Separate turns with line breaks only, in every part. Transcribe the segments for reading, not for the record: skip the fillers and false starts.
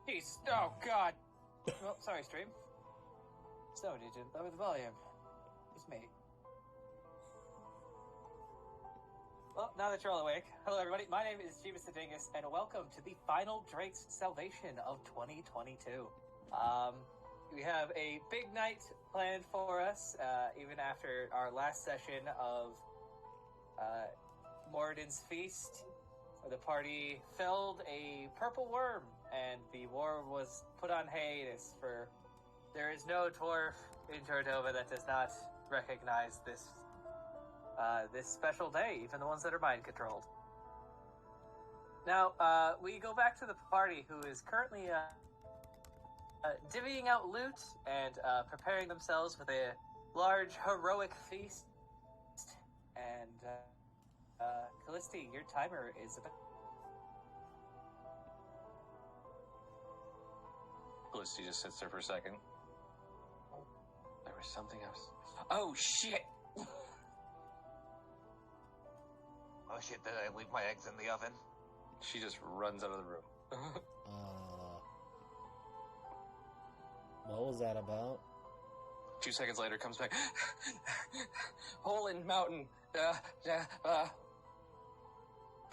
He's... Oh, God. Oh, sorry, stream. So, did you lower the volume? It's me. Well, now that you're all awake, hello everybody, my name is Jeebus the Dingus, and welcome to the final Drake's Salvation of 2022. We have a big night planned for us, even after our last session of Moradin's Feast. The party felled a purple worm, and the war was put on hiatus for... There is no dwarf in Cordova that does not recognize this this special day, even the ones that are mind-controlled. Now, we go back to the party, who is currently divvying out loot and preparing themselves with a large, heroic feast. And, Callisti, your timer is about...
Callisti just sits there for a second. There was something else. Oh, shit!
Oh shit, did I leave my eggs in the oven?
She just runs out of the room.
What was that about?
2 seconds later, comes back. Hole in mountain.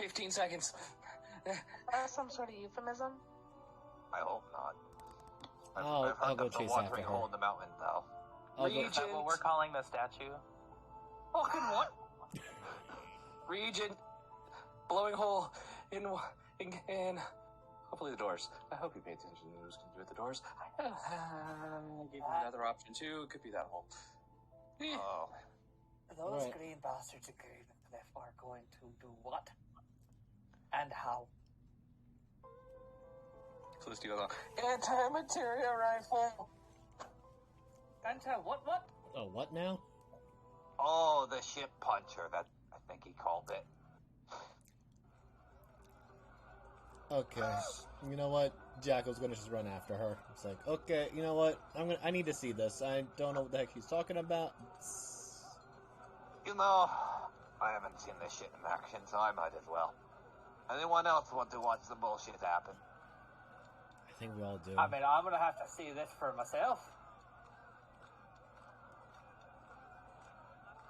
15 seconds.
Some sort of euphemism?
I hope not.
I'll
I've
go
heard
chase
the watering
after her.
hole in the mountain, though.
Is that what we're calling the statue?
Fucking what? Regent. Blowing hole in hopefully the doors. I hope you pay attention to who's going to do at the doors. I'll give you another option too. It could be that hole.
Oh.
Those
Right.
green bastards are going to do what? And how?
Callisti goes on. Anti-materia rifle.
What?
Oh, what now?
Oh, the ship puncher, that I think he called it.
Okay. You know what? Jackal's gonna just run after her. It's like, okay, you know what? I need to see this. I don't know what the heck he's talking about.
You know, I haven't seen this shit in action, so I might as well. Anyone else want to watch the bullshit happen?
I think we all do.
I mean, I'm gonna have to see this for myself.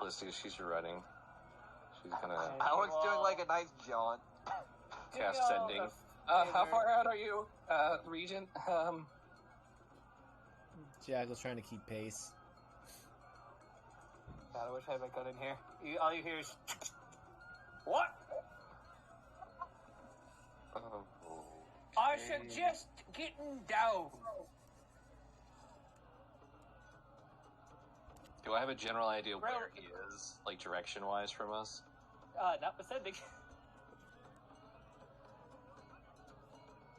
Callisti, she's running. She's gonna
Alex doing like a nice jaunt.
cast sending. How far out are you, Regent?
Jackal's trying to keep pace.
God, I wish I had my gun in here. All you hear is... What?
Oh,
I suggest getting down.
Do I have a general idea where he is, like direction-wise from us?
Notwithstanding.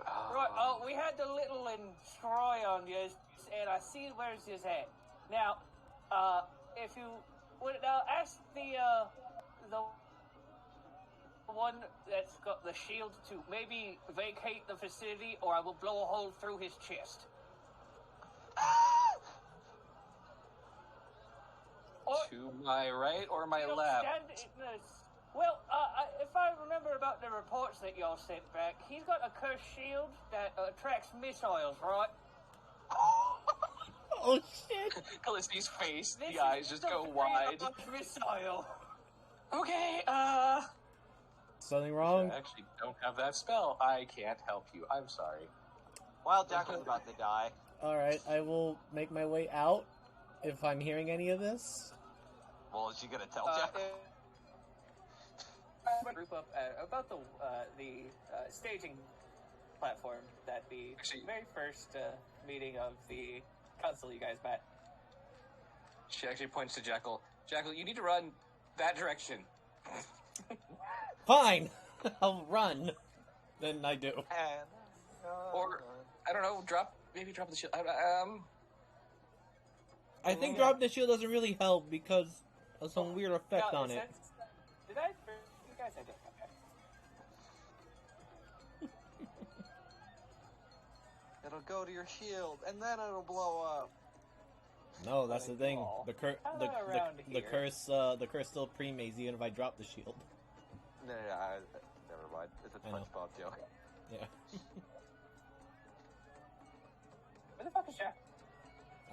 Right, we had the little and try on you, and I see where's yours at. Now, if you would ask the one that's got the shield to maybe vacate the facility, or I will blow a hole through his chest.
To my right or my left?
Well, if I remember about the reports that y'all sent back, he's got a cursed shield that attracts missiles, right?
Oh shit!
Callisti's face,
This
the eyes just go wide.
Missile.
Okay,
Something wrong?
I actually don't have that spell. I can't help you. I'm sorry.
Well, Jack is about to die.
Alright, I will make my way out if I'm hearing any of this.
Well, is she gonna tell Jack?
Group up about the staging platform that the very first meeting of the council you guys met.
She actually points to Jackal. Jackal, you need to run that direction.
Fine! I'll run. Then I do.
Or, I don't know, maybe drop the shield.
I think dropping the shield doesn't really help because of some weird effect on it.
Did I? You guys said it. Okay.
It'll go to your shield, and then it'll blow up.
No, that's the thing. The curse
Around
still pre-maze even if I drop the shield.
No, never mind. It's a
I know.
SpongeBob joke.
Yeah.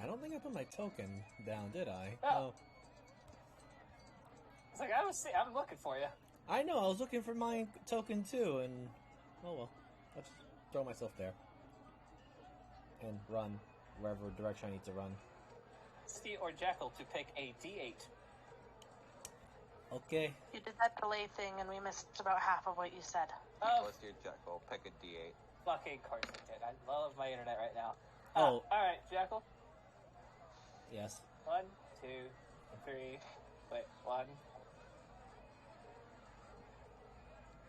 I don't think I put my token down, did I?
Oh.
No.
It's like, I'm looking for you.
I know, I was looking for my token too, and... Oh well. I'll just throw myself there. And run wherever direction I need to run.
Steve or Jackal to pick a D8.
Okay.
You did that delay thing and we missed about half of what you said.
Oh,
Let's do Jekyll. Pick a D8.
fucking course I did. I love my internet right now.
Oh.
Alright, Jackal.
Yes.
1, 2, 3. Wait, 1.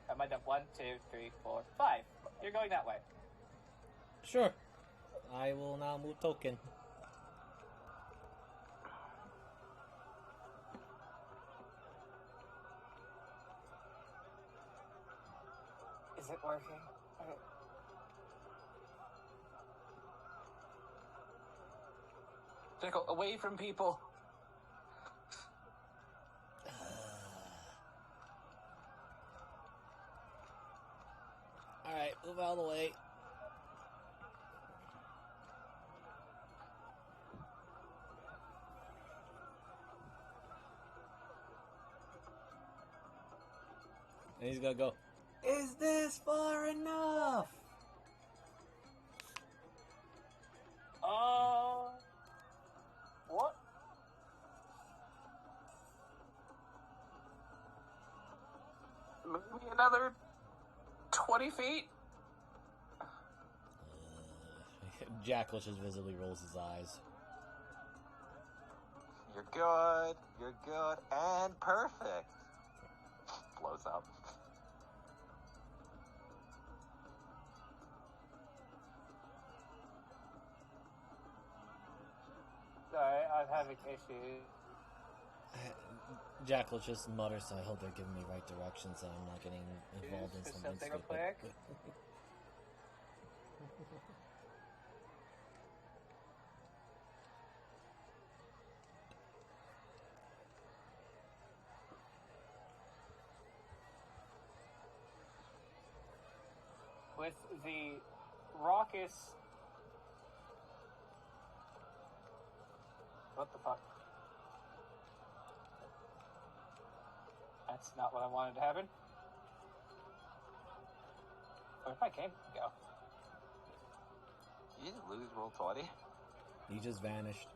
Am I done? 1, 2, 3, 4, 5. You're going that way.
Sure. I will now move token.
Is it working?
Jekyll, away from people.
Alright, move out of the way. And he's gonna go, is this far enough?
What?
Maybe another 20 feet?
Jackal just visibly rolls his eyes.
You're good. You're good. And perfect. Blows up.
Sorry, I'm having issues.
Jackal just mutters, I hope they're giving me right directions so I'm not getting involved in
Just
something
something real
stupid.
quick. With the raucous... What the fuck? That's not what I wanted to happen. Where'd my game go?
Did you just lose roll 20?
He just vanished.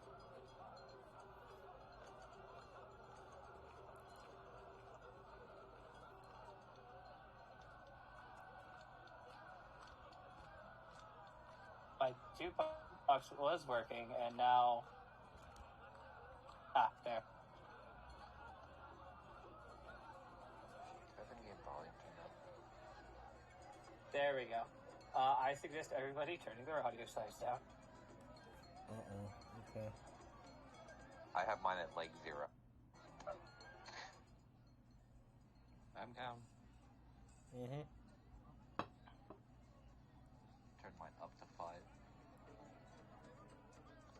My jukebox was working, and now... Ah, there. There we go. I suggest everybody turning their audio size down.
Uh-oh. Okay.
I have mine at like 0. I'm down.
Mm-hmm.
Turn mine up to 5.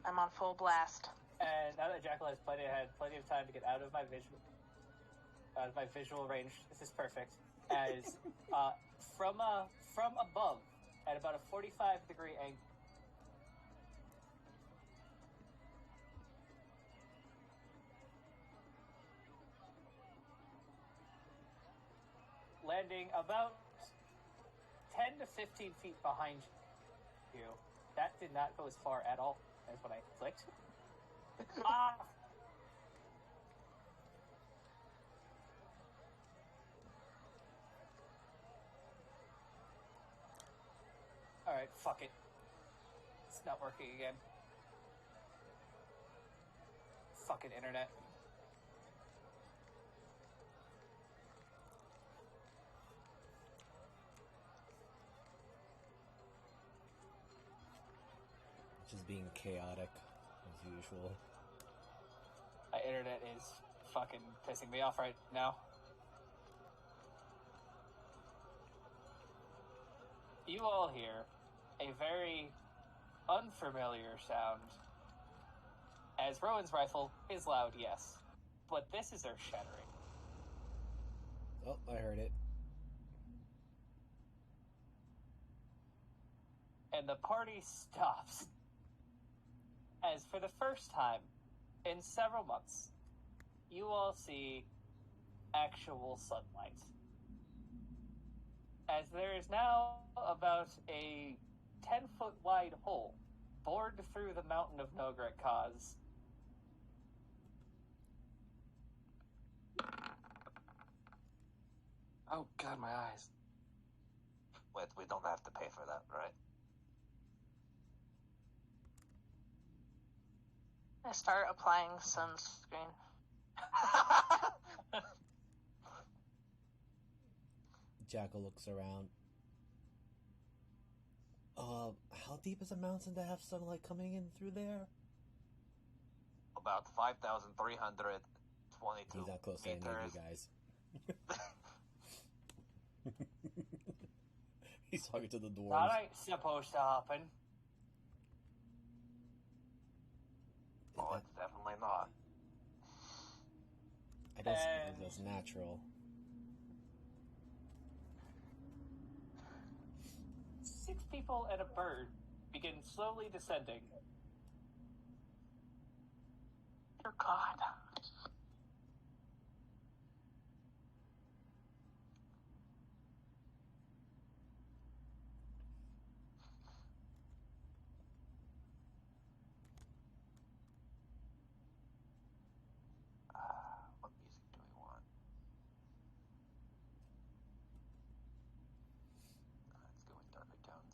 I'm on full blast.
And now that Jackal has had plenty of time to get out of my visual range, this is perfect. As from above, at about a 45-degree angle, landing about 10 to 15 feet behind you. That did not go as far at all as when I clicked. Ah! Alright, fuck it. It's not working again. Fucking internet.
Just being chaotic, as usual.
My internet is fucking pissing me off right now. You all hear a very unfamiliar sound. As Rowan's rifle is loud, yes. But this is earth-shattering.
Oh, I heard it.
And the party stops. as for the first time in several months, you all see actual sunlight. As there is now about a 10-foot wide hole bored through the mountain of Nograk Ka'az.
Oh god, my eyes.
Wait, we don't have to pay for that, right?
I start applying sunscreen.
Jackal looks around. How deep is a mountain to have sunlight coming in through there?
About 5,322
He's not close to any of
meters.
you guys. He's talking to the dwarves.
That ain't supposed to happen.
Oh, it's definitely not.
I don't suppose that's natural.
6 people and a bird begin slowly descending.
Dear God.
What music do we want? Let's go with darker tones.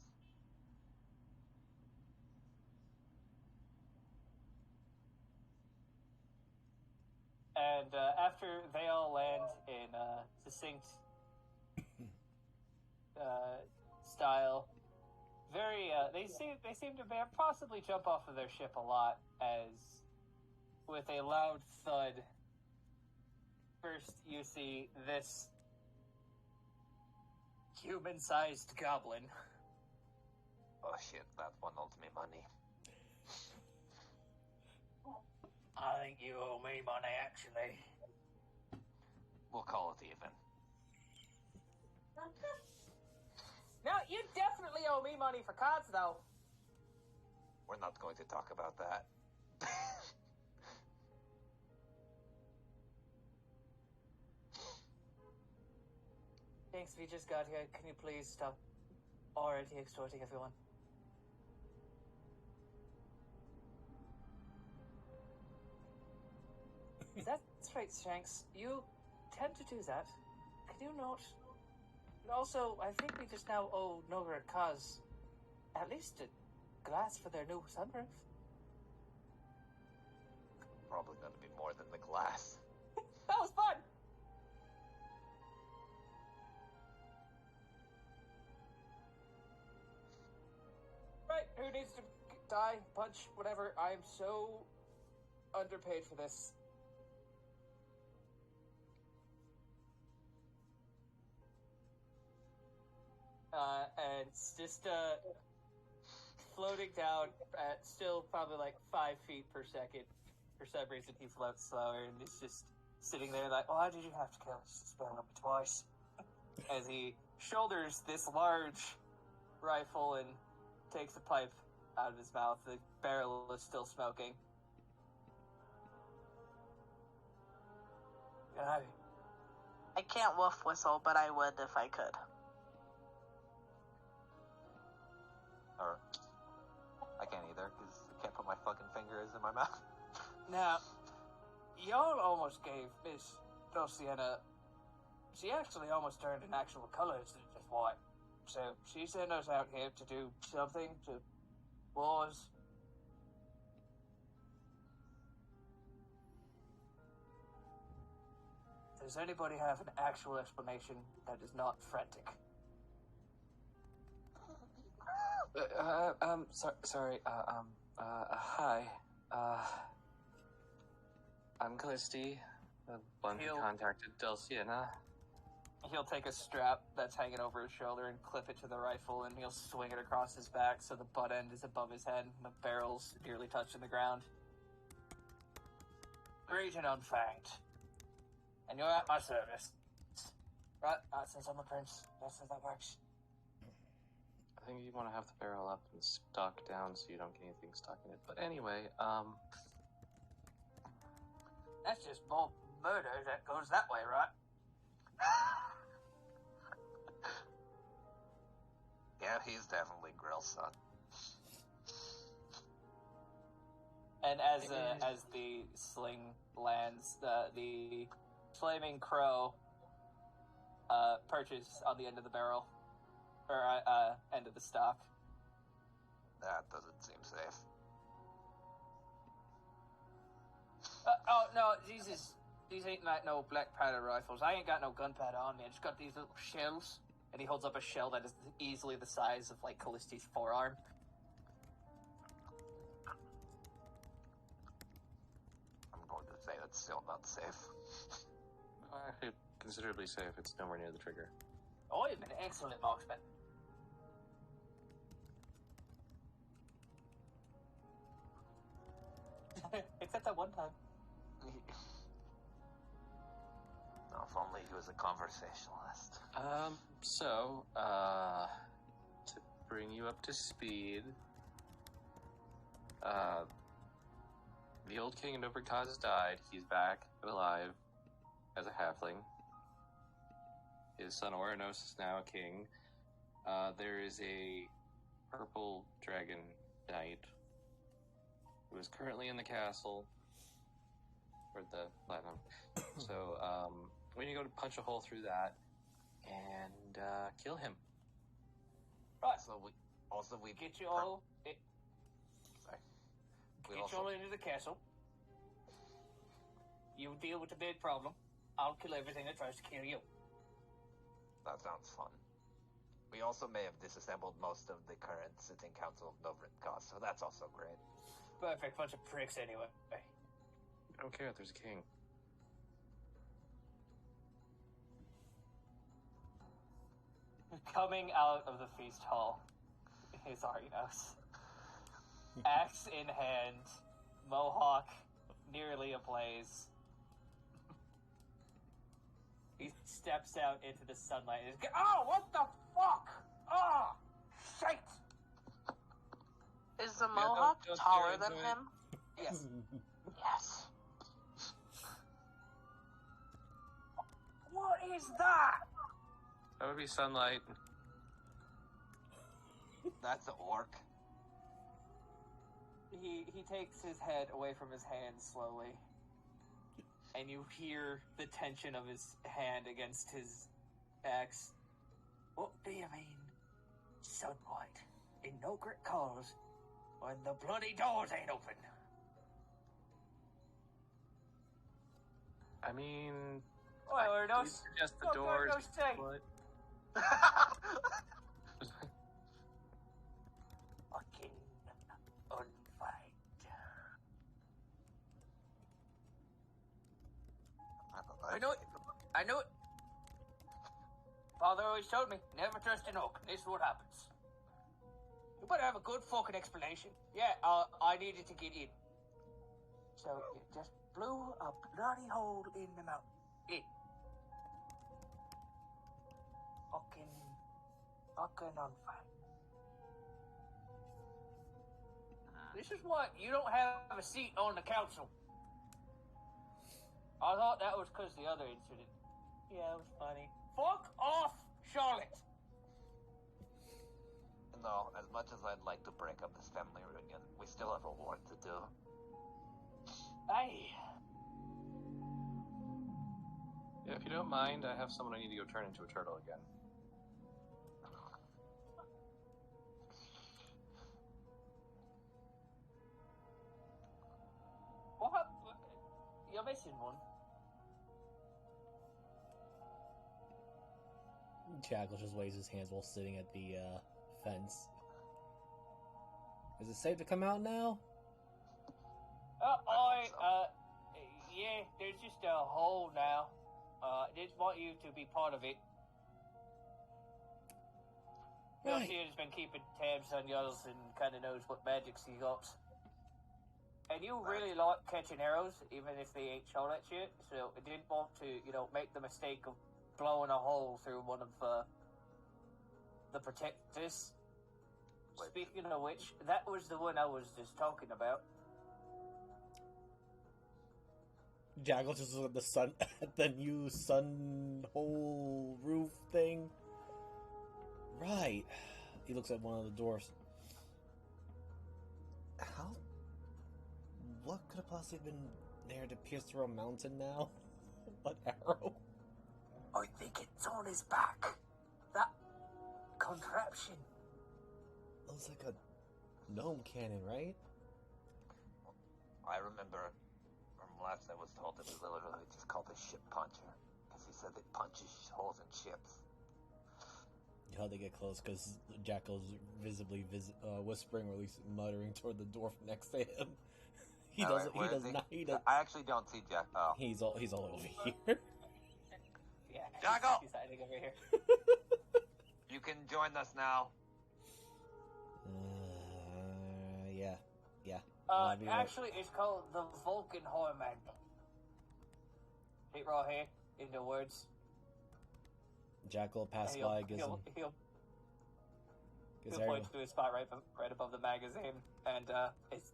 And after they all land in succinct style, they seem to possibly jump off of their ship a lot, as with a loud thud, first you see this human-sized goblin.
Oh shit, that one owes me money.
I think you owe me money, actually.
We'll call it even.
No, you definitely owe me money for cards, though.
We're not going to talk about that.
Thanks, we just got here. Can you please stop already extorting everyone? That's right, Shanks. You tend to do that. Can you not? And also, I think we just now owe Nograk Ka'az at least a glass for their new sunroof.
Probably gonna be more than the glass.
That was fun! Right, who needs to die, punch, whatever. I'm so underpaid for this. And it's just floating down at still probably like 5 feet per second. For some reason, he floats slower, and he's just sitting there like, why did you have to kill us? It's been up twice. As he shoulders this large rifle and takes a pipe out of his mouth. The barrel is still smoking. God.
I can't wolf whistle, but I would if I could.
Or, I can't either, because I can't put my fucking fingers in my mouth.
Now, y'all almost gave Miss Dulciana. She actually almost turned in actual colors than just white. So she sent us out here to do something, to wars. Does anybody have an actual explanation that is not frantic?
Sorry, hi. I'm Callisti, the one who contacted Dulciana.
He'll take a strap that's hanging over his shoulder and clip it to the rifle, and he'll swing it across his back so the butt end is above his head and the barrel's nearly touching the ground. Region unfanged. And you're at my service. Right, that says on the prince. That's how that works.
I think you want to have the barrel up and stuck down so you don't get anything stuck in it. But anyway,
That's just more murder that goes that way, right?
Yeah, he's definitely Grill's son.
And as the sling lands, the flaming crow perches on the end of the barrel, or end of the stock.
That doesn't seem safe.
Oh no, these ain't like no black powder rifles. I ain't got no gunpowder on me. I just got these little shells. And he holds up a shell that is easily the size of like Callisti's forearm.
I'm going to say that's still not safe.
actually considerably safe. It's nowhere near the trigger.
Oh, you've been an excellent marksman. Except that one time.
No, if only he was a conversationalist.
To bring you up to speed, the old king of Nograk Ka'az has died. He's back alive as a halfling. His son Oranos is now a king. There is a purple dragon knight who is currently in the castle, or the platinum. So, we need to go to punch a hole through that and kill him.
Right.
So we
Get you all.
Sorry. We
Get you all into the castle. You deal with the big problem. I'll kill everything that tries to kill you.
That sounds fun. We also may have disassembled most of the current sitting council of Nograk Ka'az, so that's also great.
Perfect bunch of pricks anyway.
I don't care if there's a king.
Coming out of the feast hall is Arinos. Axe in hand, mohawk nearly ablaze. He steps out into the sunlight and is oh, what the fuck? Oh, shit!
Is the
don't-
mohawk
don't
taller
stare
than
into it.
him?
Yes.
Yes.
What is that?
That would be sunlight.
That's an orc.
He takes his head away from his hand slowly, and you hear the tension of his hand against his axe. What do you mean, sunlight in Nograk Ka'az when the bloody doors ain't open?
I mean,
Well, we're no,
just the
no,
doors.
no say.
But
Fucking unfight. I know it. I knew it. Father always told me, never trust an oak. This is what happens. You better have a good fucking explanation. Yeah, I needed to get in. So you just blew a bloody hole in the mountain. In. Fucking on fire. This is what you don't have a seat on the council. I thought that was because the other incident. Yeah, it was funny. Fuck off, Charlotte!
No, as much as I'd like to break up this family reunion, we still have a war to do.
Aye.
yeah, if you don't mind, I have someone I need to go turn into a turtle again.
What? You're missing one.
Jackal just waves his hands while sitting at the fence. Is it safe to come out now?
Yeah, there's just a hole now. Just want you to be part of it.
Right.
Yoshi's been keeping tabs on yours and kind of knows what magics he got. And you really like catching arrows, even if they ain't shot at you. So I didn't want to, make the mistake of blowing a hole through one of the protectors. speaking of which, that was the one I was just talking about.
Jackal just looks at the sun, at the new sun hole roof thing. Right. He looks at one of the doors. How? What could have possibly been there to pierce through a mountain now? What arrow?
I think it's on his back. That contraption.
Looks like a gnome cannon, right?
I remember from last I was told that we literally just called this ship puncher. Because he said it punches holes in ships.
How they get close, because Jackal's visibly whispering, or at least muttering toward the dwarf next to him. He
All
doesn't.
right,
He does not. He does.
I actually don't see Jack. Oh.
He's all over here.
Yeah,
Jackal!
he's hiding over here.
You can join us now.
Yeah.
Actually, it's called the Vulcan Hormag. Hit raw here, in the words.
Jackal passed
He'll-
by, gives
he'll-
him.
he'll-
Gives
He points to a spot right above the magazine, and it's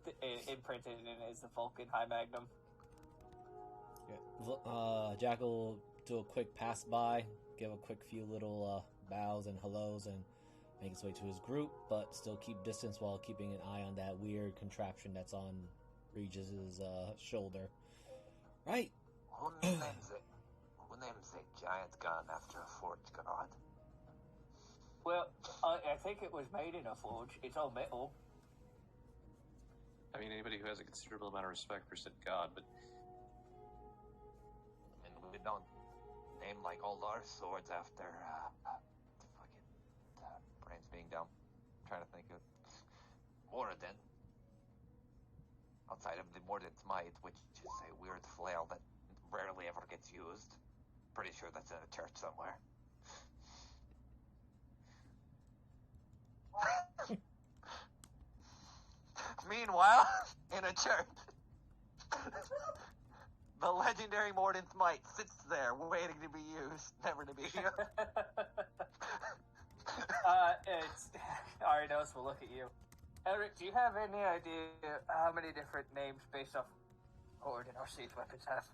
imprinted in is the Vulcan High Magnum.
Jackal do a quick pass by, give a quick few little bows and hellos, and make his way to his group, but still keep distance while keeping an eye on that weird contraption that's on Regis's shoulder. Right.
Who names it? Who names a giant gun after a forge god?
Well, I think it was made in a forge. It's all metal.
I mean, anybody who has a considerable amount of respect for said god, but
I mean, we don't name like all our swords after fucking brains being dumb. I'm trying to think of Moradin. Outside of the Mordin's Might, which is a weird flail that rarely ever gets used. Pretty sure that's in a church somewhere. Meanwhile, in a church, the legendary Mordin's Might sits there waiting to be used, never to be used.
It's Arinos will look at you. Eric, do you have any idea how many different names based off Horde and our siege weapons have?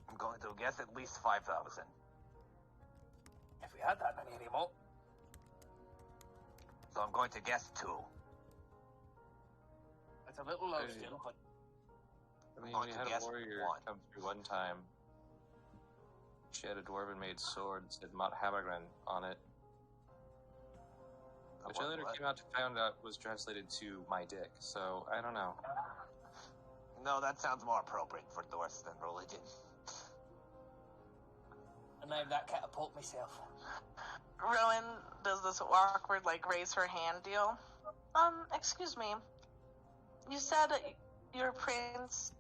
I'm going to guess at least 5,000.
If we had that many anymore.
So I'm going to guess 2.
It's a little low
Hey.
still, but
I mean,
going
we
to
had a
guess
warrior
1.
come through one time. She had a dwarven-made sword that said Mott Hammergren on it, which I later came out to find out was translated to my dick. So I don't know.
No, that sounds more appropriate for Norse than religion.
I named that catapult myself.
Rowan does this awkward, like, raise her hand deal. Excuse me. You said you're Prince...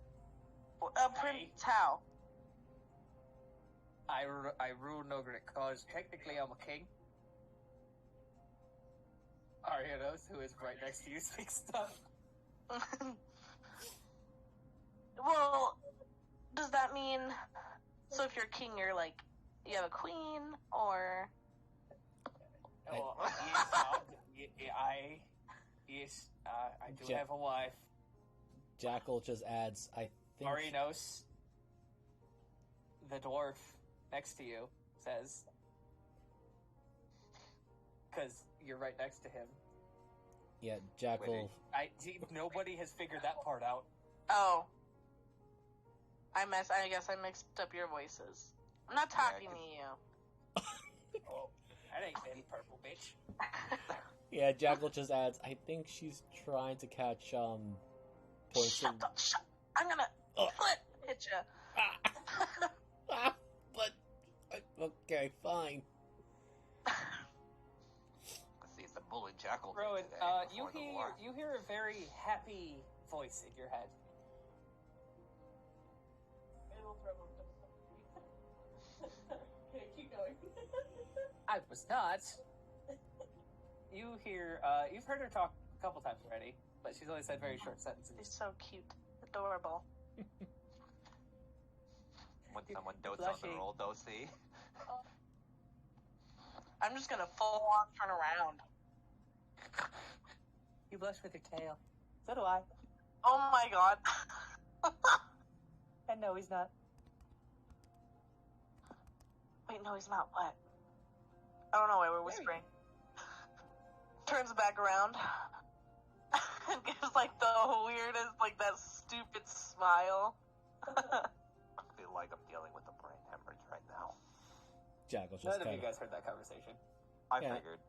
Prince how?
I rule Nograk Ka'az. Technically, I'm a king. Arianos, who is right next to you, speaks stuff.
Well, does that mean... So if you're king, you're like... You have a queen, or...
Oh, yes, I do have a wife.
Jackal just adds, I think...
Arianos, the dwarf next to you, says... Because you're right next to him.
Yeah, Jackal...
Nobody has figured that part out.
Oh. I guess I mixed up your voices. I'm not talking to you.
Oh, that ain't any purple bitch.
Yeah, Jackal just adds, I think she's trying to catch, points
Shut
of...
up, I'm gonna hit you.
Okay, fine.
See, it's a bully jackal.
Rowan,
today
you
before the war.
hear a very happy voice in your head.
Okay, keep going.
I was not. You hear, you've heard her talk a couple times already, but she's only said very short sentences.
She's so cute. Adorable.
When someone dotes on the
Blushing.
roll, see.
I'm just gonna full on turn around.
You blush with your tail. So do I.
Oh my god.
And no, he's not.
Wait, no, he's not. What? I don't know why we're whispering. Turns back around and gives like the weirdest, like that stupid smile.
I feel like I'm dealing with a brain hemorrhage right now.
Jackal just
None of
kind
you guys heard that conversation.
I
Yeah.
figured.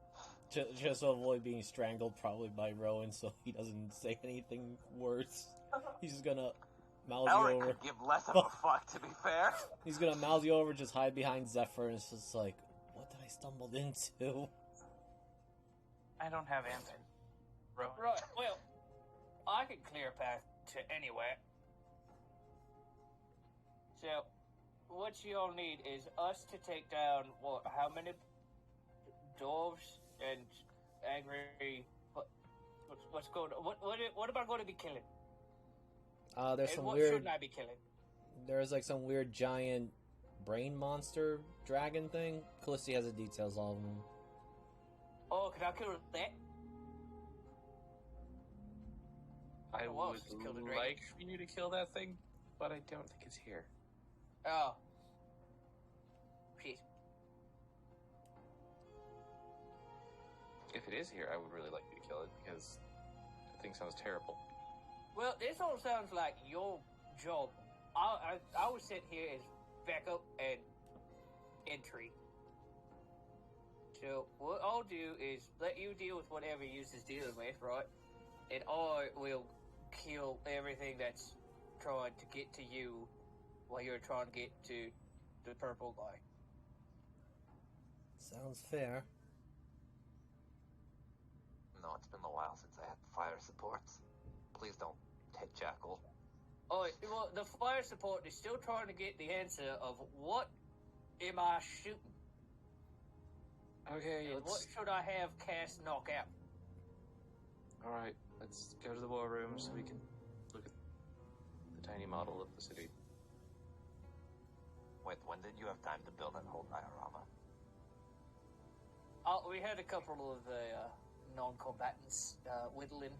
just to avoid being strangled probably by Rowan, so he doesn't say anything worse. He's just gonna mouth you
Elric
over.
could give less of a fuck, to be fair.
He's gonna mouth you over, just hide behind Zephyr, and it's just like, what did I stumble into?
I don't have answer. Bro.
Right, well, I can clear a path to anywhere. So, what you'll need is us to take down, what, how many dwarves and angry... What's going on? What am I going to be killing?
There's
And
some
what
weird.
shouldn't I be killing?
There's like some weird giant brain monster dragon thing. Callisti has the details of them.
Oh, can I kill that?
I
Well,
would
just kill the dragon.
like for you to kill that thing, but I don't think it's here.
Oh. Shit.
If it is here, I would really like you to kill it because the thing sounds terrible.
Well, this all sounds like your job. I was sent here as backup and entry. So what I'll do is let you deal with whatever you is dealing with, right? And I will kill everything that's trying to get to you while you're trying to get to the purple guy.
Sounds fair.
No, it's been a while since I had fire supports. Please don't hit Jackal.
Oh, well, the fire support is still trying to get the answer of what am I shooting?
Okay,
And what should I have cast knockout?
Alright, let's go to the war room so we can look at the tiny model of the city.
Wait, when did you have time to build that whole diorama?
Oh, we had a couple of non-combatants whittling.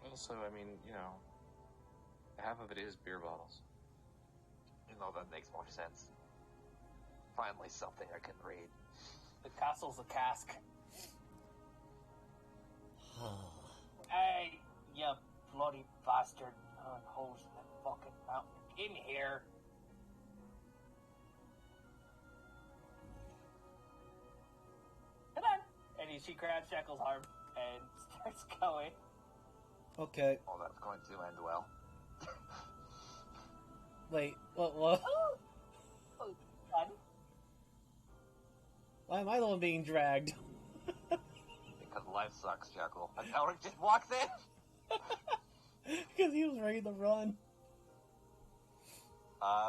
Also, I mean, you know, half of it is beer bottles.
You know, that makes more sense. Finally, something I can read.
The castle's a cask. Hey, you bloody bastard. Hose the fucking mountain. In here. Come on. And she grabs Jekyll's arm and starts going.
Okay.
Oh, that's going to end well.
Wait, what?
Oh, God.
Why am I the one being dragged?
Because life sucks, Jackal. And Elric just walks in!
Because he was ready to run.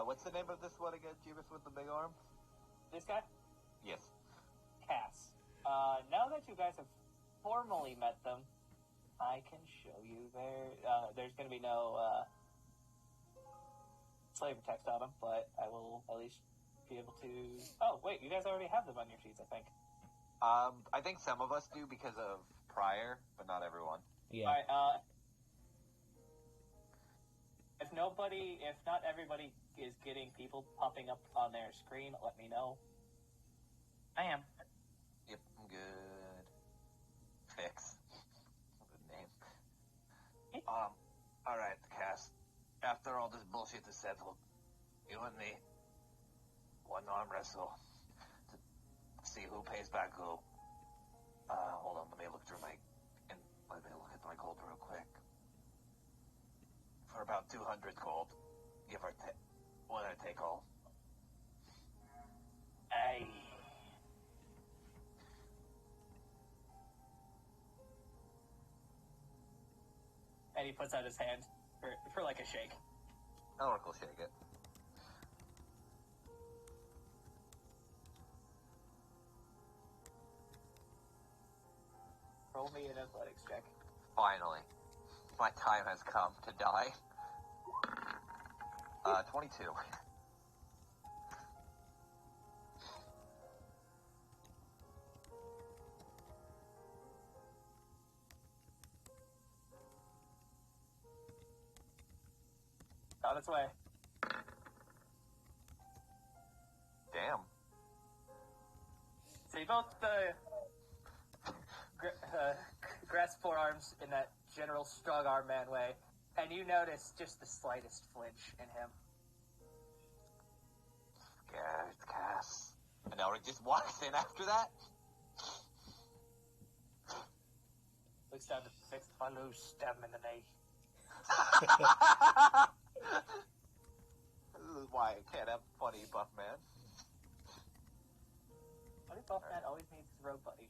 What's the name of this one again, Jeebus with the big arm?
This guy?
Yes.
Cass. Now that you guys have formally met them, I can show you there's going to be no flavor text on them, but I will at least be able to... Oh, wait, you guys already have them on your sheets, I think.
I think some of us do because of prior, but not everyone.
Yeah.
Alright, if not everybody is getting people popping up on their screen, let me know.
I am.
Yep, I'm good. Fix. Good name. Alright, Cass. After all this bullshit is settled, you and me, one arm wrestle to see who pays back who. Hold on, let me look at my gold real quick. For about 200 gold, give or take, winner take all.
Hey. And he puts out his hand for like a shake.
Elric will shake it.
Roll me an athletics check.
Finally. My time has come to die. 22.
its way.
Damn.
So you both grasp forearms in that general strong arm man way, and you notice just the slightest flinch in him.
Scared, Cass. And Elric just walks in after that?
Looks down to fix if I lose, stab him in the knee.
This is why I can't have funny buff man.
Funny buff man always needs his rogue buddy.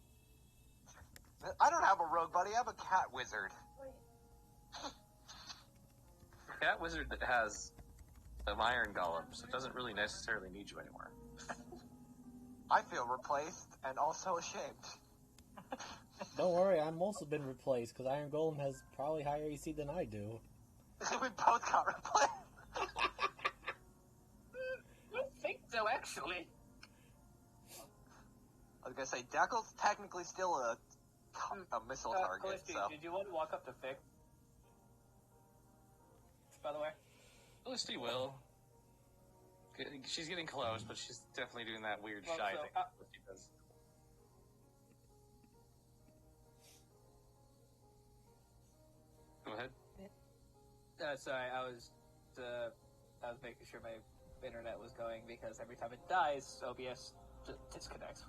I don't have a rogue buddy, I have a cat wizard.
Cat wizard that has an iron golem, so it doesn't really necessarily need you anymore.
I feel replaced and also ashamed.
Don't worry, I'm also been replaced because Iron Golem has probably higher AC than I do.
We both got replaced.
I don't think so, actually.
I was gonna say, Deckel's technically still a missile target,
Callisti,
so...
did you want to walk up to Fick? By the way?
Felicity will. She's getting close, but she's definitely doing that weird
Well,
shy
so,
thing that she does. Go ahead.
Sorry, I was making sure my internet was going because every time it dies, OBS disconnects.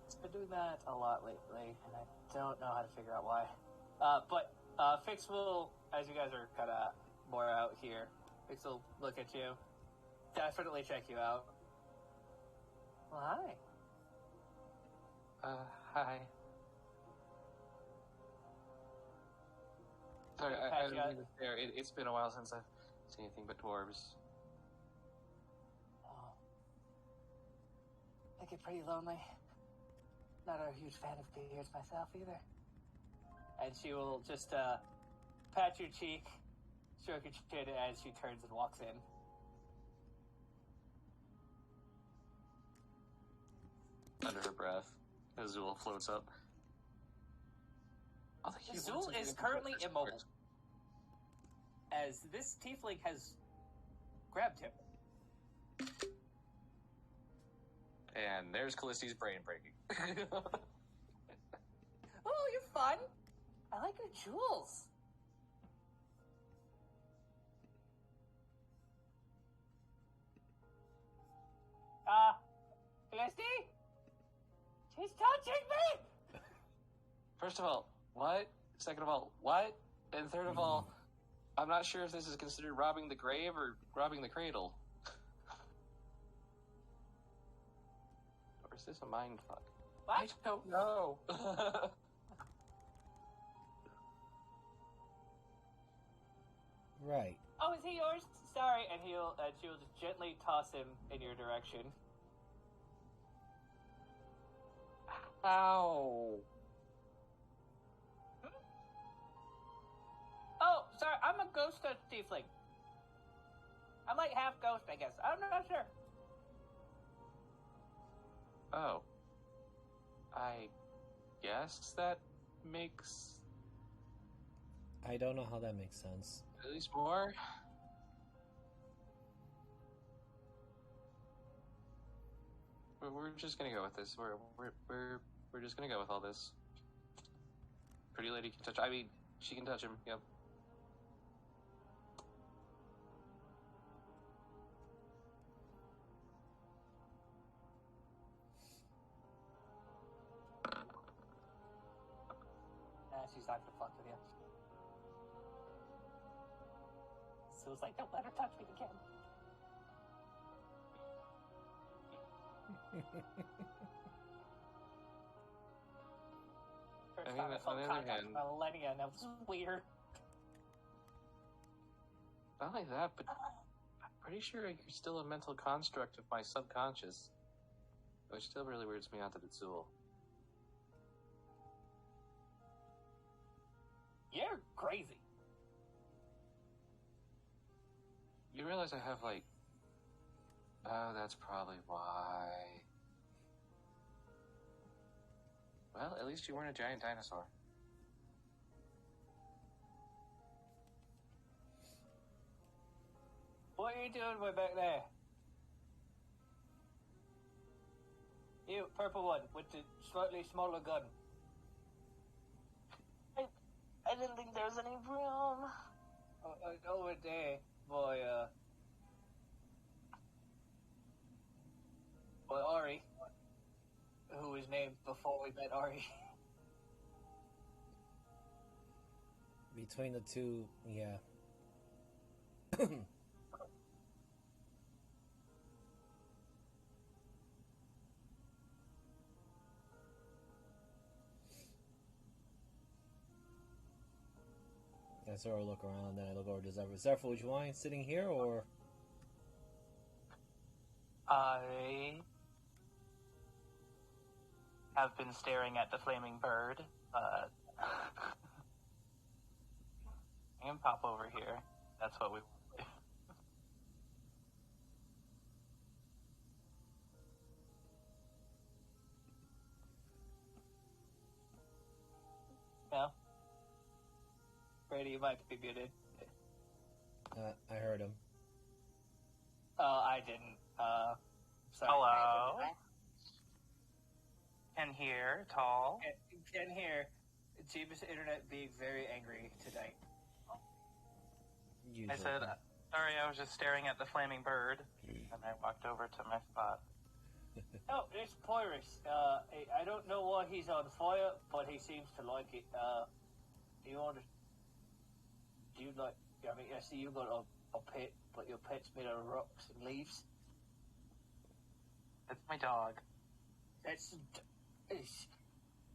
It's been doing that a lot lately, and I don't know how to figure out why. But Fix will, as you guys are kind of more out here, Fix will look at you, definitely check you out. Well, hi.
Hi. Sorry, I didn't mean to stare. It's been a while since I've seen anything but dwarves.
Oh. I get pretty lonely. Not a huge fan of beards myself either. And she will just pat your cheek, stroke your chin as she turns and walks in.
Under her breath, Azul floats up.
Azul is currently immobile, as this tiefling has grabbed him.
And there's Callisti's brain breaking.
Oh, you're fun. I like your jewels. Felicity? She's touching me!
First of all, what? Second of all, what? And third of all, I'm not sure if this is considered robbing the grave or robbing the cradle. Or is this a mind fuck?
What?
I don't know.
Right.
Oh, is he yours? Sorry, and she will just gently toss him in your direction.
Ow.
Oh, sorry, I'm a ghost tiefling. I'm like half ghost, I guess. I'm not sure.
Oh. I guess that makes
I don't know how that makes sense.
at least more. We're just gonna go with this. We're just gonna go with all this. Pretty lady can touch. I mean, she can touch him. Yep.
She's not gonna fuck with you. So it's like, don't let her touch me again. First
I mean,
time I
on
felt
the other
contact
hand-
with millennia, and that was weird.
Not only that, but I'm pretty sure you're still a mental construct of my subconscious. Which still really weirds me out that it's Zool.
You're crazy.
You realize I have, like... Oh, that's probably why... Well, at least you weren't a giant dinosaur.
you doing way back there? You, purple one, with the slightly smaller gun.
I didn't think there was any room.
Over there, boy Ari, who was named before we met Ari.
Between the two, yeah. I sort of look around, then I look over to Zephyr. Zephyr, would you mind sitting here, or?
I have been staring at the flaming bird, but I can pop over here. That's what we want to do.
Yeah. Brady, you might be muted.
I heard him.
I didn't. Sorry.
Hello? Can hear, tall.
Can hear Jeebus' internet being very angry tonight.
Usually.
I said, sorry, I was just staring at the flaming bird, and I walked over to my spot.
Oh, it's Pyrrhus. I don't know why he's on fire, but he seems to like it. You want to... Do you like... I mean, I see you got a pet, but your pet's made out of rocks and leaves.
It's my dog.
It's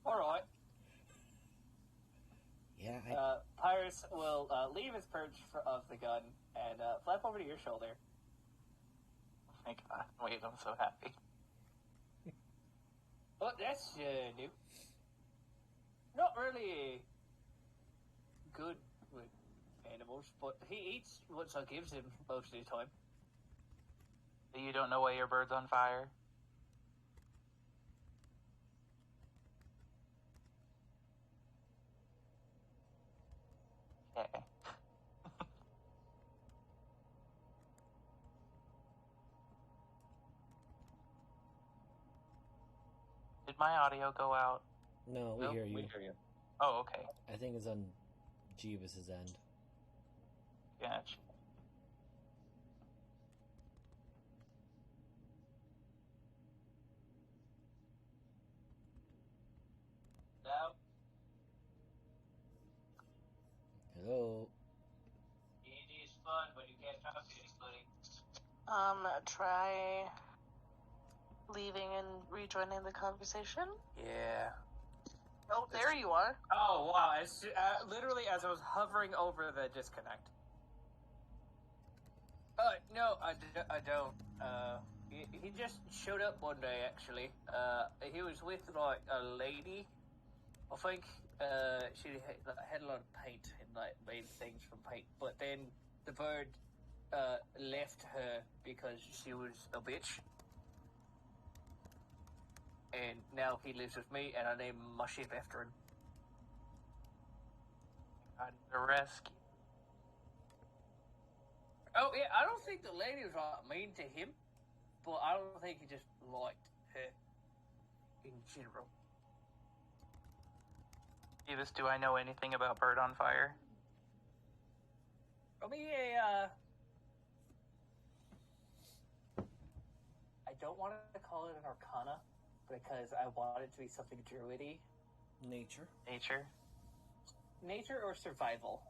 alright.
Yeah,
Pyrrhus will leave his perch of the gun and flap over to your shoulder.
Oh my god, wait, I'm so happy.
Well, that's new. Not really good with animals, but he eats what I gives him most of the time.
You don't know why your bird's on fire? Okay. Did my audio go out?
no, we
No,
hear you.
We hear you.
Oh, okay.
I think it's on Jeebus' end.
Gotcha.
No,
Hello?
it is fun, but you can't talk to anybody.
Try leaving and rejoining the conversation.
Yeah.
Oh, there you are.
Oh, wow. It's, literally as I was hovering over the disconnect. No, I don't. He just showed up one day, actually. He was with, like, a lady. I think, she had a lot of paint and, like, made things from paint. But then the bird, left her because she was a bitch. And now he lives with me, and I named my ship after him.
Got the rescue.
Oh, yeah, I don't think the lady was mean to him, but I don't think he just liked her in general.
Davis, do I know anything about bird on fire?
I mean, I don't want to call it an arcana, because I want it to be something druidy.
Nature.
Nature?
Nature or survival?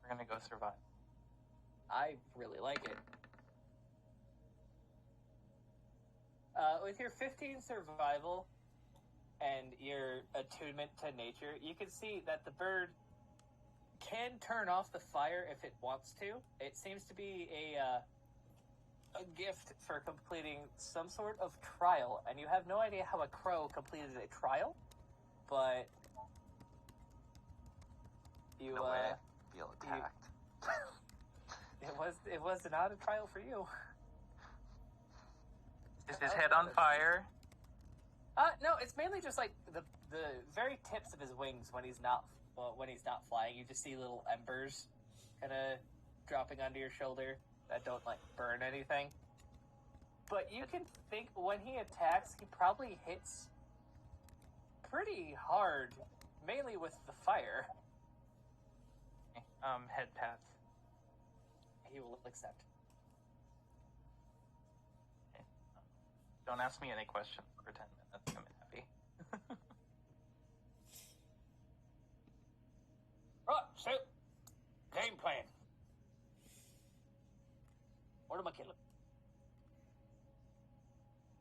We're gonna go survive.
I really like it. With your 15 survival and your attunement to nature, you can see that the bird can turn off the fire if it wants to. It seems to be a gift for completing some sort of trial, and you have no idea how a crow completed a trial, but you
No way. I feel attacked.
it was not a trial for you.
Is his head on fire?
No, it's mainly just like the very tips of his wings when he's not flying. You just see little embers kind of dropping onto your shoulder that don't like burn anything. But you can think when he attacks, he probably hits pretty hard, mainly with the fire.
Head path.
He will accept.
Okay. Don't ask me any questions for 10 minutes. I'm happy.
Right, so, game plan. What am I killing?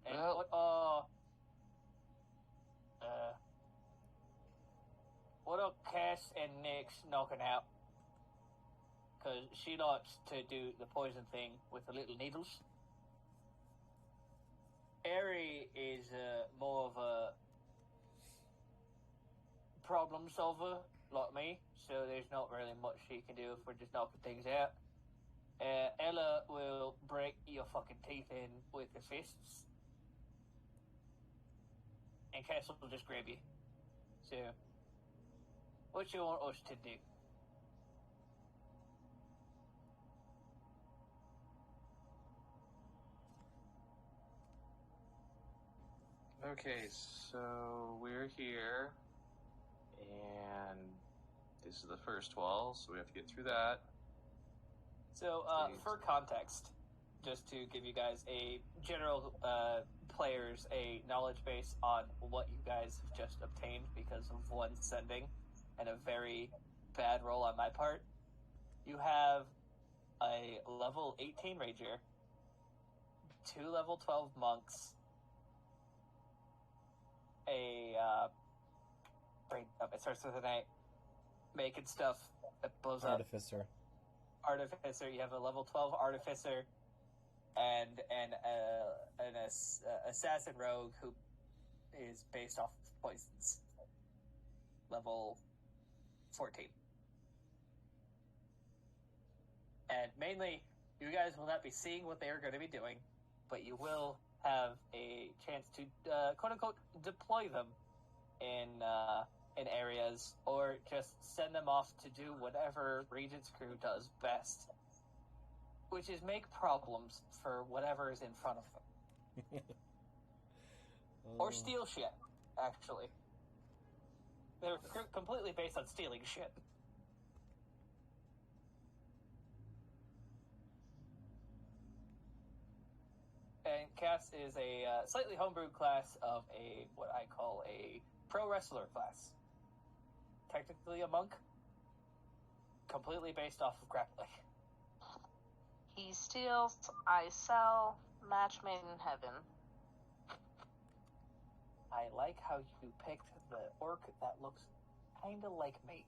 And
Well-
what are Cass and Nyx knocking out? Because she likes to do the poison thing with the little needles. Aerie is more of a problem solver, like me, so there's not really much she can do if we're just knocking things out. Ella will break your fucking teeth in with her fists. And Cass will just grab you. So, what you want us to do?
Okay, so we're here, and this is the first wall, so we have to get through that.
So, for context, just to give you guys a general players a knowledge base on what you guys have just obtained because of one sending and a very bad roll on my part. You have a level 18 ranger, 2 level 12 monks, a it starts with an A, making stuff that blows up. Artificer. You have a level 12 artificer and an assassin rogue who is based off of poisons. Level 14. And mainly, you guys will not be seeing what they are going to be doing, but you will have a chance to quote unquote deploy them in areas, or just send them off to do whatever Regent's crew does best, which is make problems for whatever is in front of them. Or steal shit, actually. They're completely based on stealing shit. And Cass is a slightly homebrewed class of what I call a pro wrestler class. Technically a monk, completely based off of grappling.
He steals, I sell, match made in heaven.
I like how you picked the orc that looks kind of like me.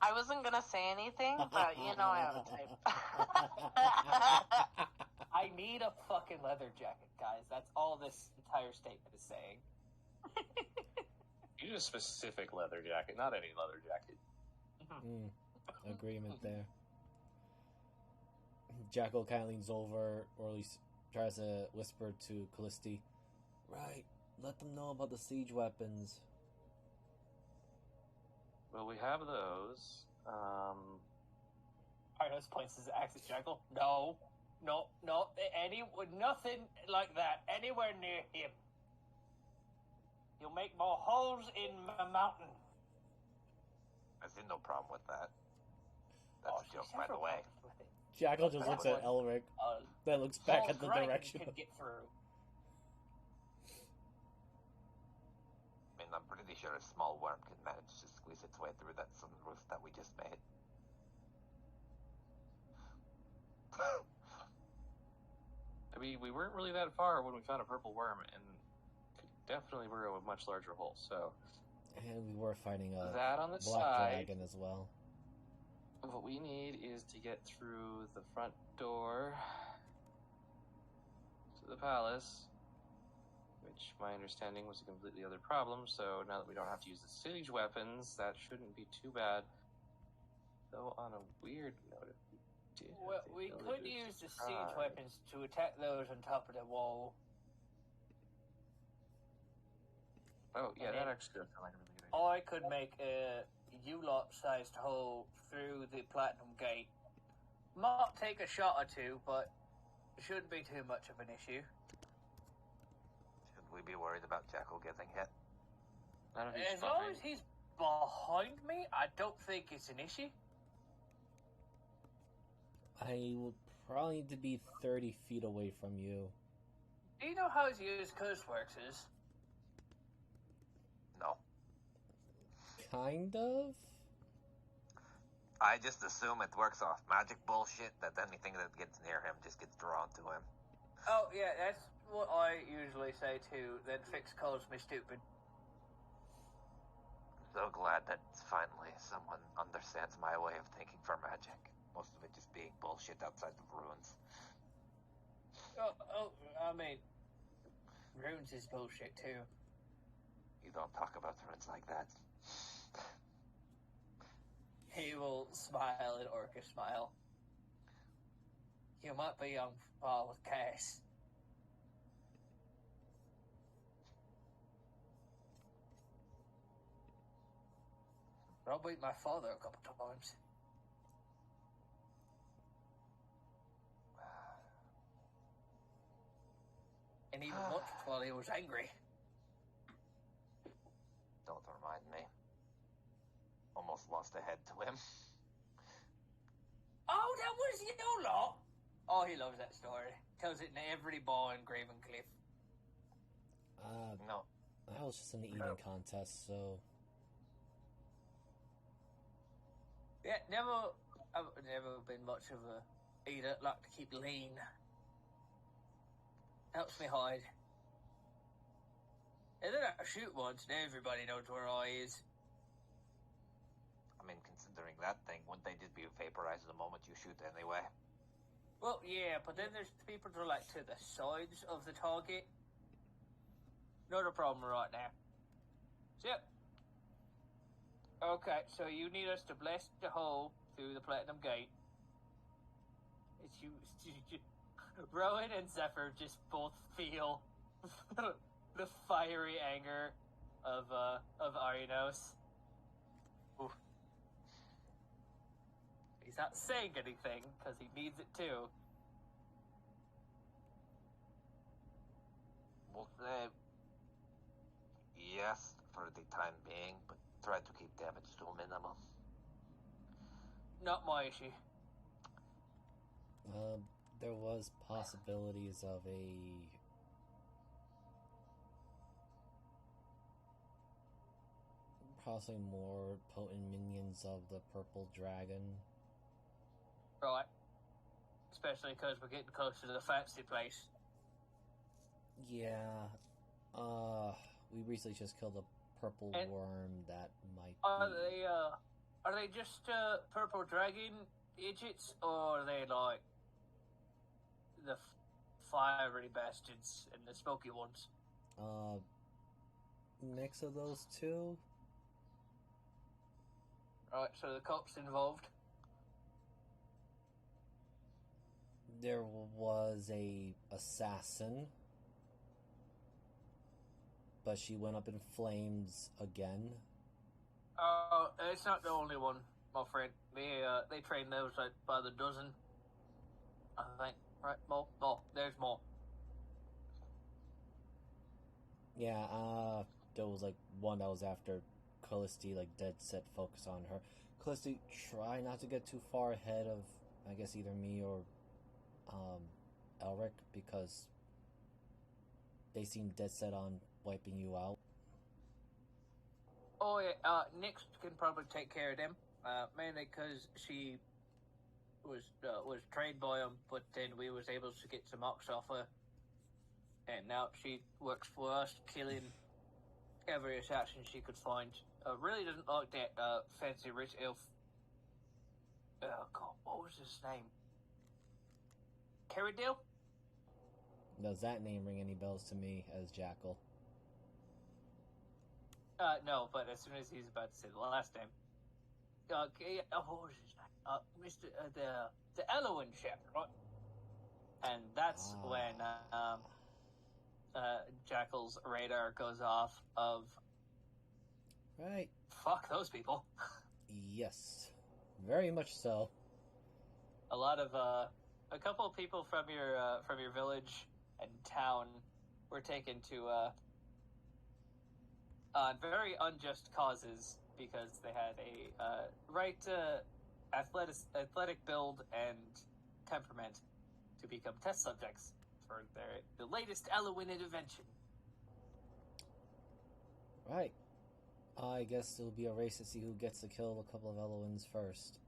I wasn't gonna say anything, but you know I have a type.
I need a fucking leather jacket, guys. That's all this entire statement is saying.
You need a specific leather jacket, not any leather jacket.
Agreement there. Jackal kind of leans over, or at least tries to whisper to Callisti. Right, let them know about the siege weapons.
Well, we have those.
Arnos points his axe at Jackal. No, nothing like that anywhere near him. You'll make more holes in my mountain.
I see no problem with that. That's a joke, by the way.
Jackal just looks at Elric, then looks back at the direction.
Can get through.
I mean, I'm pretty sure a small worm can manage to squeeze its way through that sunroof that we just made.
I mean, we weren't really that far when we found a purple worm, and could definitely burrow a much larger hole, so...
And we were fighting a
that on the
black
side.
dragon as well.
What we need is to get through the front door to the palace, which my understanding was a completely other problem, so now that we don't have to use the siege weapons, that shouldn't be too bad. Though on a weird note, if we did have
Well,
the
we
ability
could
to
use the
try-
siege weapons to attack those on top of the wall.
Oh, yeah,
And
that
then-
actually does sound like a really good idea.
I could make a U-lot sized hole through the platinum gate might take a shot or two, but it shouldn't be too much of an issue.
Should we be worried about Jackal getting hit?
None of you
As long as he's behind me, I don't think it's an issue.
I would probably need to be 30 feet away from you.
Do you know how his use curse works is?
No.
Kind of?
I just assume it works off magic bullshit, that anything that gets near him just gets drawn to him.
Oh, yeah, that's what I usually say too. Then Fix calls me stupid.
So glad that finally someone understands my way of thinking for magic. Most of it just being bullshit outside the ruins.
I mean, runes is bullshit too.
You don't talk about ruins like that.
He will smile an orcish smile. You might be on par with Cass. I beat my father a couple times. And even once while he was angry.
Don't remind me. Almost lost a head to him.
Oh, that was you lot! Oh, he loves that story. Tells it in every bar in Gravencliff.
No.
That was just an eating contest, so...
Yeah, I've never been much of a eater. Like to keep lean. Helps me hide. And then I shoot once, and everybody knows where I is.
I mean, considering that thing, wouldn't they just be vaporized the moment you shoot anyway?
Well, yeah, but then there's people that are like to the sides of the target. Not a problem right now. So, yep. Okay, so you need us to blast the hole through the platinum gate. It's you, Rowan and Zephyr just both feel the fiery anger of Arianos. Oof. He's not saying anything because he needs it too.
We'll say yes for the time being, but try to keep damage to a minimum.
Not my issue.
There was possibilities of a... possibly more potent minions of the purple dragon.
Right. Especially because we're getting closer to the fancy place.
Yeah. We recently just killed a purple worm that might be...
Are they just purple dragon idiots, or are they like the fiery bastards and the smoky ones?
Mix of those two.
Right, so the cops involved.
There was a assassin, but she went up in flames again.
It's not the only one, my friend. They train those like by the dozen. I think. Right, more. There's more.
Yeah, there was like one that was after Callisti, like dead set focus on her. Callisti, try not to get too far ahead of, I guess, either me or Elric, because they seem dead set on wiping you out.
Oh yeah, Nyx can probably take care of them. Mainly because she was trained by him, but then we was able to get some ox off her, and now she works for us, killing every assassin she could find. Really doesn't like that fancy rich elf. Oh god, what was his name? Caradil?
Does that name ring any bells to me as Jackal?
No, but as soon as he's about to say the last name. What was his name? Mr. The Elowen chap, right? And that's when Jackal's radar goes off of...
Right.
Fuck those people.
Yes. Very much so.
a lot of a couple of people from your village and town were taken to on very unjust causes because they had a right athletic build and temperament to become test subjects for the latest Elowen intervention.
Right. I guess it'll be a race to see who gets to kill a couple of Elowens first.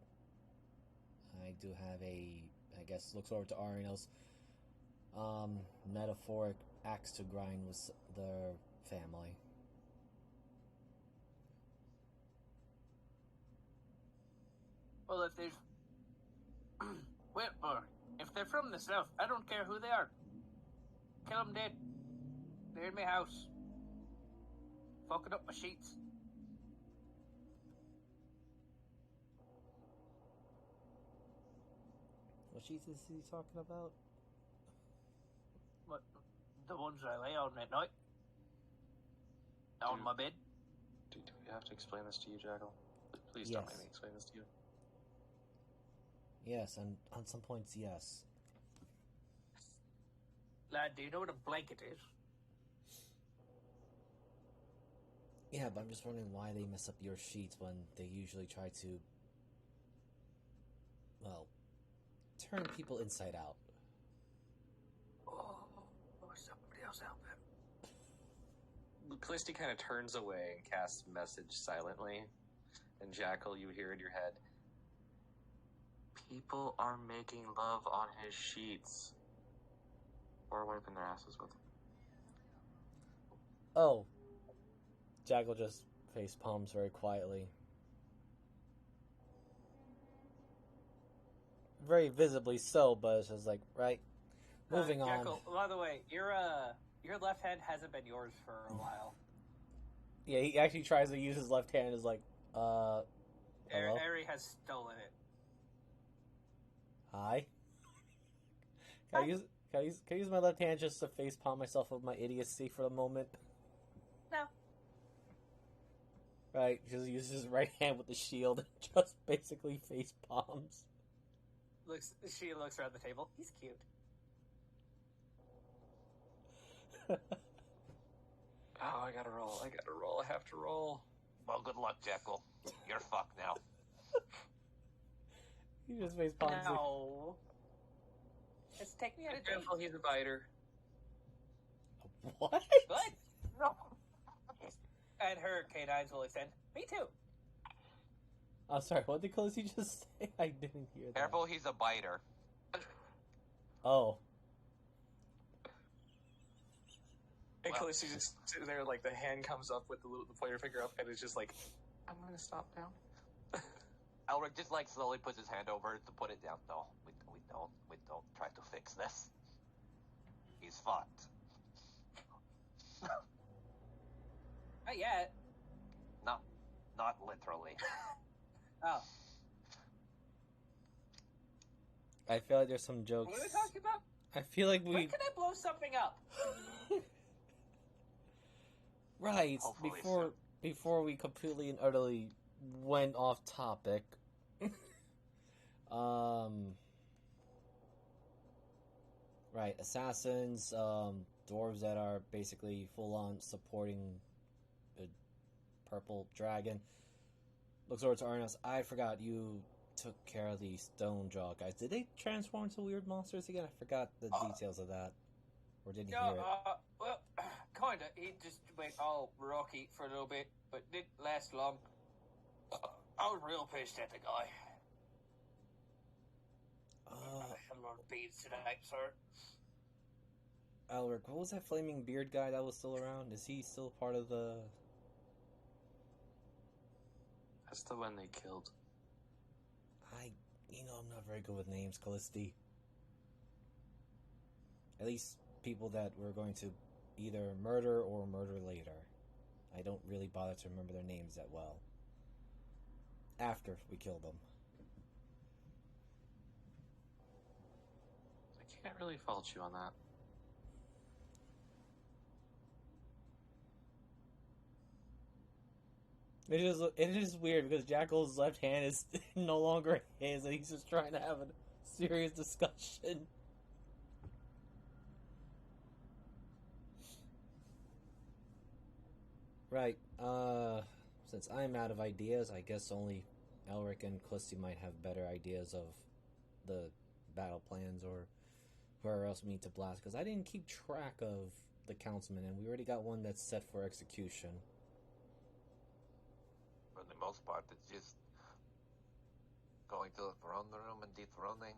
I do have I guess, looks over to Arinos, metaphoric axe to grind with their family.
Well, if they've... if they're from the south, I don't care who they are. Kill them dead. They're in my house. Fucking up my sheets.
What sheets is he talking about?
What? The ones I lay on at night. On my bed.
Do we have to explain this to you, Jackal? Please
Yes.
don't make me explain this to you.
Yes, and on some points, yes.
Lad, do you know what a blanket is?
Yeah, but I'm just wondering why they mess up your sheets when they usually try to, well, turn people inside out.
Oh, somebody else help him.
Callisti kind of turns away and casts message silently. And Jackal, you hear in your head, people are making love on his sheets. Or wiping their asses with them.
Oh. Jackal just face palms very quietly. Very visibly so, but it's just like, right. Moving on.
Jackal, by the way, your left hand hasn't been yours for a while.
Yeah, he actually tries to use his left hand as like, hello?
Ari has stolen it.
Hi. Can I use my left hand just to face palm myself of my idiocy for a moment?
No.
Right, just uses his right hand with the shield and just basically face palms.
She looks around the table. He's cute.
Oh, I gotta roll. I have to roll.
Well, good luck, Jekyll. You're fucked now.
He just face palms.
No. Let's take me on a date.
Careful, he's a biter.
What?
What? No. And her canines will extend. Me too.
Oh, sorry, what did Callisti just say? I didn't hear that.
Careful, he's a biter.
Oh.
And Callisti just sitting there, like, the hand comes up with the pointer finger up, and it's just like, I'm gonna stop now.
Elric just, like, slowly puts his hand over to put it down. No, we don't try to fix this. He's fucked.
Not yet.
No, not literally.
Oh.
I feel like there's some jokes.
What are we talking about?
I feel like
When can I blow something up?
Right,
Hopefully
before we completely and utterly went off topic. Right, assassins, dwarves that are basically full on supporting a purple dragon. Looks over to Arnos. I forgot you took care of the stone jaw guys. Did they transform into weird monsters again? I forgot the details of that. Or didn't hear it.
Well, kinda. He just went all rocky for a little bit, but didn't last long. I was real pissed at the guy. I had a lot of beads tonight, sir.
Elric, what was that flaming beard guy that was still around? Is he still part of the...
That's the one they killed.
I'm not very good with names, Callisti. At least people that we're going to either murder or murder later. I don't really bother to remember their names that well. After we kill them.
I can't really fault you on that.
It is weird because Jackal's left hand is no longer his, and he's just trying to have a serious discussion. Right. Since I'm out of ideas, I guess only Elric and Clisty might have better ideas of the battle plans or where else we need to blast. Because I didn't keep track of the councilman, and we already got one that's set for execution.
For the most part, it's just going to the throne room and dethroning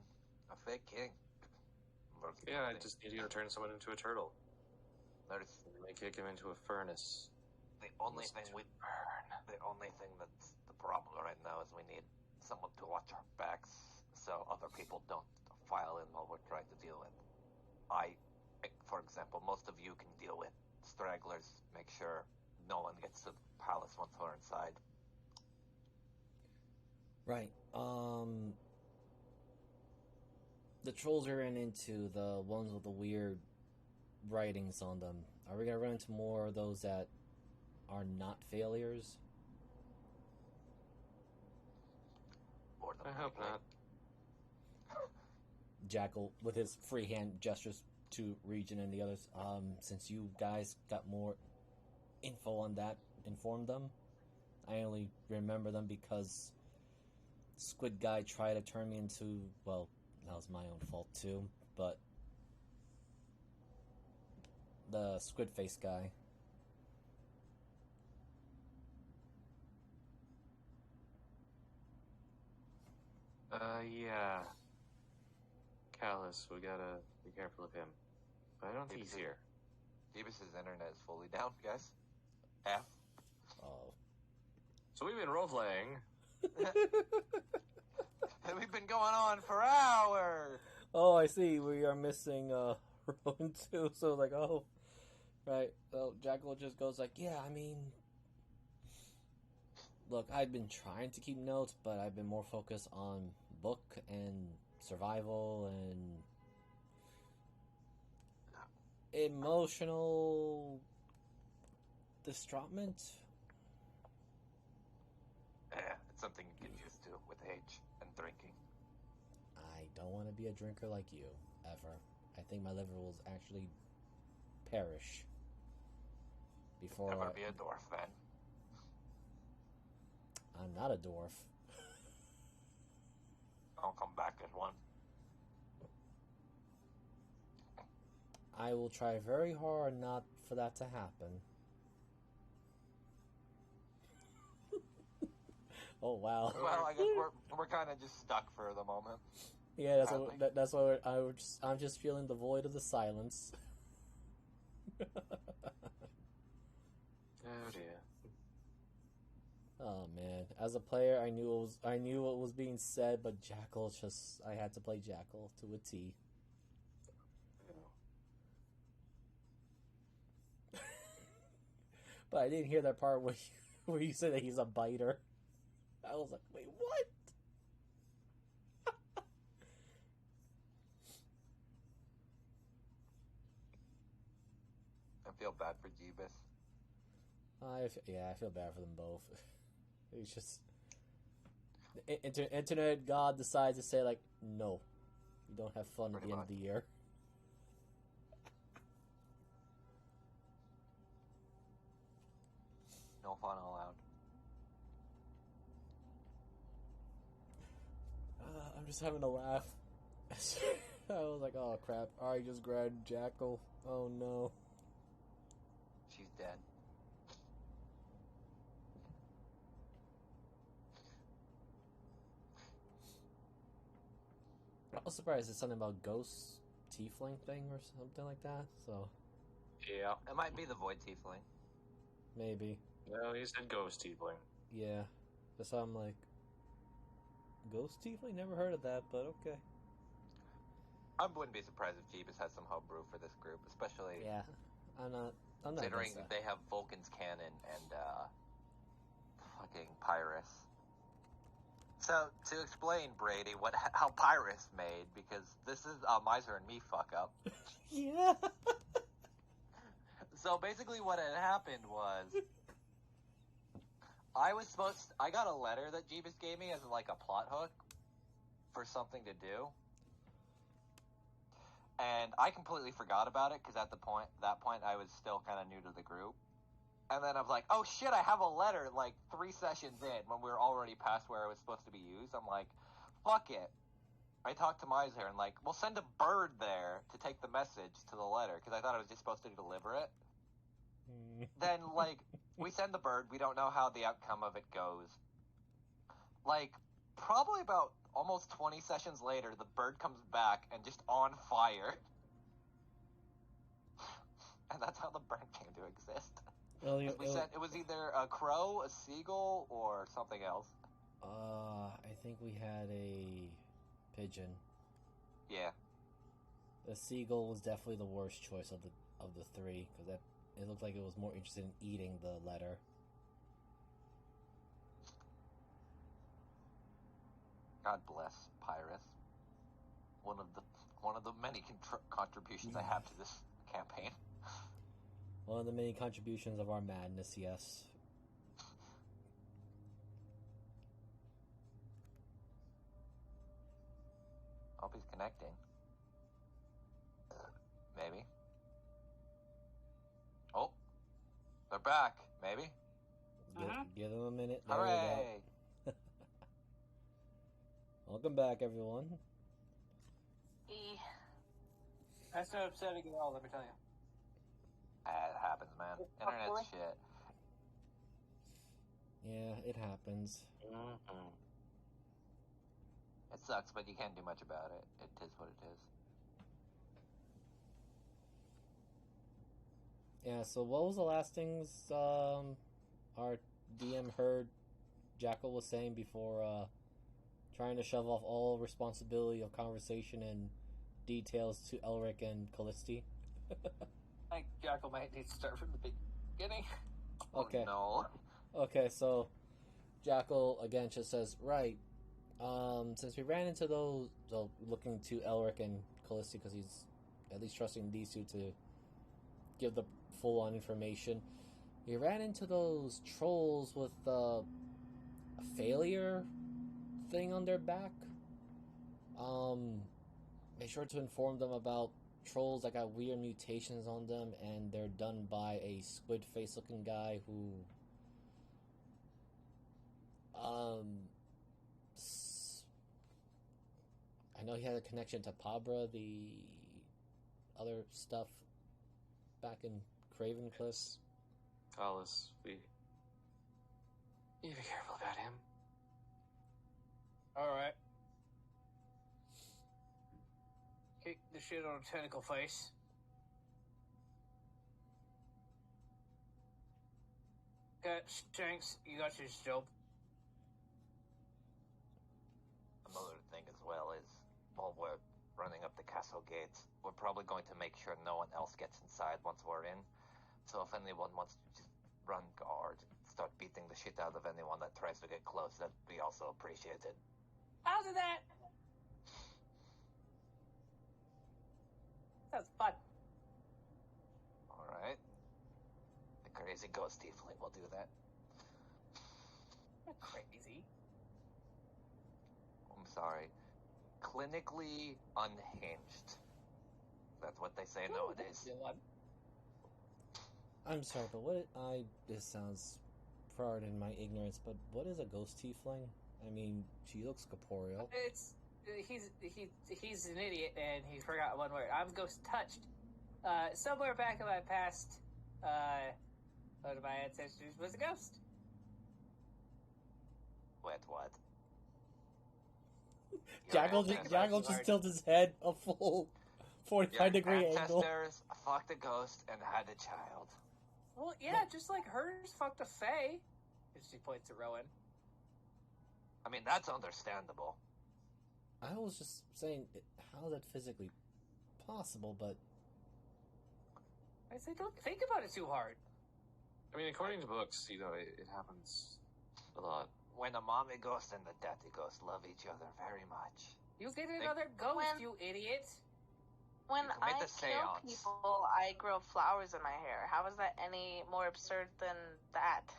a fake king.
Yeah, I just need to turn someone into a turtle.
There's
Kick him into a furnace.
the only thing that's the problem right now is we need someone to watch our backs so other people don't file in while we're trying to deal with. For example, most of you can deal with stragglers, make sure no one gets to the palace once we're inside.
Right. The trolls are into the ones with the weird writings on them. Are we gonna run into more of those that are not failures?
Or the
I hope not.
Jackal, with his free hand gestures to Region and the others, since you guys got more info on that, inform them. I only remember them because Squid Guy tried to turn me into, well, that was my own fault too, but the Squid Face guy.
Yeah. Callus, we gotta be careful of him. But I don't think he's here.
Jeebus' internet is fully down, guys. F.
Oh.
So we've been role-playing.
And we've been going on for hours.
Oh, I see. We are missing Rowan too. So like, oh, right. Well, Jackal just goes like, yeah. I mean, look, I've been trying to keep notes, but I've been more focused on book and survival and emotional distraught.
It's something you get used to with age and drinking.
I don't want to be a drinker like you, ever. I think my liver will actually perish before
Never be a dwarf, then.
I'm not a dwarf.
I'll come back as one.
I will try very hard not for that to happen. Oh wow.
Well, I guess we're kind of just stuck for the moment.
Yeah, that's what I'm just feeling the void of the silence.
Oh dear.
Oh man, as a player, I knew what was being said, but Jackal I had to play Jackal to a T. But I didn't hear that part where you said that he's a biter. I was like, wait, what?
I feel bad for Jeebus.
I feel bad for them both. It's just internet god decides to say like, no, you don't have fun at the end of the year.
No fun allowed.
I'm just having a laugh. I was like, oh crap, I just grabbed Jackal. Oh no.
She's dead.
I was surprised it's something about ghost tiefling thing or something like that, so
Yeah.
It might be the Void Tiefling.
maybe.
No, he said ghost tiefling.
Yeah. So I'm like, ghost tiefling? Never heard of that, but okay.
I wouldn't be surprised if Jeebus has some homebrew for this group, especially
Yeah. I'm not
considering
against that.
they have Vulcan's cannon and fucking Pyrus. So to explain, Brady, how Pyrus made, because this is a Miser and me fuck up.
Yeah.
So basically, what had happened was, I got a letter that Jeebus gave me as like a plot hook for something to do,
And I completely forgot about it because at that point I was still kind of new to the group. And then I was like, oh shit, I have a letter like 3 sessions in when we were already past where it was supposed to be used. I'm like, fuck it. I talked to Miser and like, we'll send a bird there to take the message to the letter because I thought I was just supposed to deliver it. Then like, we send the bird. We don't know how the outcome of it goes. Like, probably about almost 20 sessions later, the bird comes back and just on fire. And that's how the bird came to exist.
Well,
It was either a crow, a seagull, or something else.
I think we had a pigeon.
Yeah.
The seagull was definitely the worst choice of the three because it looked like it was more interested in eating the letter.
God bless Pyrus. One of the many contributions I have to this campaign.
One of the many contributions of our madness, yes.
Hope he's connecting. Maybe. Oh, they're back. Maybe.
Give them a minute. There
Hooray!
we go. Welcome back, everyone.
That's not upsetting at all, let me tell you.
It happens, man. Internet's shit.
Yeah, it happens.
Mm-hmm. It sucks, but you can't do much about it. It is what it is.
Yeah, so what was the last things our DM heard Jackal was saying before trying to shove off all responsibility of conversation and details to Elric and Callisti?
I think Jackal might need to start from the beginning.
Okay.
Oh, no.
Okay, so Jackal again just says, right, since we ran into those, so looking to Elric and Callisti because he's at least trusting these two to give the full-on information. We ran into those trolls with a failure thing on their back. Make sure to inform them about trolls that got weird mutations on them, and they're done by a squid face looking guy who I know he had a connection to Pabra, the other stuff back in Cravencliff.
Alice, you be careful about him.
Alright. Kick the shit on a tentacle face. Got Shanks, you got your job.
Another thing as well is, while we're running up the castle gates, we're probably going to make sure no one else gets inside once we're in. So if anyone wants to just run guard, start beating the shit out of anyone that tries to get close, that'd be also appreciated.
I'll do that! Sounds fun.
Alright. The crazy ghost tiefling will do that.
Not crazy.
I'm sorry. Clinically unhinged. That's what they say nowadays.
I'm sorry, but this sounds, pardon my ignorance, but what is a ghost tiefling? I mean, she looks corporeal.
He's an idiot and he forgot one word. I'm ghost touched. Somewhere back in my past, one of my ancestors was a ghost.
Wait, what?
Jackal just tilted his head a full 45-degree angle.
Your ancestors fucked a ghost and had a child.
Well, yeah, just like hers fucked a fae. And she points at Rowan.
I mean, that's understandable.
I was just saying, how is that physically possible, but...
I said, don't think about it too hard.
I mean, according to books, it happens a lot.
When a mommy ghost and the daddy ghost love each other very much.
You get another ghost, you idiot!
When I
the
kill
seance.
people, I grow flowers in my hair. How is that any more absurd than that?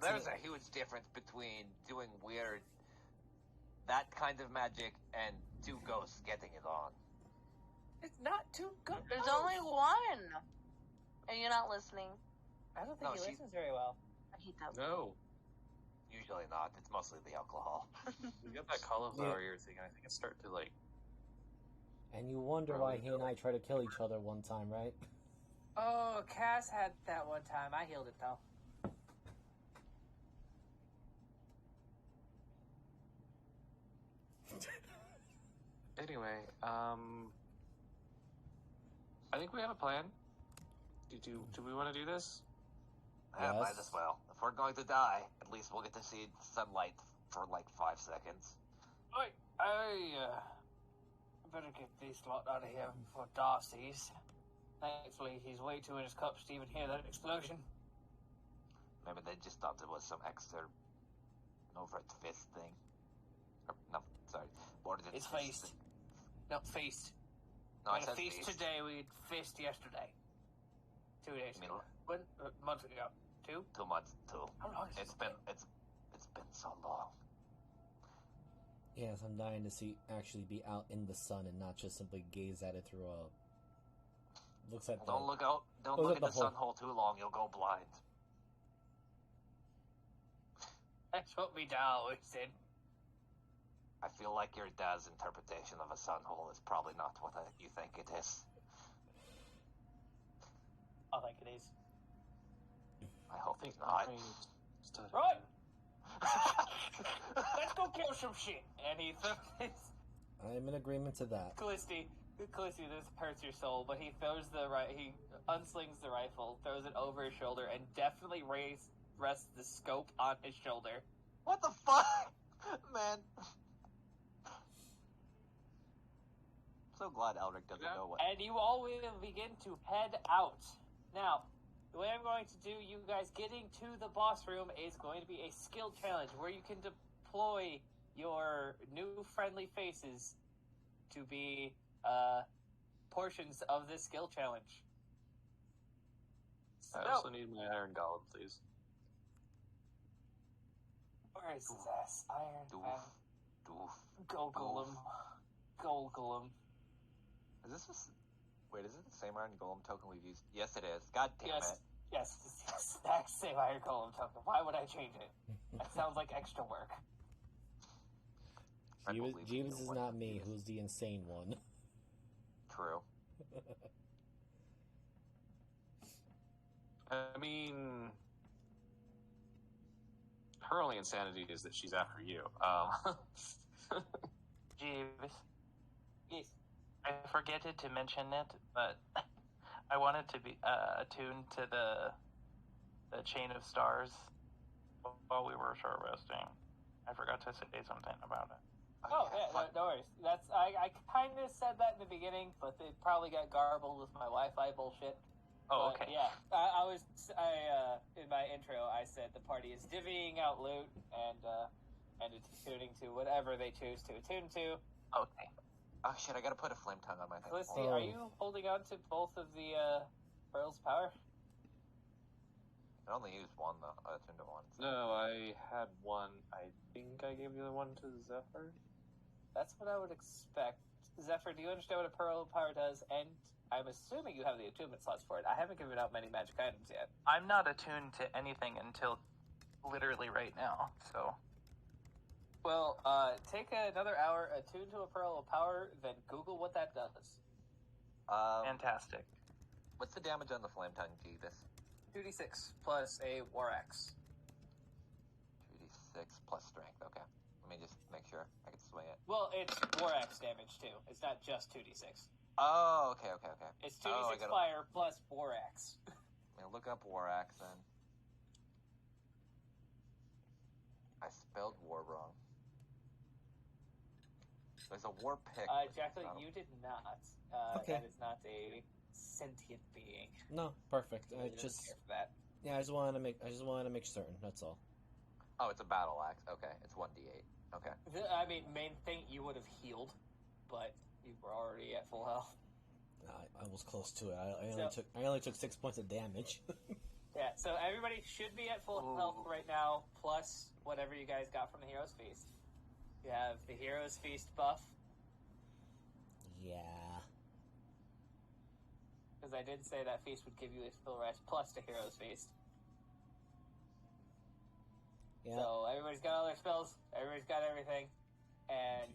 There's a huge difference between doing weird, that kind of magic, and two ghosts getting it on.
It's not too good.
There's only one. Are you not listening?
I don't think
No,
he
she-
listens very well.
He does.
No.
Usually not. It's mostly the alcohol.
You got that cauliflower ear thing, and I think it's starting to, like...
And you wonder why he and I tried to kill each other one time, right?
Oh, Cass had that one time. I healed it though.
Anyway, I think we have a plan. Do we want to do this?
Yeah, might
Yes.
as well. If we're going to die, at least we'll get to see sunlight for like 5 seconds.
I better get this lot out of here before Darcy's. Thankfully, he's way too in his cups to even hear that explosion.
Maybe they just thought it was some extra overt fist thing. Or, no, sorry. More than
It's
fist.
feast. No, feast.
No,
We
I
had
said
a feast
feast.
today, we had feast yesterday. 2 days
You mean
ago. When? A month ago. 2?
2 months, too.
How long has
It's been so long.
Yes, I'm dying to see actually be out in the sun and not just simply gaze at it through a. Looks at
Don't look out. Don't
Look
look
at
at the
the hole.
sun hole too long. You'll go blind.
That's what me dad always said.
I feel like your dad's interpretation of a sun hole is probably not what you think it is.
I think it is.
I hope it's not.
Right! Let's go kill some shit. And he throws
I'm in agreement to that.
Callisti, this hurts your soul, but he throws he unslings the rifle, throws it over his shoulder, and definitely rests the scope on his shoulder.
What the fuck? Man. So glad Elric doesn't know what.
And you all will begin to head out. Now, the way I'm going to do you guys getting to the boss room is going to be a skill challenge where you can deploy your new friendly faces to be portions of this skill challenge. So,
I also need my iron golem, please.
where is his ass? Iron
Doof.
Man.
Doof.
Golgolum.
Is this wait, is it the same iron golem token we've used? Yes, it is. God damn
Yes.
it.
Yes, it's the exact same Iron Golem token. Why would I change it? That sounds like extra work.
I believe in
Jeeves
you
is
when
not
you
me,
use-
who's the insane one.
True.
I mean, her only insanity is that she's after you.
Jeeves,
Yes.
I forgetted to mention it, but I wanted to be attuned to the chain of stars while we were short resting. I forgot to say something about it.
Oh, yeah, no worries. I kind of said that in the beginning, but it probably got garbled with my Wi-Fi bullshit.
Oh,
But,
okay.
yeah, in my intro, I said the party is divvying out loot and attuning to whatever they choose to attune to.
Okay.
Oh shit, I gotta put a flame tongue on my thing.
Felicity,
Oh.
are you holding on to both of the Pearl's power?
I only used one though. I tuned to one. So.
No, I had one. I think I gave the other one to Zephyr.
That's what I would expect. Zephyr, do you understand what a Pearl power does? And I'm assuming you have the attunement slots for it. I haven't given out many magic items yet.
I'm not attuned to anything until literally right now, so...
Well, take another hour, attune to a Pearl of Power, then Google what that does.
Fantastic.
What's the damage on the flame tongue, Jeebus?
2d6 plus a War Axe.
2d6 plus strength. Okay. Let me just make sure I can swing it.
Well, it's War Axe damage too. It's not just 2d6.
Oh, okay.
It's 2d6
Oh, I gotta-
fire plus War Axe.
I'm gonna look up War Axe then. I spelled war wrong. There's a war pick.
Jacqueline, you did not.
Okay.
That is not a sentient being.
No, perfect.
You
I
don't
just
care for that.
I just wanted to make certain. That's all.
Oh, it's a battle axe. Okay, it's 1d8. Okay.
I mean, main thing, you would have healed, but you were already at full health.
I was close to it. I only took 6 points of damage.
Yeah, so everybody should be at full health right now, plus whatever you guys got from the Hero's Feast. You have the Hero's Feast buff,
Yeah.
Because I did say that feast would give you a spell rest plus the hero's feast.
Yeah.
So everybody's got all their spells, everybody's got everything, and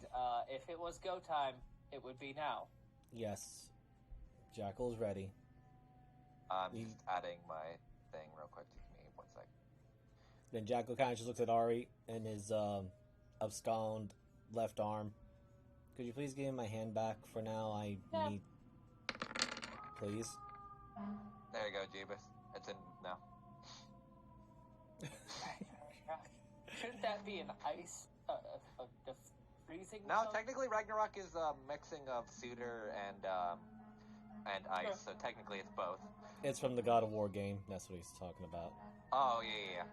if it was go time, it would be now.
Yes. Jackal's ready.
I'm just adding my thing real quick. Just give me 1 sec.
Then Jackal kind of just looks at Ari and his abscond left arm. Could you please give me my hand back for now? I need... Please?
There you go, Jeebus. It's in now.
Shouldn't that be an ice, a freezing?
No,
zone?
technically Ragnarok is a mixing of Suitor and ice, so technically it's both.
It's from the God of War game. That's what he's talking about.
Oh, yeah.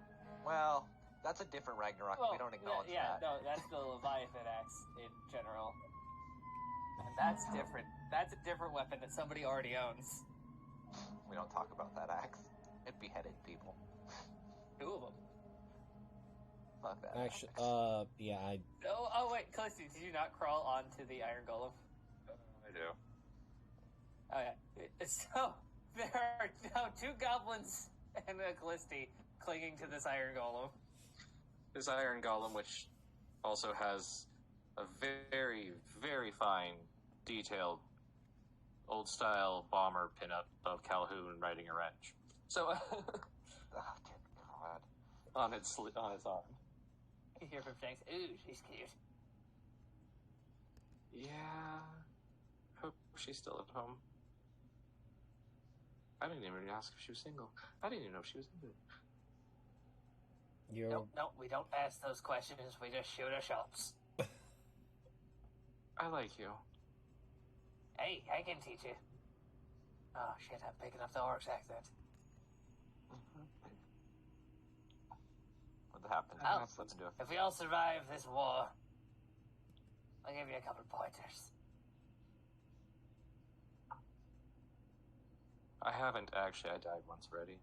Well, that's a different Ragnarok.
Well,
we don't acknowledge
yeah,
that.
no, that's the Leviathan axe in general. And that's different. That's a different weapon that somebody already owns.
We don't talk about that axe. It beheaded people.
2 of them.
Fuck that
Actually,
axe.
yeah, I...
Oh wait, Callisti, did you not crawl onto the Iron Golem?
I do.
Oh yeah. So, there are now 2 goblins and a Callisti clinging to this Iron Golem.
This Iron Golem, which also has a very, very fine, detailed, old-style bomber pinup of Calhoun riding a wrench. So,
Oh, dear God.
on its arm.
You hear from Shanks, ooh, she's cute.
Yeah. Hope she's still at home. I didn't even ask if she was single. I didn't even know if she was single.
You're...
Nope, we don't ask those questions, we just shoot our shots.
I like you.
Hey, I can teach you. Oh shit, I'm picking up the Orc's accent.
What happened?
Oh,
Let's do it.
if we all survive this war, I'll give you a couple pointers.
I haven't actually. I died once already.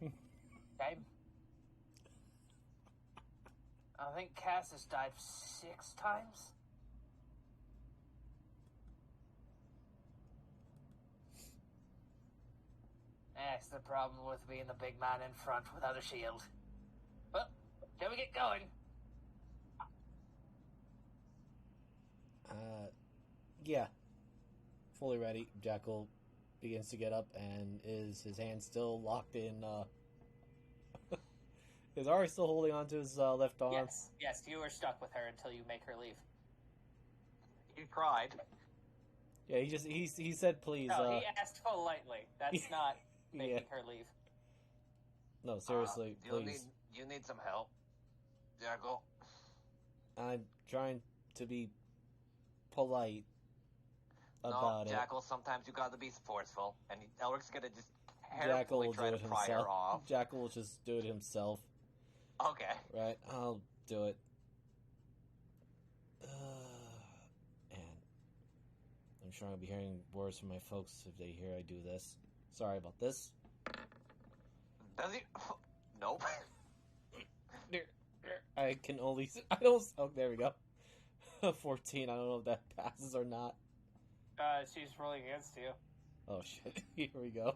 Okay? I think Cass has died 6 times. That's the problem with being the big man in front without a shield. Well, shall we get going?
Yeah. Fully ready. Jackal begins to get up, and is his hand still locked in, is Ari still holding onto his left arm?
Yes, you are stuck with her until you make her leave.
You cried.
Yeah, he said please.
No, he asked politely. That's not making
Yeah.
her leave.
No, seriously, please.
You need some help, Jackal.
I'm trying to be polite about it.
Jackal, sometimes you gotta be forceful, and Elric's gonna just
Jackal
carefully
will
try
do
to
it
pry her
himself.
off.
Jackal will just do it himself.
Okay.
Right? I'll do it. And I'm sure I'll be hearing words from my folks if they hear I do this. Sorry about this.
Does he? Nope.
I can only... I don't... Oh, there we go. 14. I don't know if that passes or not.
She's rolling against you.
Oh, shit. Here we go.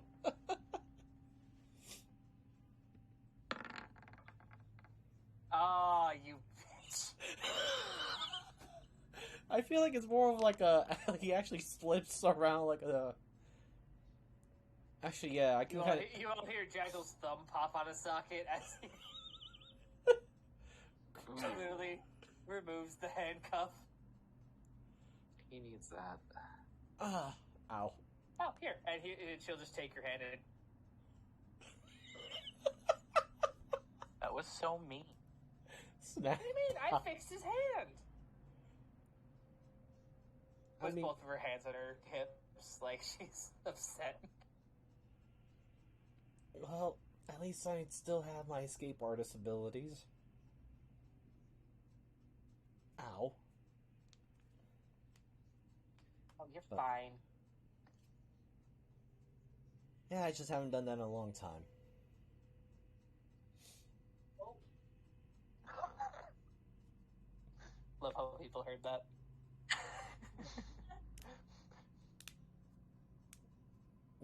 Ah, you bitch.
I feel like it's more of like a... he actually slips around like a... Actually, yeah, I can kind of...
You all hear Jaggel's thumb pop out of socket as he literally removes the handcuff.
He needs that.
Ow.
Oh, here. And she'll just take your hand and...
That was so mean.
Snap.
What do you mean? I fixed his hand!
I
With
mean-
both of her hands on her hips, like she's upset.
Well, at least I still have my escape artist abilities. Ow.
Oh, you're
Oh.
fine.
Yeah, I just haven't done that in a long time.
Love how people heard that.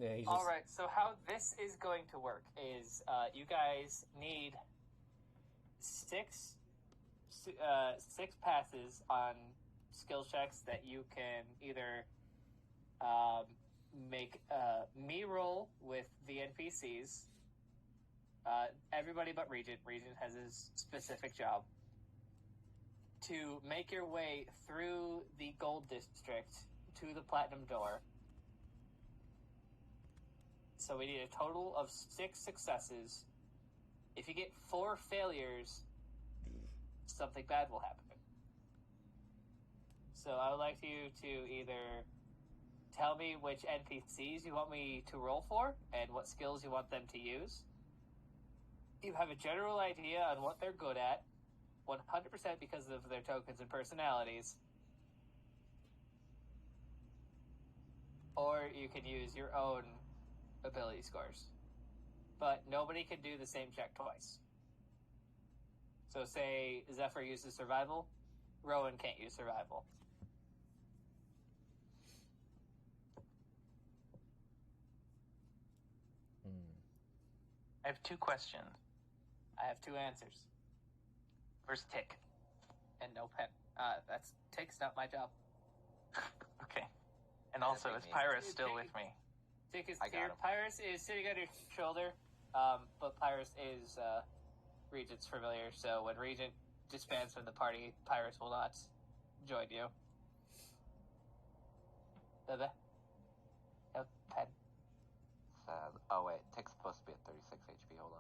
Yeah, he's
All
just...
right. So how this is going to work is you guys need six passes on skill checks that you can either make me roll with the NPCs. Everybody but Regent. Regent has his specific job. To make your way through the Gold District to the Platinum Door. So we need a total of 6 successes. If you get 4 failures, something bad will happen. So I would like you to either tell me which NPCs you want me to roll for and what skills you want them to use. You have a general idea on what they're good at, 100% because of their tokens and personalities. Or you can use your own ability scores. But nobody can do the same check twice. So say Zephyr uses survival, Rowan can't use survival.
I have 2 questions.
I have 2 answers.
Where's Tick?
And no pen. That's Tick's not my job.
Okay. And also, is Pyrus still with me?
Tick is
I got
here.
him.
Pyrus is sitting on your shoulder, but Pyrus is Regent's familiar, so when Regent disbands from the party, Pyrus will not join you. Bebe? No pen.
Oh wait, Tick's supposed to be at 36 HP. Hold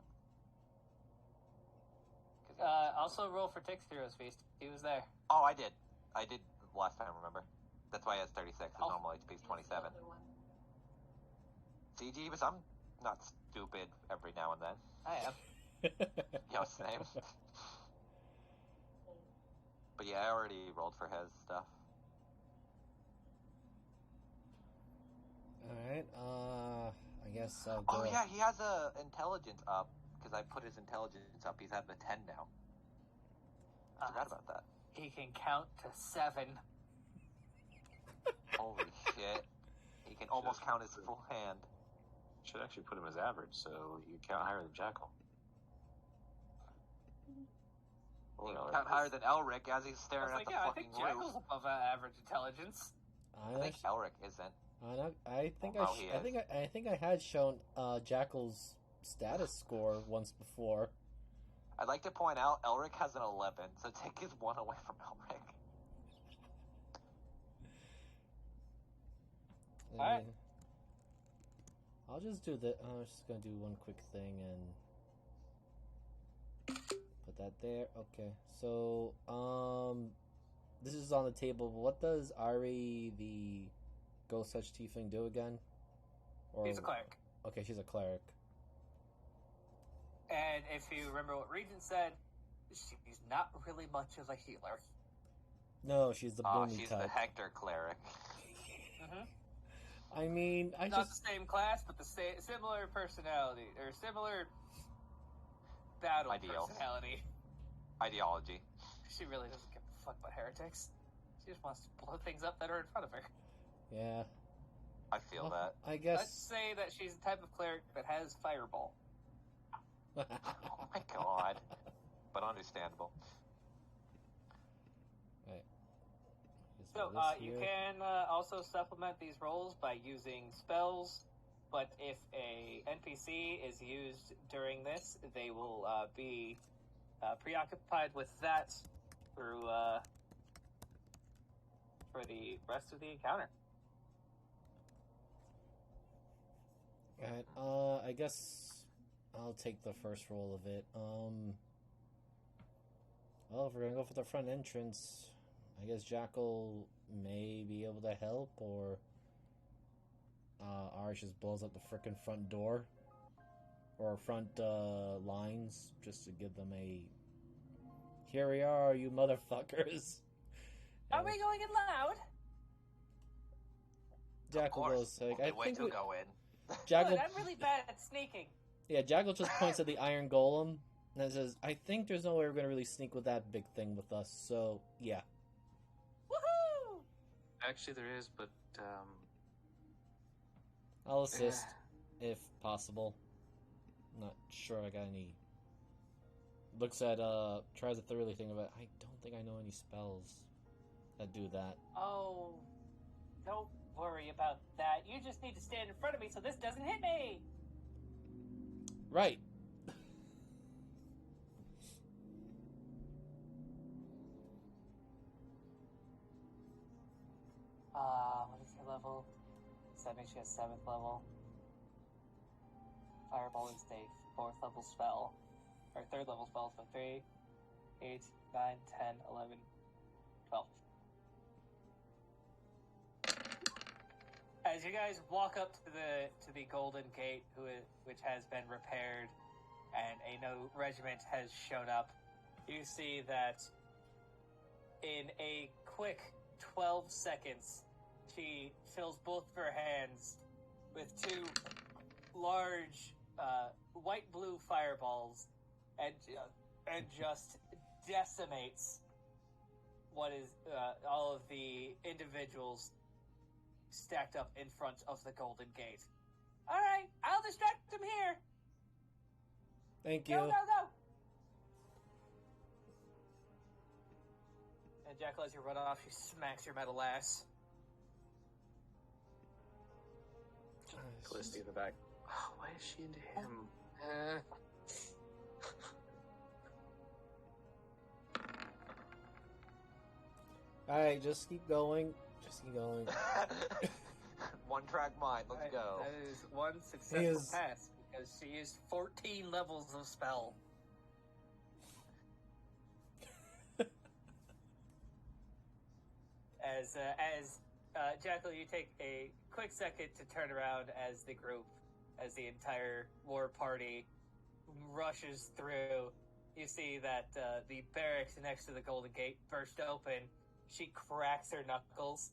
on.
Also roll for Tick's Heroes Feast. He was there.
Oh, I did last time. Remember? That's why he has 36. His normal HP is 27. See, Jeebus, I'm not stupid every now and then.
I am.
Yo, same. But yeah, I already rolled for his stuff.
Alright, I guess I'll go...
Oh yeah, he has a intelligence up, because I put his intelligence up. He's at the 10 now. I forgot about that.
He can count to 7.
Holy shit. He can almost count his full hand.
Should actually put him as average, so you count higher than Jackal.
He can count higher than Elric as he's
I
staring
was
at
like,
the
yeah, I
fucking
think Jackal's
roof.
above average intelligence.
I think Elric isn't.
I think I had shown Jackal's status score once before.
I'd like to point out Elric has an 11, so take his 1 away from Elric.
Alright.
I'll just do the. I'm just gonna do one quick thing and put that there. Okay, so this is on the table. What does Ari, the Ghost Touch Tiefling, do again? Or,
He's a cleric.
Okay, she's a cleric.
And if you remember what Regent said, she's not really much of a healer.
No, she's the boomy
she's
type.
the Hector cleric.
Mm-hmm.
I mean,
Not the same class, but the similar personality, or similar battle personality.
Ideology.
She really doesn't give a fuck about heretics. She just wants to blow things up that are in front of her.
Yeah.
I feel that.
I guess.
Let's say that she's the type of cleric that has fireball.
Oh my god. But understandable.
Right.
So, you can also supplement these rolls by using spells, but if a NPC is used during this, they will be preoccupied with that through for the rest of the encounter.
Alright, I guess I'll take the first roll of it. Well, if we're gonna go for the front entrance, I guess Jackal may be able to help, or Arish just blows up the frickin' front door, or front lines, just to give them a "Here we are, you motherfuckers."
Are we going in loud?
Jackal goes like, "I
Way
think
to go in."
Jackal,
Good, I'm really bad at sneaking.
yeah, Jackal just points at the iron golem and says, "I think there's no way we're gonna really sneak with that big thing with us." So yeah.
Woohoo!
Actually, there is, but
I'll assist if possible. Not sure I got any. Looks at tries to thoroughly think of it. I don't think I know any spells that do that.
Oh, don't worry about that. You just need to stand in front of me so this doesn't hit me.
Right.
What is her level? So that makes she a 7th level. Fireball is a 4th level spell. Or 3rd level spell, so 3, 8, 9, 10, 11, 12. As you guys walk up to the Golden Gate, which has been repaired, and a new regiment has shown up, you see that in a quick 12 seconds, she fills both of her hands with 2 large white-blue fireballs and just decimates what is all of the individuals stacked up in front of the Golden Gate. All right, I'll distract them here.
Thank you.
Go, go, go. And Jackal, as you run off, she smacks your metal ass.
Callisti in the back. Oh, why is she into him?
Alright, just keep going. Just keep going.
One track mind. Let's
Right,
go.
That is one successful pass because she used 14 levels of spell. As Jackal, you take a quick second to turn around as the group, as the entire war party rushes through. You see that the barracks next to the Golden Gate burst open. She cracks her knuckles.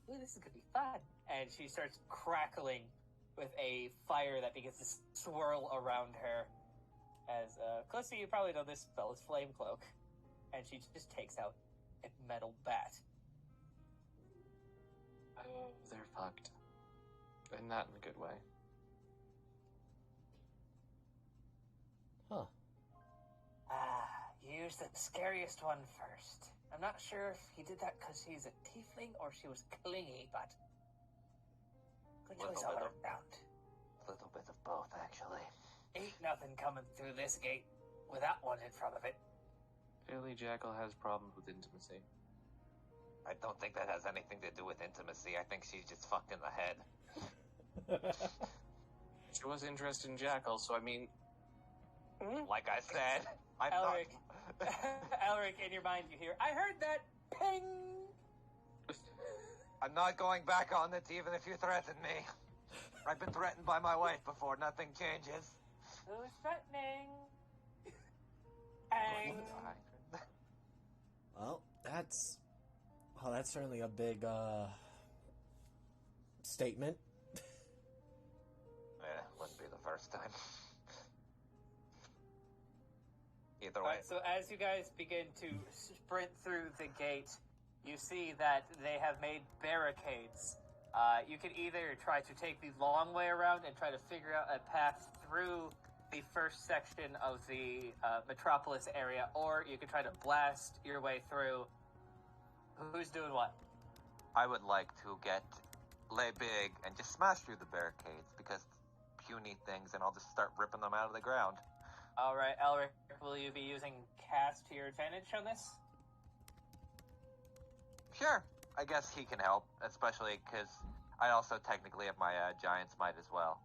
Ooh, this is gonna be fun. And she starts crackling with a fire that begins to swirl around her. As close to you probably know this spell is Flame Cloak. And she just takes out a metal bat.
Oh, they're fucked. And not in a good way.
Huh.
Use the scariest one first. I'm not sure if he did that because he's a tiefling or she was clingy, but good choice all around.
A little bit of both, actually.
Ain't nothing coming through this gate without one in front of it.
Clearly Jackal has problems with intimacy.
I don't think that has anything to do with intimacy. I think she's just fucked in the head.
She was interested in Jackal, so I mean...
Like I said, I'm
Elric.
not...
Elric, in your mind you hear, I heard that ping!
I'm not going back on it even if you threaten me. I've been threatened by my wife before. Nothing changes.
Who's threatening? Pang!
Well, that's certainly a big statement.
Yeah, wouldn't be the first time. Either way.
Alright, so as you guys begin to sprint through the gate, you see that they have made barricades. You can either try to take the long way around and try to figure out a path through the first section of the metropolis area, or you can try to blast your way through. Who's doing what?
I would like to lay big and just smash through the barricades because puny things, and I'll just start ripping them out of the ground.
Alright, Elric, will you be using cast to your advantage on this?
Sure, I guess he can help, especially because I also technically have my Giant's Might as well.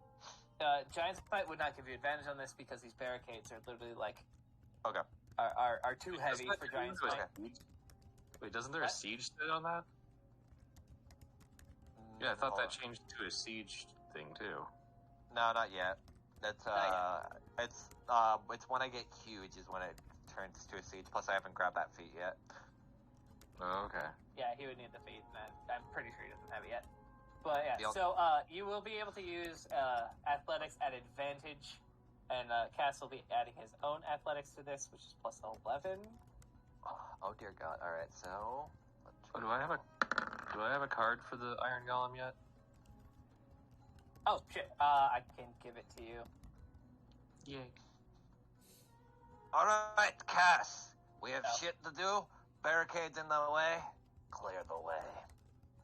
Giant's Might would not give you advantage on this because these barricades are literally like...
Okay.
Are too heavy for Giant's Might.
Wait, doesn't there a siege set on that? Yeah, I thought that changed to a siege thing too.
No, not yet. That's it's when I get huge is when it turns to a siege. Plus, I haven't grabbed that feat yet.
Oh, okay.
Yeah, he would need the feat, and I'm pretty sure he doesn't have it yet. But yeah,
Yep.
so you will be able to use athletics at advantage, and Cass will be adding his own athletics to this, which is plus 11.
Oh dear God! All right, so
Oh, do I have a card for the Iron Golem yet?
Oh, shit. I can give it to you.
Yay.
Alright, Cass. We have shit to do. Barricades in the way. Clear the way.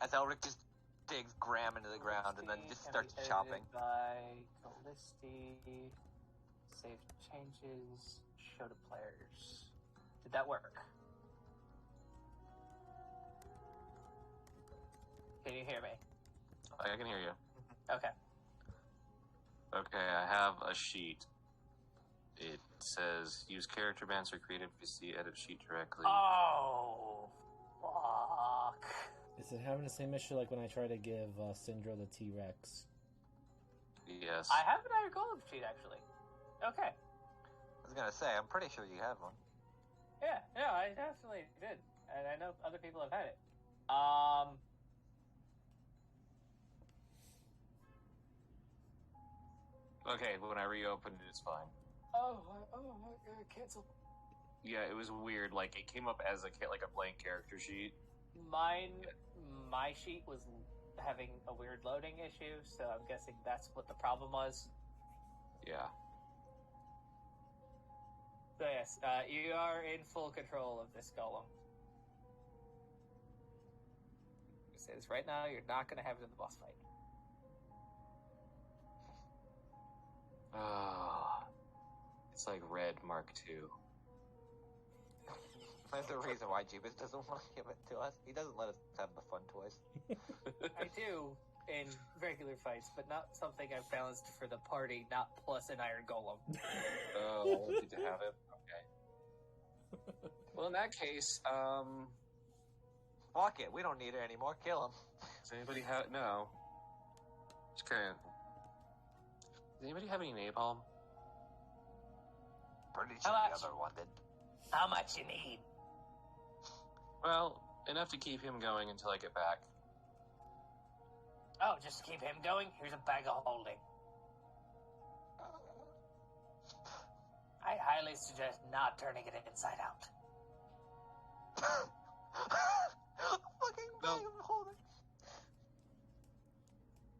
As Elric just digs Graham into the ground and then just starts chopping.
By Callisti, save changes, show to players. Did that work? Can you hear me?
I can hear you.
Okay.
Okay, I have a sheet. It says, use character bands or create NPC, edit sheet directly.
Oh, fuck.
Is it having the same issue like when I try to give Syndra the T-Rex?
Yes.
I have an Iron Golem sheet, actually. Okay.
I was gonna say, I'm pretty sure you had one.
Yeah, no, I definitely did. And I know other people have had it.
Okay, when I reopened it, it's fine.
Cancel.
Yeah, it was weird. Like, it came up as a blank character sheet.
My sheet was having a weird loading issue, so I'm guessing that's what the problem was.
Yeah.
So yes, you are in full control of this golem. It says right now you're not going to have it in the boss fight.
It's like Red Mark II.
That's the reason why Jeebus doesn't want to give it to us. He doesn't let us have the fun toys.
I do in regular fights, but not something I've balanced for the party, not plus an iron golem.
Oh, did you have it? Okay. Well, in that case,
Fuck it, we don't need it anymore. Kill him.
does anybody have... No. Just kidding. Does anybody have any napalm?
Pretty
How
sure the
much?
other one did.
How much you need?
Well, enough to keep him going until I get back.
Oh, just to keep him going, here's a bag of holding. I highly suggest not turning it inside out.
Fucking
No.
bag of holding.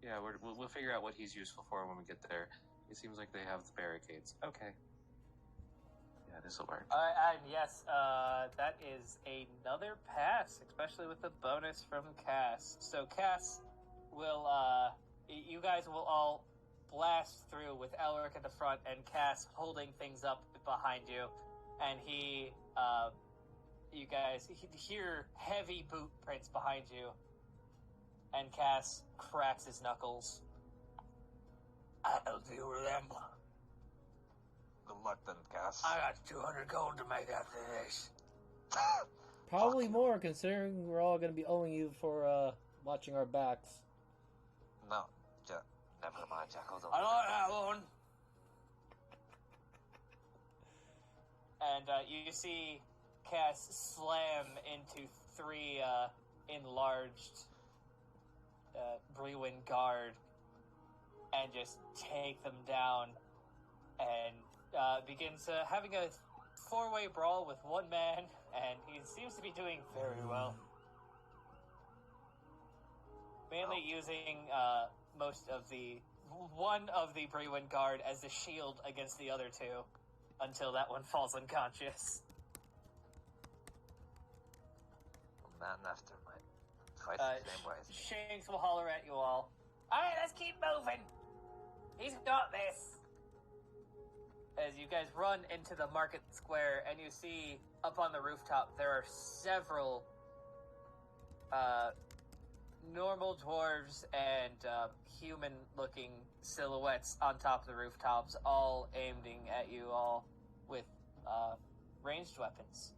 Yeah, we'll figure out what he's useful for when we get there. It seems like they have the barricades. Okay. Yeah, this'll work.
And yes, that is another pass, especially with the bonus from Cass. So Cass will, you guys will all blast through with Elric at the front and Cass holding things up behind you. And you guys hear heavy boot prints behind you. And Cass cracks his knuckles. I'll deal with them.
Good luck then, Cass.
I got 200 gold to make after this.
Probably more, considering we're all going to be owing you for watching our backs.
No, never mind, Jackal. Don't
I like that one. And you see Cass slam into 3 enlarged Brewin guard and just take them down and begins having a 4-way brawl with one man, and he seems to be doing very well. Mainly using one of the Brewin guard as a shield against the other 2 until that one falls unconscious.
Not enough to fight the same way.
Shanks will holler at you all. Alright, let's keep moving! He's got this! As you guys run into the market square, and you see up on the rooftop there are several normal dwarves and human-looking silhouettes on top of the rooftops, all aiming at you all with ranged weapons.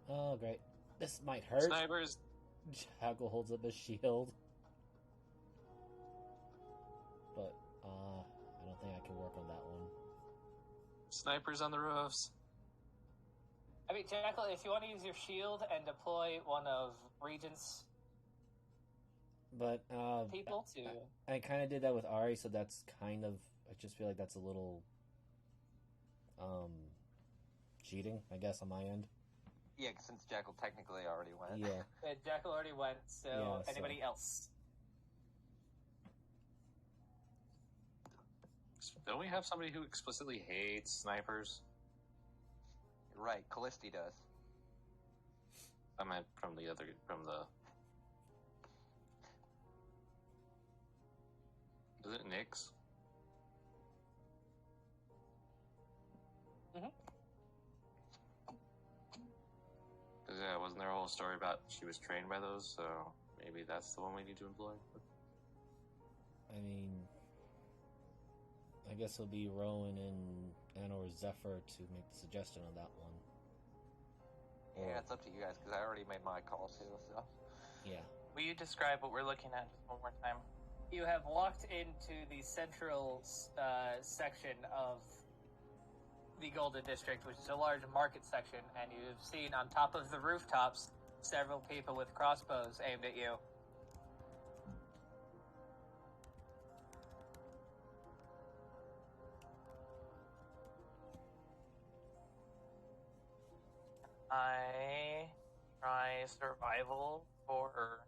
Oh, great. This might hurt.
Snipers!
Jackal holds up a shield. But, I don't think I can work on that one.
Snipers on the roofs.
I mean, Jackal, if you want to use your shield and deploy one of Regent's
But,
people to...
I kind of did that with Ari, so that's kind of... I just feel like that's a little... cheating, I guess, on my end.
Yeah, since Jackal technically already went.
Yeah.
Jackal already went, so
Yeah, so-
anybody else?
Don't we have somebody who explicitly hates snipers?
You're right, Callisti does.
I meant from the. Is it Nyx?
Mhm.
Because, yeah, wasn't there a whole story about she was trained by those, so maybe that's the one we need to employ?
I mean, I guess it'll be Rowan and or Zephyr to make the suggestion on that one.
Yeah, it's up to you guys, because I already made my call too, so.
Yeah.
Will you describe what we're looking at just one more time?
You have walked into the central section of the Golden District, which is a large market section, and you've seen on top of the rooftops several people with crossbows aimed at you.
I try survival for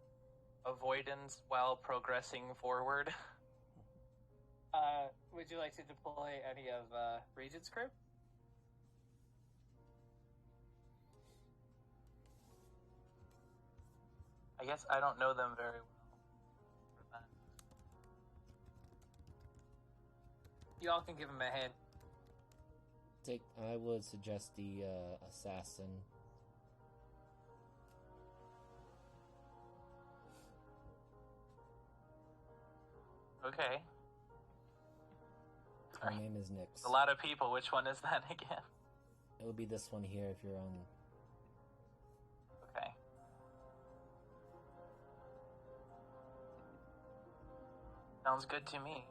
avoidance while progressing forward.
Would you like to deploy any of Regent's crew?
I guess I don't know them very well for that.
You all can give him a hint.
I would suggest the assassin.
Okay.
Her name is Nyx.
A lot of people. Which one is that again?
It would be this one here if you're on.
Okay. Sounds good to me.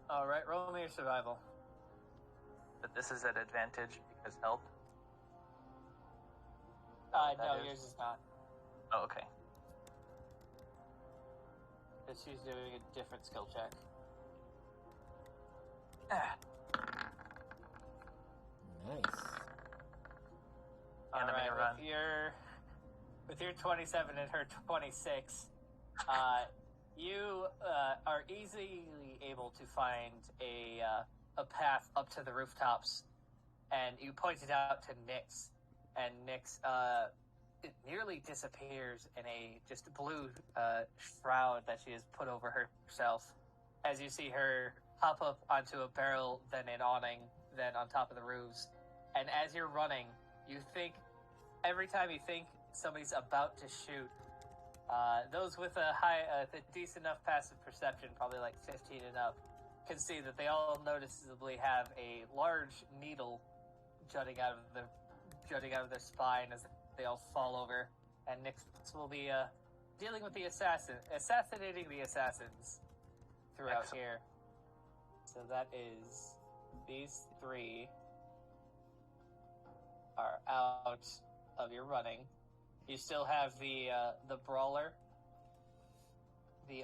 Alright, roll me your survival.
But this is at advantage because help.
No,
That is-
yours is not.
Oh, okay.
Because she's doing a different skill check.
Nice.
Anime
Alright,
run.
with your 27 and her 26, you are easily able to find a path up to the rooftops, and you point it out to Nyx, and Nyx it nearly disappears in a just blue shroud that she has put over herself, as you see her hop up onto a barrel, then an awning, then on top of the roofs. And as you're running, you think, every time you think somebody's about to shoot, those with a decent enough passive perception, probably like 15 and up, can see that they all noticeably have a large needle jutting out of their spine as they all fall over. And Nyx will be dealing with the assassinating the assassins throughout
Excellent.
here. So that is these three are out of your running. You still have the brawler, the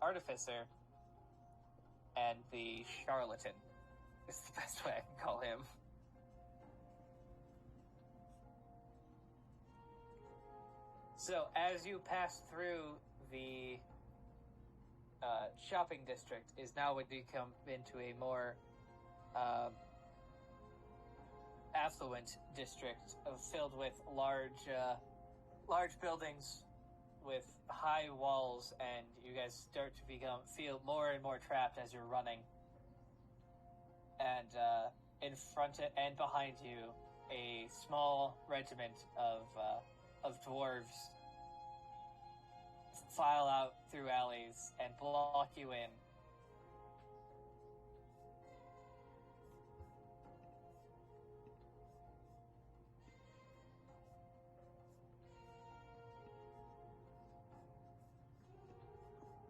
artificer, and the charlatan. Is the best way I can call him. So as you pass through the shopping district, is now when you come into a more affluent district filled with large buildings with high walls, and you guys start to feel more and more trapped as you're running. And in front and behind you, a small regiment of dwarves file out through alleys and block you in.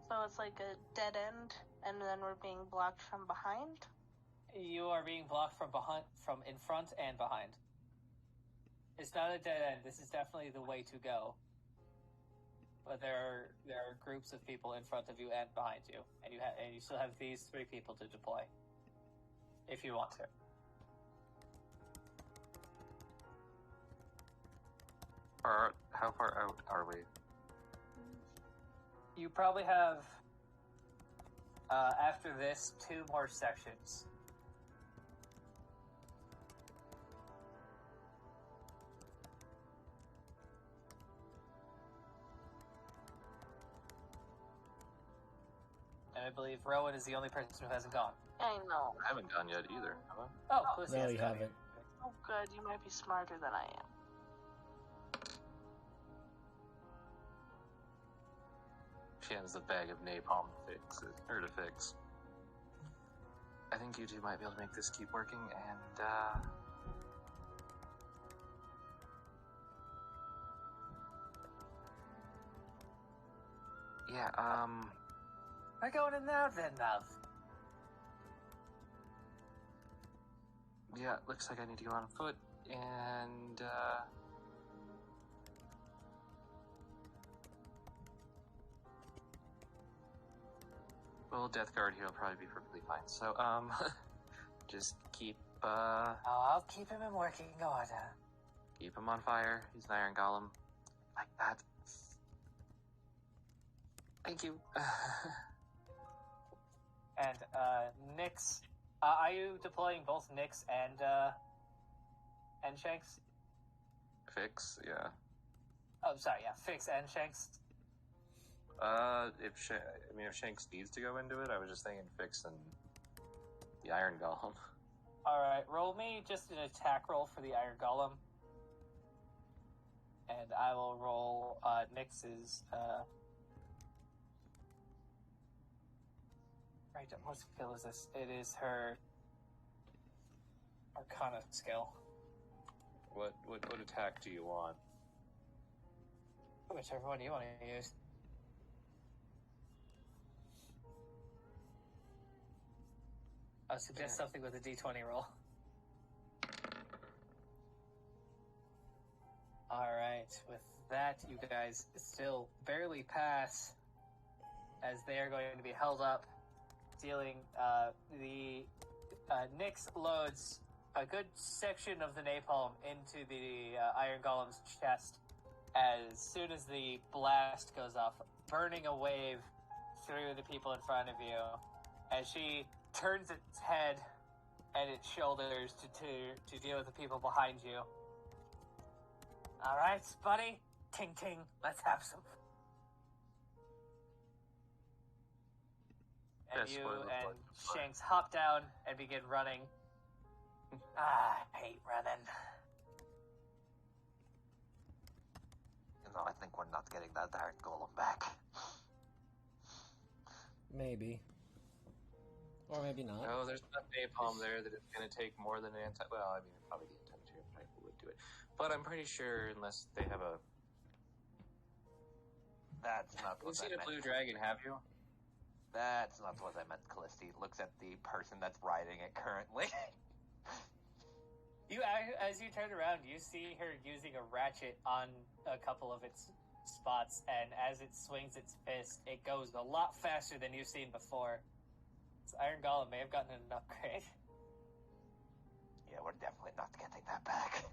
So it's like a dead end, and then we're being blocked from behind?
You are being blocked from in front and behind. It's not a dead end. This is definitely the way to go. But there are groups of people in front of you and behind you, and you still have these three people to deploy, if you want to.
How far out are we?
You probably have after this, 2 more sections. And I believe Rowan is the only person who hasn't gone.
I know.
I haven't gone yet either, have I?
Oh, Lucy
No,
has
you
gone.
haven't.
Oh, good. You might be smarter than I am.
She has the bag of napalm to fix. I think you two might be able to make this keep working, and, yeah,
We're going in now then, love.
yeah, looks like I need to go on foot, and, well, Death Guard here will probably be perfectly fine. So, just keep,
Oh, I'll keep him in working order.
keep him on fire. He's an iron golem. Like that. Thank you.
And, Nyx, are you deploying both Nyx and Shanks?
Fix, yeah.
Oh, sorry, yeah, Fix and Shanks.
If Shanks needs to go into it, I was just thinking Fix and the Iron Golem.
Alright, roll me just an attack roll for the Iron Golem. And I will roll, Nyx's, Right, what skill is this? It is her Arcana skill.
What attack do you want?
Whichever one you want to use. I'll suggest something with a d20 roll. Alright, with that, you guys still barely pass as they are going to be held up, dealing Nyx loads a good section of the napalm into the Iron Golem's chest as soon as the blast goes off, burning a wave through the people in front of you as she turns its head and its shoulders to deal with the people behind you. Alright, buddy. Ting ting, let's have some. And
Yes,
you
what it looks
and
like.
Shanks hop down and begin running. I hate running.
You know, I think we're not getting that Iron Golem back.
Maybe. Or maybe not.
No, there's enough napalm there that it's going to take more than an anti... Well, I mean, probably the anti-material rifle would do it. But I'm pretty sure unless they have a...
That's not
You've
what I
seen a
meant.
blue dragon, have you?
That's not what I meant, Callisti. Looks at the person that's riding it currently.
As you turn around, you see her using a ratchet on a couple of its spots, and as it swings its fist, it goes a lot faster than you've seen before. This Iron Golem may have gotten an upgrade.
Yeah, we're definitely not getting that back.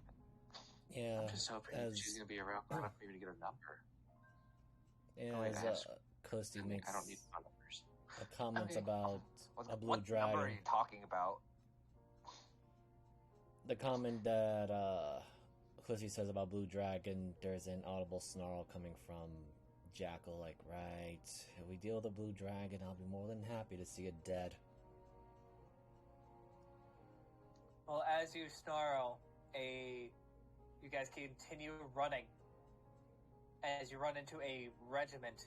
Yeah,
I'm just hoping she's going to be around long enough for me to get her number.
yeah,
Oh, wait, I have-
Callisti makes
I don't need phone numbers.
a comment
Okay.
about a blue
what
dragon.
number are you talking about?
The comment that Callisti says about blue dragon, there's an audible snarl coming from Jackal, like, right, if we deal with the blue dragon, I'll be more than happy to see it dead.
Well, as you snarl, you guys continue running. As you run into a regiment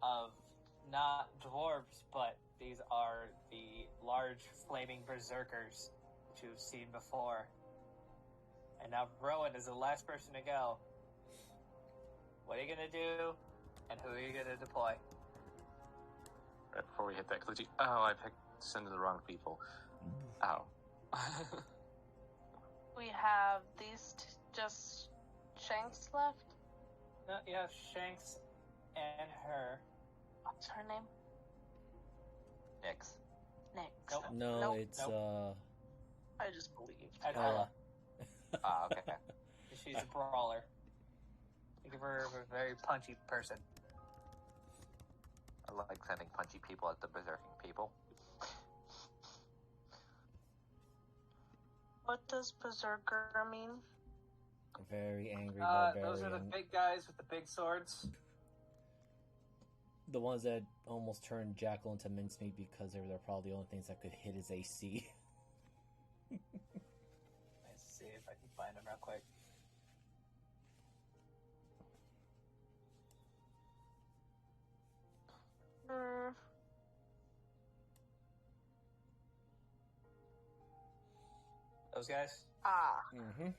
of not dwarves, but these are the large flaming berserkers which you've seen before. And now Rowan is the last person to go. What are you gonna do? And who are you gonna deploy?
Right before we hit that, Callisti. Oh, I sent to the wrong people. Ow.
We have these just Shanks left.
No, you have Shanks and her.
What's her name?
Nyx.
Nyx.
Nope.
No,
Nope.
it's
I just believed.
Adela.
Ah, okay.
She's a brawler. Think of her as a very punchy person.
I like sending punchy people at the berserking people.
What does berserker mean?
Very angry barbarian.
Those are the big guys with the big swords.
The ones that almost turned Jackal into mincemeat because they're probably the only things that could hit his AC.
Let's see if I can find them real quick. Those guys?
Mm-hmm.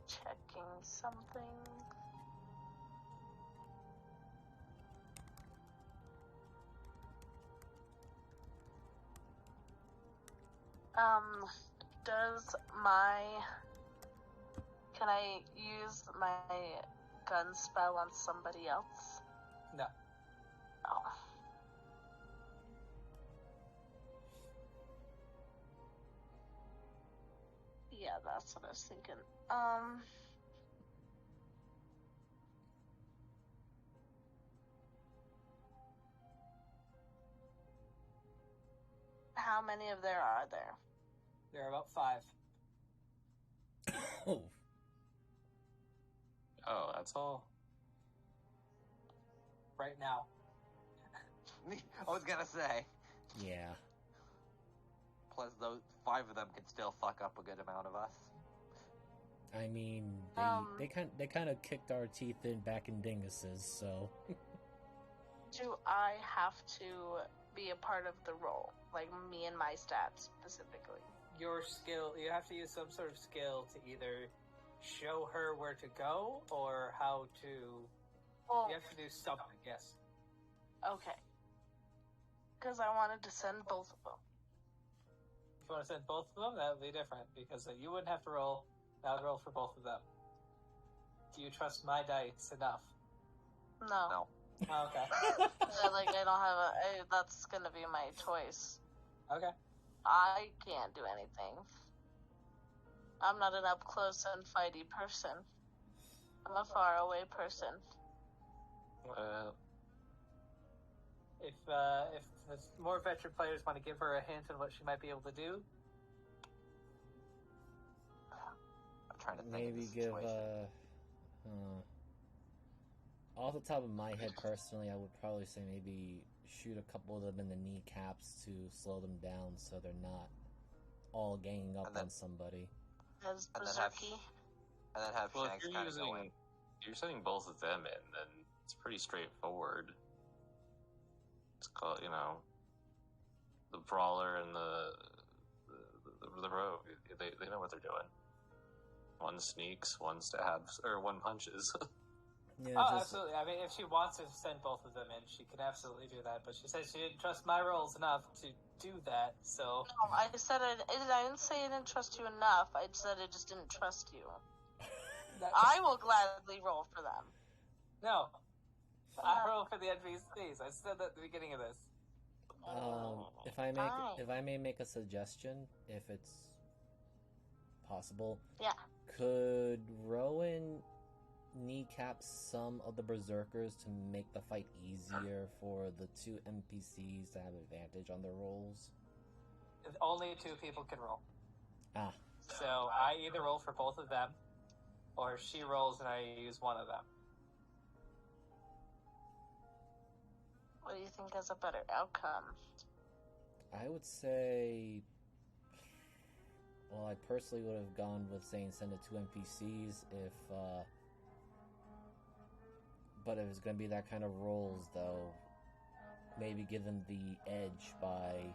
Checking something. Can I use my gun spell on somebody else?
No.
Oh. Yeah, that's what I was thinking. How many of there are there?
There are about 5.
Oh.
Oh, that's all?
Right now.
I was gonna say.
Yeah.
Plus, those 5 of them can still fuck up a good amount of us.
I mean, they kind of kicked our teeth in back in dinguses, so.
Do I have to be a part of the role? Like, me and my stats, specifically?
Your skill, you have to use some sort of skill to either show her where to go or how to...
Well,
you have to do something, yes.
okay. Because I wanted to send both of them.
If you want to send both of them, that would be different, because you wouldn't have to roll. I would roll for both of them. Do you trust my dice enough?
No.
Oh, okay.
Like, I don't have that's gonna be my choice.
Okay.
I can't do anything. I'm not an up-close and fighty person. I'm a far-away person.
If the more veteran players want to give her a hint on what she might be able to do,
I'm trying to think
Maybe
of the
give
situation.
off the top of my head, personally, I would probably say maybe shoot a couple of them in the kneecaps to slow them down so they're not all ganging up on somebody.
As
And then have-
berserky.
And then have
Well, if
Shanks
you're
kind of go in.
using, you're sending both of them in, then it's pretty straightforward. It's called, the brawler and the rogue. They know what they're doing. One sneaks, one stabs, or one punches.
Yeah,
absolutely. I mean, if she wants to send both of them in, she can absolutely do that. But she said she didn't trust my rolls enough to do that, so...
No, I said I didn't say I didn't trust you enough. I said I just didn't trust you. I will gladly roll for them.
No. I roll for the NPCs. I said that at the beginning of this.
If I may make a suggestion, if it's possible.
Yeah.
Could Rowan kneecap some of the berserkers to make the fight easier for the 2 NPCs to have advantage on their rolls?
Only 2 people can roll.
Ah.
So I either roll for both of them, or she rolls and I use one of them.
What do you think is a better outcome?
I would say... Well, I personally would have gone with saying send it to NPCs if, but if it's going to be that kind of rolls, though, maybe give them the edge by,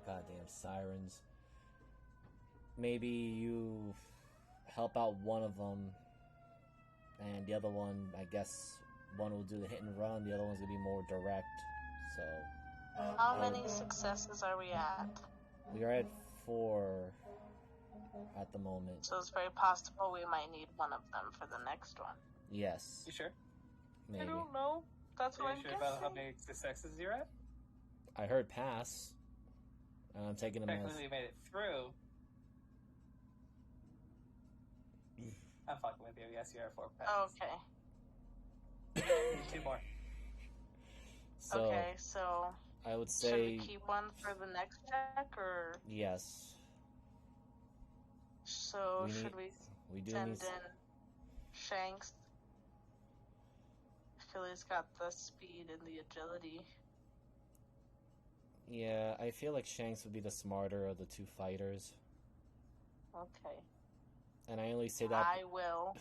goddamn sirens. Maybe you help out one of them, and the other one, I guess, one will do the hit and run, the other one's going to be more direct, so...
How many successes are we at?
We are at 4 at the moment.
So it's very possible we might need one of them for the next one.
Yes.
You sure?
Maybe.
I don't know. That's what
Are
I'm
you sure about how
guessing.
many successes you're at?
I heard pass. And I'm taking them as...
Technically, you made it through. I'm fucking with you. Yes, you are 4 passes.
Okay.
You need 2 more.
So,
Okay, so
I would
should
say...
we keep one for the next check, or
Yes.
so
We
should
need-
we
We do
send
need...
in Shanks? I feel he's got the speed and the agility.
Yeah, I feel like Shanks would be the smarter of the 2 fighters.
Okay.
And I only say that...
I will.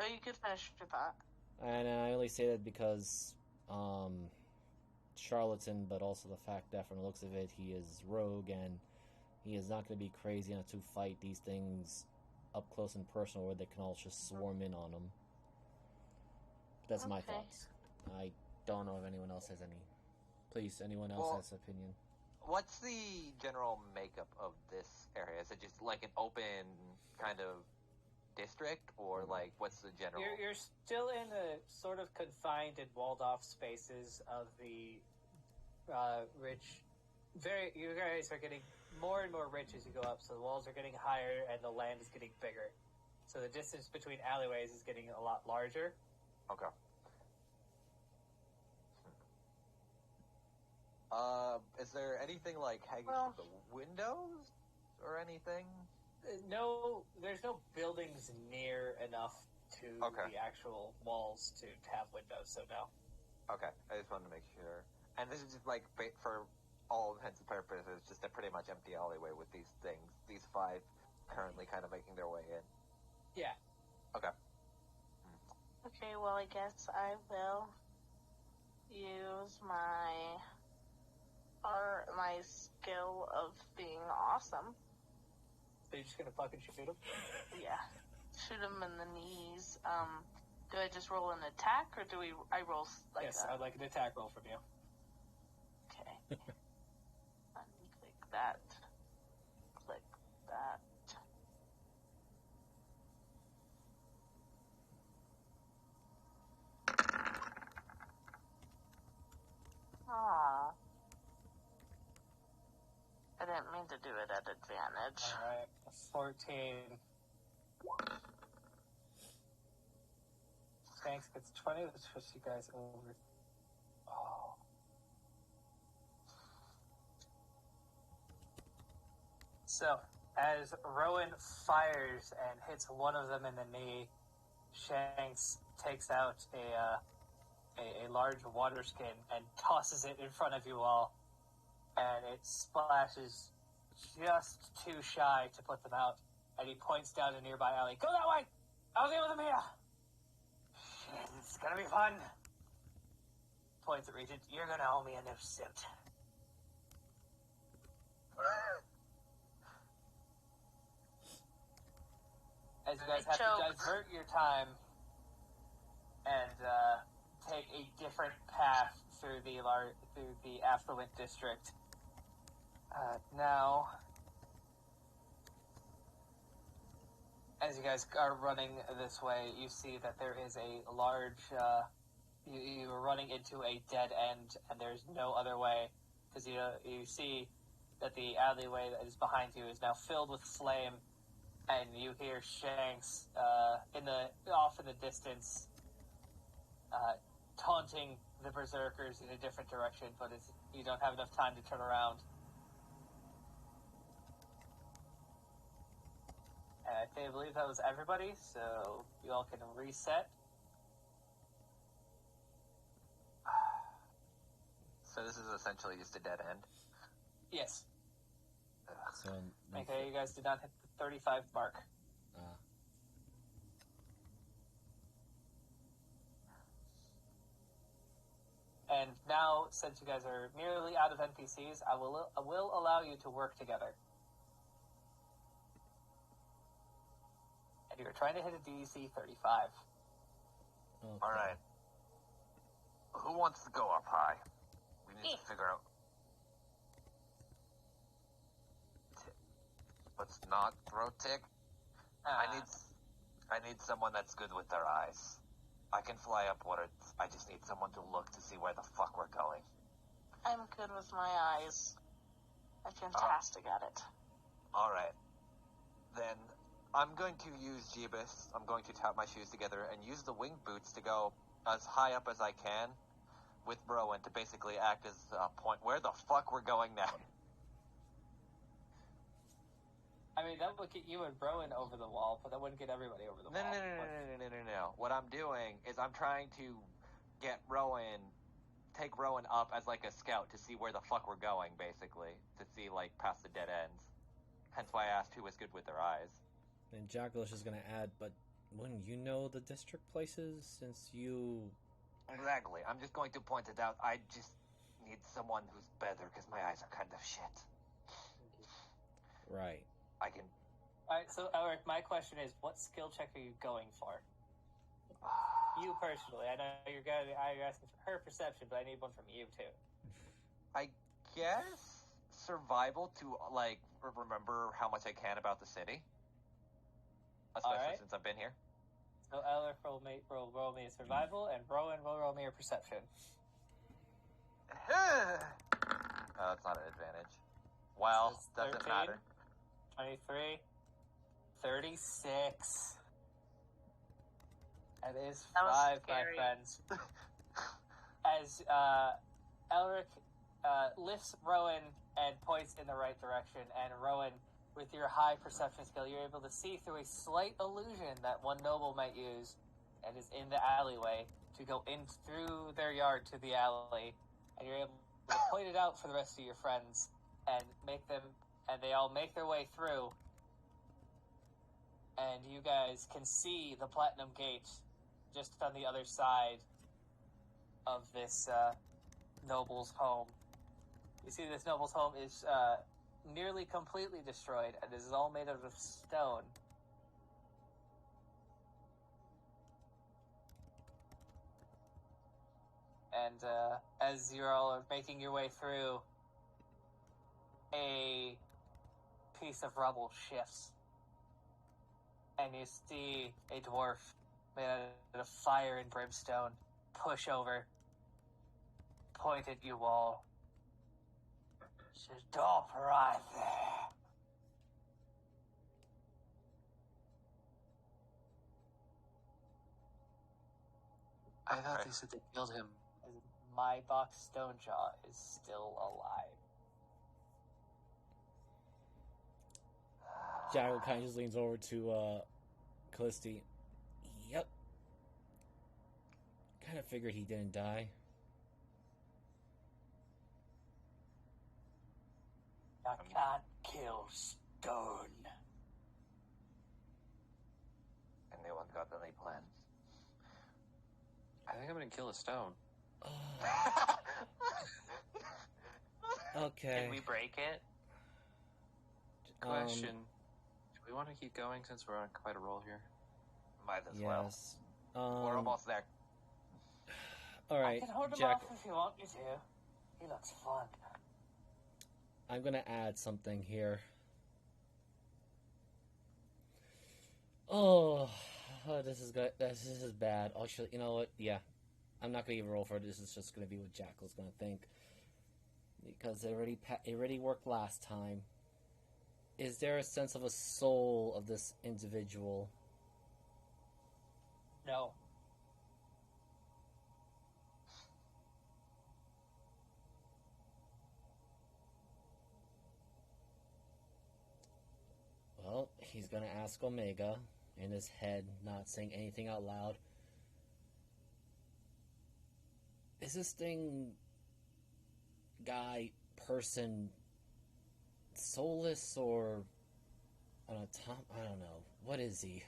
Oh, you could finish your thought.
And I only say that because... charlatan, but also the fact that from the looks of it, he is rogue, and he is not going to be crazy enough to fight these things up close and personal where they can all just swarm in on him. That's my
Okay.
thoughts. I don't know if anyone else has any. Please, anyone else
Well-
has opinion?
What's the general makeup of this area? Is it just like an open kind of district, or like what's the general?
You're still in the sort of confined and walled off spaces of the rich. You guys are getting more and more rich as you go up, so the walls are getting higher and the land is getting bigger. So the distance between alleyways is getting a lot larger.
Okay. Is there anything like hanging
Well-
from the windows or anything?
No, there's no buildings near enough to
Okay.
the actual walls to have windows, so no.
Okay, I just wanted to make sure. And this is just like for all intents and purposes, just a pretty much empty alleyway with these things. These 5 currently kind of making their way in.
Yeah.
Okay.
Okay, well, I guess I will use my skill of being awesome.
So you're just gonna fucking shoot them?
Yeah. Shoot him in the knees. Do I just roll an attack, or do I roll like
Yes, I'd like an attack roll from you.
Okay. Unclick that. Click that. Ah. I didn't mean to do it at advantage.
Alright, 14. Shanks gets 20, let's push you guys over. Oh. So, as Rowan fires and hits one of them in the knee, Shanks takes out a large water skin and tosses it in front of you all. And it splashes just too shy to put them out. And he points down a nearby alley. Go that way! I'll deal with them here! Shit, it's gonna be fun! Points at Regent. You're gonna owe me a new suit. As you guys have to divert your time and take a different path through the affluent district. Now, as you guys are running this way, you see that there is a large. You are running into a dead end, and there's no other way because you see that the alleyway that is behind you is now filled with flame, and you hear Shanks off in the distance, taunting the berserkers in a different direction, but you don't have enough time to turn around. And I believe that was everybody, so you all can reset.
So this is essentially just a dead end.
Yes.
So,
Okay, you guys did not hit the 35 mark. And now, since you guys are nearly out of NPCs, I will allow you to work together. And you're trying to hit a DC 35.
okay.
Alright. Who wants to go up high? We need to figure out. Let's not throw Tick. I need someone that's good with their eyes.
I can fly upwards. I just need someone to look to see where the fuck we're going.
I'm good with my eyes. I'm fantastic at it.
Alright. Then I'm going to use Jeebus. I'm going to tap my shoes together and use the wing boots to go as high up as I can with Rowan to basically act as a point where the fuck we're going now.
I mean, that would get you and Rowan over the wall, but that wouldn't get everybody over the
No.
wall.
What I'm doing is I'm trying to take Rowan up as like a scout to see where the fuck we're going, basically. To see, like, past the dead ends. Hence why I asked who was good with their eyes.
And Jackal is just gonna add, but wouldn't you know the district places since you...
Exactly. I'm just going to point it out. I just need someone who's better because my eyes are kind of shit.
Right.
I can.
Alright, so Elric, my question is, what skill check are you going for? You personally. I know you're asking for her perception, but I need one from you too.
I guess survival to, like, remember how much I can about the city. Especially since I've been here.
So Elric roll me a survival, and Rowan will roll me a perception.
That's not an advantage. Well,
So
doesn't
13,
matter.
23, 36. That is
That was
5, my
scary.
friends. As Elric lifts Rowan and points in the right direction, and Rowan, with your high perception skill, you're able to see through a slight illusion that one noble might use, and is in the alleyway, to go in through their yard to the alley, and you're able to point it out for the rest of your friends, and they all make their way through, and you guys can see the Platinum Gate just on the other side of this noble's home. You see this noble's home is nearly completely destroyed, and is all made out of stone. And as you're all making your way through, a piece of rubble shifts, and you see a dwarf made out of fire and brimstone push over, point at you all. Stop right there.
I thought they said they killed him.
My box Stonejaw is still alive.
Jackal kind of just leans over to Callisti. Yep. Kind of figured he didn't die.
I can't kill stone.
Anyone got any plans?
I think I'm gonna kill a stone.
Okay.
Can we break it?
Question. Do we want to keep going since we're on quite a roll here?
Might as well.
Yes.
We're almost there.
All right,
I can hold him
Jack.
off if you want me to. He looks fun.
I'm gonna add something here. Oh, this is good. This is bad. Actually, you know what? Yeah, I'm not gonna even roll for it. This is just gonna be what Jackal's gonna think because it already worked last time. Is there a sense of a soul of this individual?
No.
Well, he's gonna ask Omega in his head, not saying anything out loud. Is this thing, guy, person, soulless or an atom? I don't know. What is he?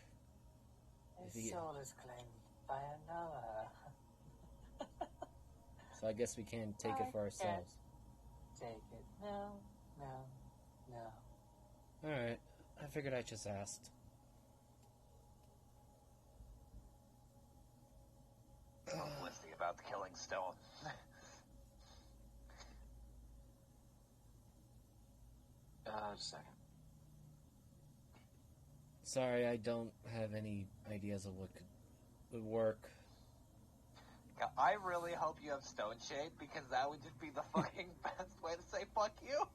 His soul is claimed by another.
So I guess we can't take it for ourselves.
Take it. No.
Alright. I figured I just asked.
Listening about the killing stone.
Just a second.
Sorry, I don't have any ideas of what would work.
I really hope you have stone shape, because that would just be the fucking best way to say fuck you.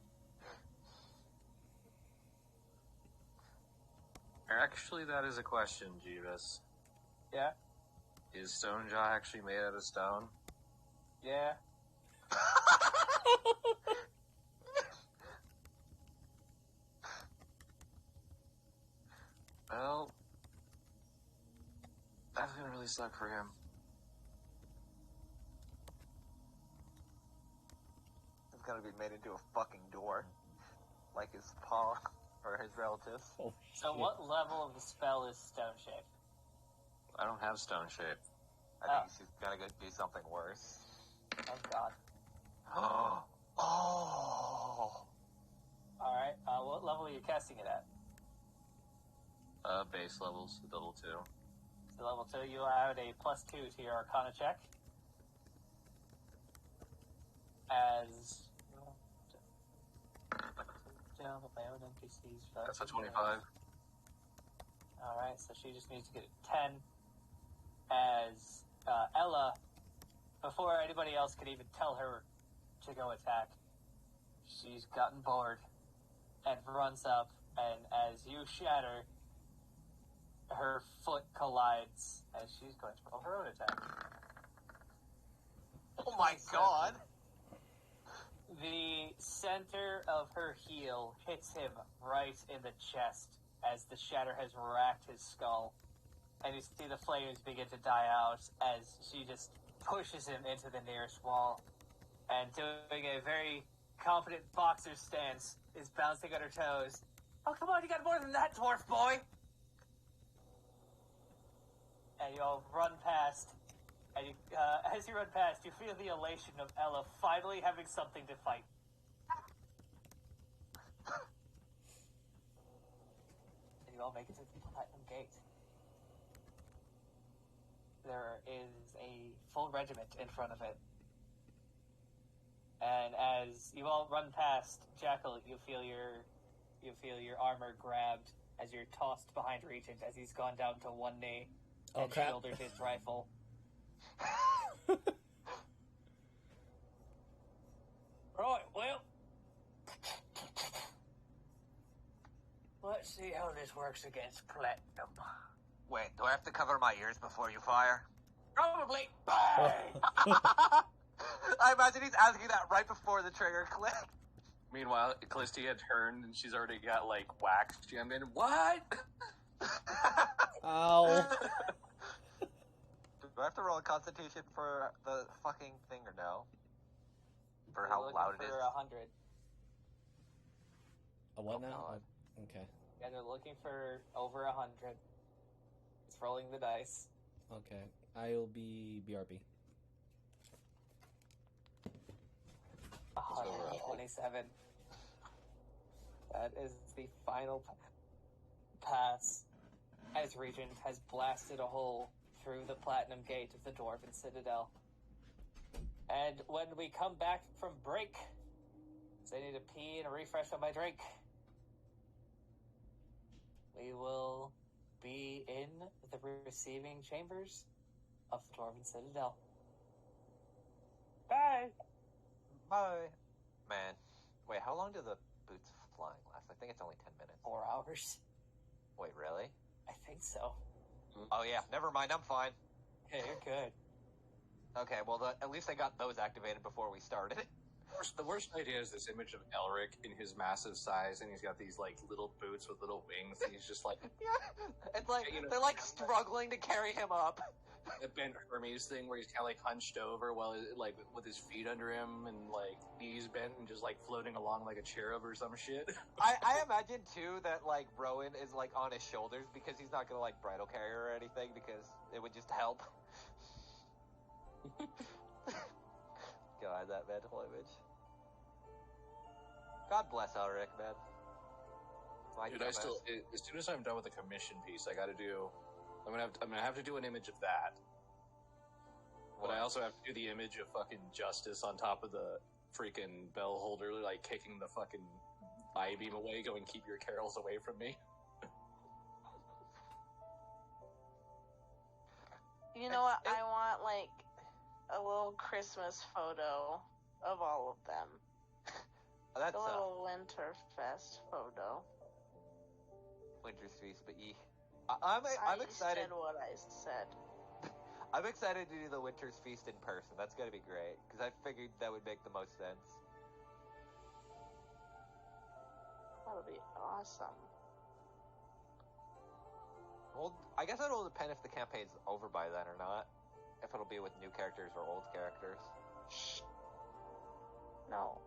Actually, that is a question, Jeeves.
Yeah?
Is Stonejaw actually made out of stone?
Yeah?
Well, that's gonna really suck for him.
It's gonna be made into a fucking door. Like his paw, or his relatives.
Oh,
So
shit.
what level of the spell is stone shape?
I don't have stone shape.
I think she's gonna go do something worse.
Oh god.
Oh!
Alright, what level are you casting it at?
Base levels, level 2.
So level 2, you add a +2 to your Arcana check. As...
That's a 25.
Alright, so she just needs to get a 10. As Ella, before anybody else could even tell her to go attack, she's gotten bored and runs up, and as you shatter, her foot collides as she's going to roll her own attack.
Oh my god!
The center of her heel hits him right in the chest as the shatter has racked his skull. And you see the flames begin to die out as she just pushes him into the nearest wall. And doing a very confident boxer stance, is bouncing on her toes. Oh, come on, you got more than that, dwarf boy! And you all run past. And you, as you run past, you feel the elation of Ella finally having something to fight. And you all make it to the Platinum Gate. There is a full regiment in front of it. And as you all run past Jackal, you feel your armor grabbed as you're tossed behind Regent as he's gone down to one knee and
crap.
shouldered his rifle. Right, well, let's see how this works against Platinum.
Wait, do I have to cover my ears before you fire?
Probably. Bang!
I imagine he's asking that right before the trigger click.
Meanwhile, Callistia had turned and she's already got, like, wax jammed in. What?
Ow.
Do I have to roll a constitution for the fucking thing or no? For
You're
how
looking
loud it
for
is?
100.
A what
Oh,
now?
God.
Oh, okay.
Yeah, they're looking for over 100. It's rolling the dice.
Okay. I'll be BRB.
127. That is the final pass as Regent has blasted a hole through the Platinum Gate of the Dwarven Citadel. And when we come back from break, I need to pee and a refresh on my drink, we will be in the receiving chambers of the Dwarven Citadel. Bye!
Bye. Man. Wait, how long do the boots flying last? I think it's only 10 minutes.
4 hours.
Wait, really?
I think so.
Oh yeah, never mind, I'm fine.
Okay, you're good.
Okay, well, at least I got those activated before we started.
The worst idea is this image of Elric in his massive size, and he's got these, like, little boots with little wings, and he's just like,
Yeah, it's like,
You know-
they're like struggling to carry him up.
a Ben Hermes thing where he's kind of, like, hunched over while, like, with his feet under him, and, like, knees bent, and just, like, floating along like a cherub or some shit.
I imagine, too, that, like, Rowan is, like, on his shoulders because he's not gonna, like, bridal carry her or anything because it would just help. God, that mental image. God bless Elric, man. My
Dude, as soon as I'm done with the commission piece, I'm gonna have to do an image of that. But I also have to do the image of fucking Justice on top of the freaking bell holder, like kicking the fucking I-beam away, going, keep your carols away from me.
You know what? I want, like, a little Christmas photo of all of them.
That's
A little Winterfest photo.
Winter's Feast, but I'm excited.
I said what I said.
I'm excited to do the Winter's Feast in person. That's gonna be great because I figured that would make the most sense.
That would be awesome.
Well, I guess it'll depend if the campaign's over by then or not. If it'll be with new characters or old characters.
No.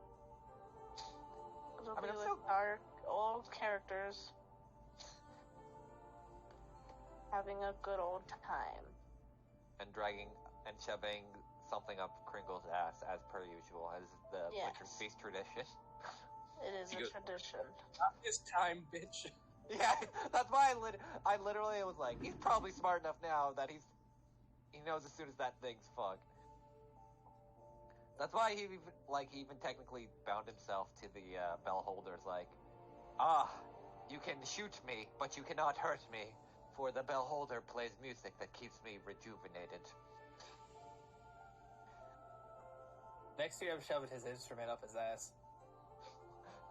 It'll
I mean,
be
I'm
with our old characters having a good old time.
And dragging and shoving something up Kringle's ass as per usual, as the
Yes.
Winter's Feast tradition.
It is
You
a
go-
tradition.
Not this time, bitch.
Yeah, that's why I literally was like, he's probably smart enough now that he knows as soon as that thing's fucked. That's why he even technically bound himself to the bell holders. Like, you can shoot me, but you cannot hurt me, for the bell holder plays music that keeps me rejuvenated.
Next year, I'm shoving his instrument up his ass.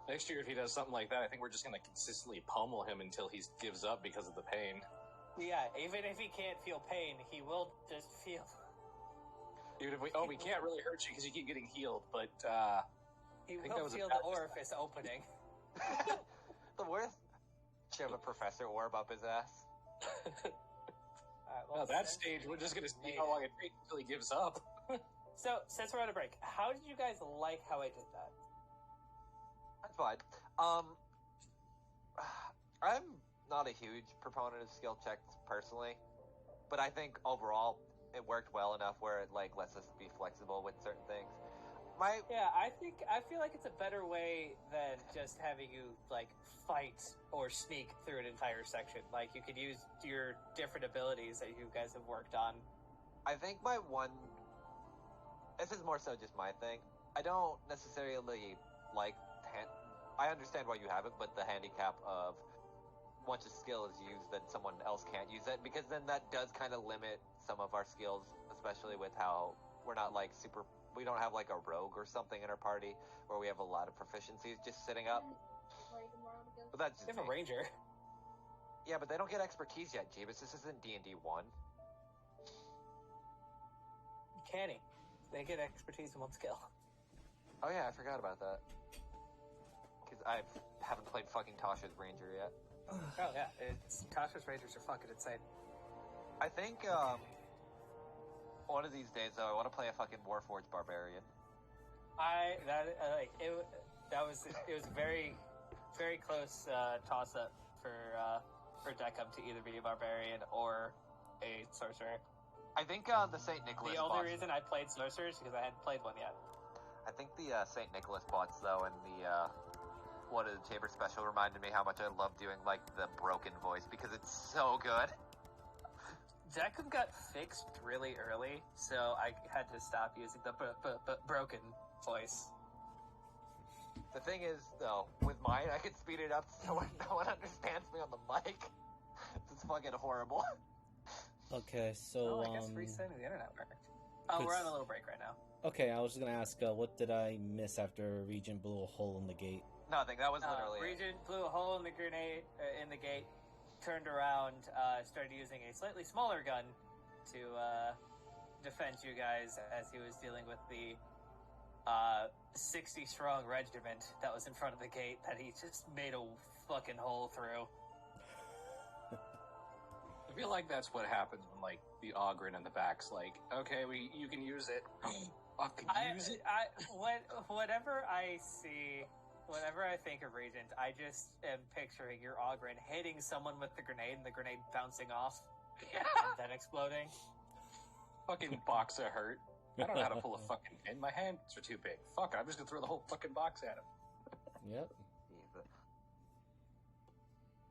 Next year, if he does something like that, I think we're just gonna consistently pummel him until he gives up because of the pain.
Yeah, even if he can't feel pain, he will just feel.
Even if we can't really hurt you because you keep getting healed, but
He
think that
will
was a
feel
bad
the orifice opening.
The worst. Shove a Professor Orb up his ass.
Alright,
at that stage, we're just gonna see how long it takes until he gives up.
So, since we're on a break, how did you guys like how I did that?
That's fine. I'm not a huge proponent of skill checks personally, but I think overall it worked well enough where it lets us be flexible with certain things.
Yeah, I feel like it's a better way than just having you fight or sneak through an entire section. Like, you could use your different abilities that you guys have worked on.
I think this is more so just my thing. I don't necessarily I understand why you have it, but the handicap of once a skill is used, then someone else can't use it, because then that does kind of limit some of our skills, especially with how we're not we don't have a rogue or something in our party where we have a lot of proficiencies just sitting up. But that's
They
just
have a
me.
ranger.
Yeah, but they don't get expertise yet, Jeebus. This isn't D&D 1.
Canny. They get expertise in one skill.
Oh yeah, I forgot about that. Because I haven't played fucking Tasha's Ranger yet.
Oh yeah, Tasha's Rangers are fucking insane.
I think, one of these days, though, I want to play a fucking Warforged Barbarian.
It was very, very close toss up for Deckham to either be a barbarian or a sorcerer.
I think the St. Nicholas
The only reason I played sorcerers is because I hadn't played one yet.
I think the St. Nicholas bots, though, and the What is the Chamber special reminded me how much I love doing the broken voice because it's so good.
Deckham got fixed really early, so I had to stop using the broken voice.
The thing is, though, with mine, I can speed it up so no one understands me on the mic. It's fucking horrible.
Okay, so
I guess resending the internet worked. Oh, we're on a little break right now.
Okay, I was just gonna ask, what did I miss after Regent blew a hole in the gate?
Nothing. That was literally it.
Regent blew a hole in the grenade in the gate, turned around, started using a slightly smaller gun to defend you guys as he was dealing with the 60-strong regiment that was in front of the gate that he just made a fucking hole through.
I feel like that's what happens when the Ogren in the back's okay, you can use it. Fucking use it.
Whenever I think of Regent, I just am picturing your Ogren hitting someone with the grenade and the grenade bouncing off and then exploding.
Fucking box of hurt. I don't know how to pull a fucking pin. My hands are too big. Fuck it, I'm just gonna throw the whole fucking box at him.
Yep.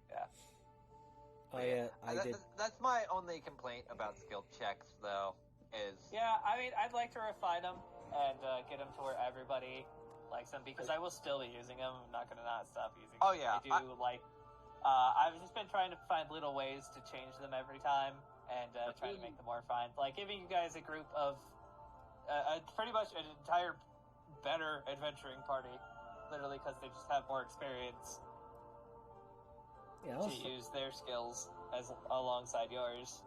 Yeah.
I did.
That's my only complaint about skill checks, though, is...
Yeah, I mean, I'd like to refine them and get them to where everybody likes them, because I will still be using them. I'm not going to not stop using them.
Oh, yeah.
I've just been trying to find little ways to change them every time and trying to make them more fun. Giving you guys a group of pretty much an entire better adventuring party, literally because they just have more experience
Yeah,
to use their skills as alongside yours.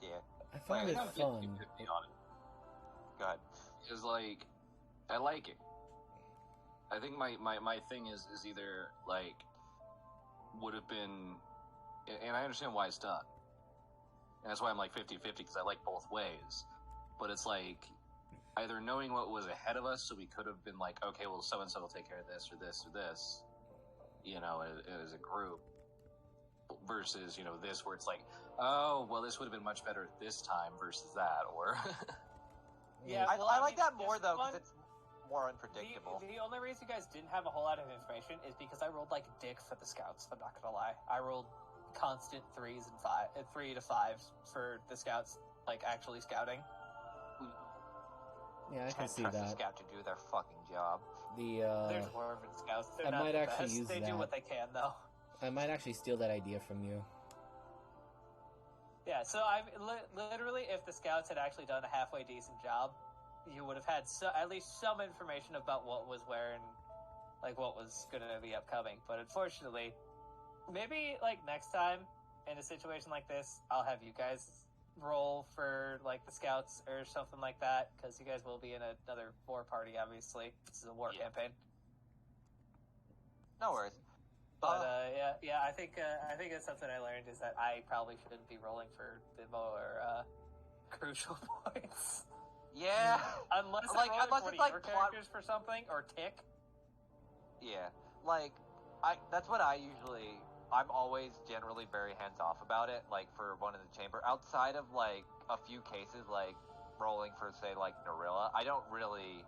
Yeah.
I find it
I'm
fun.
50-50 on it.
Go ahead.
Is like, I like it. I think my thing is either like would have been, and I understand why it's done, and that's why I'm like 50-50 because I like both ways. But it's like either knowing what was ahead of us, so we could have been like, okay, well, so and so will take care of this or this or this, you know, as a group, versus this where it's like, oh, well, this would have been much better this time versus that, or
Yeah,
I like that more
this
though
one-
because it's more unpredictable.
The only reason you guys didn't have a whole lot of information is because I rolled like a dick for the scouts. I'm not gonna lie. I rolled constant 3 to 5 for the scouts, like actually scouting.
Yeah, I can
Can't
see
trust the
that.
scout to do their fucking job.
They're dwarven scouts. They're
I
not
might
the
actually
best.
use
They
that.
do what they can, though.
I might actually steal that idea from you.
Yeah. So I literally, if the scouts had actually done a halfway decent job, you would have had at least some information about what was where and like what was going to be upcoming. But unfortunately, maybe like next time in a situation like this, I'll have you guys roll for like the scouts or something like that, because you guys will be in another war party. Obviously, this is a war campaign.
No worries.
But yeah, I think that's something I learned is that I probably shouldn't be rolling for the more crucial points.
Yeah.
Unless
Like,
I'm rolling
unless
for one
it's
of
like
your
plot-
characters for something or tick.
Yeah, like that's what I'm always generally very hands off about it. Like for one in the chamber, outside of like a few cases, like rolling for say like Narilla, I don't really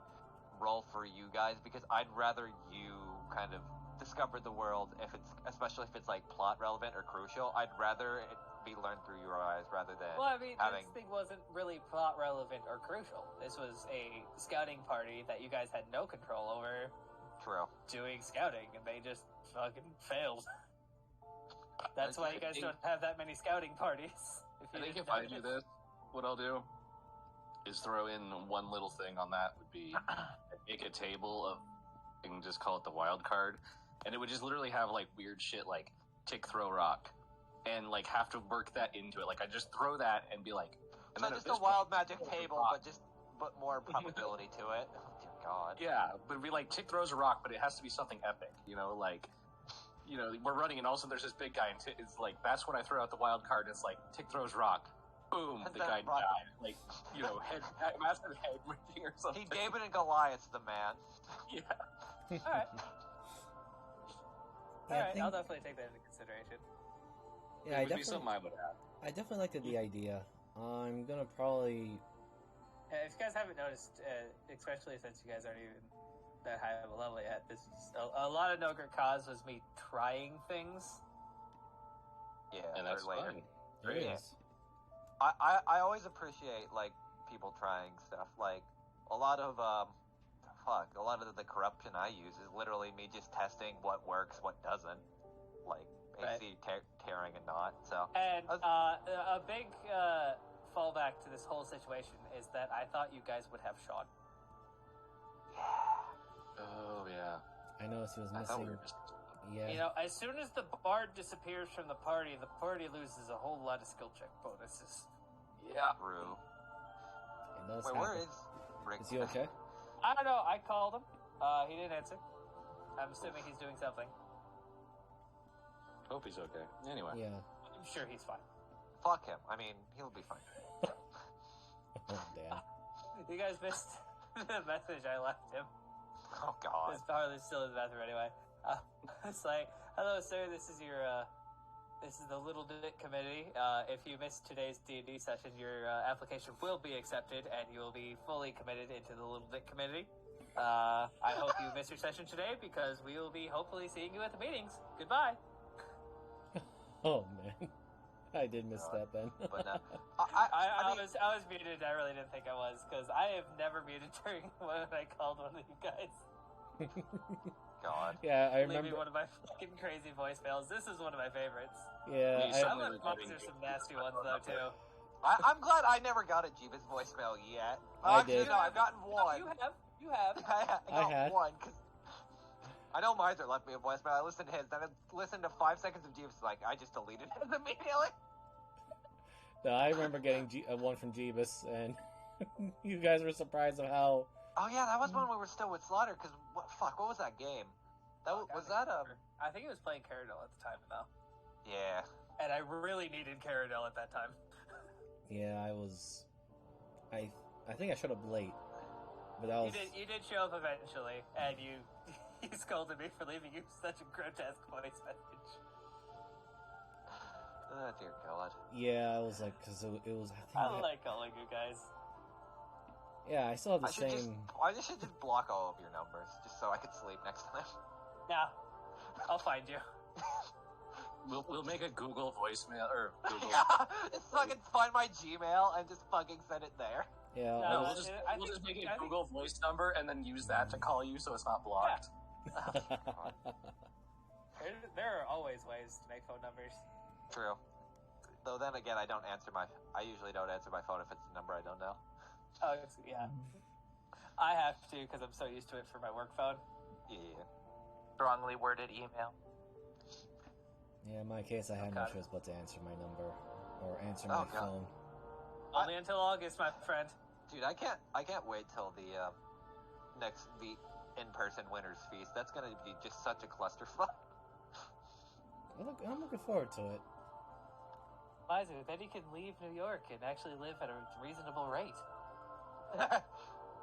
roll for you guys because I'd rather you kind of discover the world especially if it's like plot relevant or crucial. I'd rather it be learned through your eyes rather than
Well, I mean,
having.
this thing wasn't really plot relevant or crucial. This was a scouting party that you guys had no control over
True.
doing scouting, and they just fucking failed. That's why you guys don't have that many scouting parties.
I think if I do this, what I'll do is throw in one little thing on that would be make a table of, and just call it the wild card, and it would just literally have like weird shit like tick, throw, rock, and like have to work that into it. Like I just throw that and be like, and
So
then
just
at
a
this
wild
point,
magic table,
rock.
but more probability to it. Oh dear God.
Yeah, but it'd be like tick throws a rock, but it has to be something epic, like. We're running, and all of a sudden there's this big guy, and it's like, that's when I throw out the wild card, and it's like, tick throws rock. Boom,
And
the
then
guy
rock.
died. Like, massive head ripping or something.
He David and Goliath, the man.
Yeah.
Alright.
Yeah, I
Alright,
think-
I'll definitely take that into consideration.
Yeah,
It would be something I would have.
I definitely liked the idea. I'm gonna probably.
If you guys haven't noticed, especially since you guys aren't even that high of a level yet, this is a lot of Nograk Ka'az was me trying things.
Yeah,
And that's
or later.
fun.
It
Yeah.
is.
I always appreciate like people trying stuff. Like a lot of the corruption I use is literally me just testing what works, what doesn't. Like AC tearing and not. So
And a big fallback to this whole situation is that I thought you guys would have Sean.
Oh, yeah.
I noticed he was
I thought we
missing.
were just...
Yeah.
As soon as the bard disappears from the party loses a whole lot of skill check bonuses.
Yeah.
True.
It does
Wait, where
happen.
is Rick?
Is he okay?
I don't know. I called him. He didn't answer. I'm assuming he's doing something.
Hope he's okay. Anyway.
Yeah.
I'm sure he's fine.
Fuck him. I mean, he'll be fine.
Oh, damn.
You guys missed the message I left him.
Oh God.
It's probably still in the bathroom anyway. It's like, hello, sir. This is the Little Dick Committee. If you missed today's D&D session, your application will be accepted, and you will be fully committed into the Little Dick Committee. I hope you missed your session today, because we will be hopefully seeing you at the meetings. Goodbye.
Oh man, I did miss that then.
But
I
mean,
was muted. I really didn't think I was, because I have never muted during when I called one of you guys.
God.
Yeah, I
Leave me
remember.
one of my fucking crazy voicemails. This is one of my favorites.
Yeah,
Me
I
suddenly
left
regretting
are
it.
some nasty ones though too.
I'm glad I never got a Jeebus voicemail yet.
I
Actually,
did.
no, I've gotten one.
You have.
I got
had.
one, because I know Miser left me a voicemail. I listened to his, then I listened to 5 seconds of Jeebus, like, I just deleted it immediately.
No, I remember getting one from Jeebus, and you guys were surprised of how...
Oh yeah, that was when we were still with Slaughter, because, what was that game? Was that,
I think it was playing Caradel at the time, though.
yeah.
And I really needed Caradel at that time.
Yeah, I was... I think I showed up late. But that was...
You did show up eventually, and you scolded me for leaving you such a grotesque voice message.
Oh dear God.
Yeah, I was like, because it was...
I like calling you guys.
Yeah, I still have the same...
I should just block all of your numbers, just so I could sleep next time.
Nah, I'll find you.
We'll make a Google voicemail, or Google...
Yeah, just fucking find my Gmail and just fucking send it there.
Yeah,
No,
we'll just make a Google voice number and then use that to call you so it's not blocked.
There are always ways to make phone numbers.
True. Though then again, I usually don't answer my phone if it's a number I don't know.
Oh, yeah. I have to because I'm so used to it for my work phone.
Yeah.
Strongly worded email.
Yeah, in my case, I had no choice but to answer my number. Or answer my phone.
Only until August, my friend.
Dude, I can't wait till the in-person Winners Feast. That's gonna be just such a clusterfuck.
I'm looking forward to it.
Miser, then you can leave New York and actually live at a reasonable rate.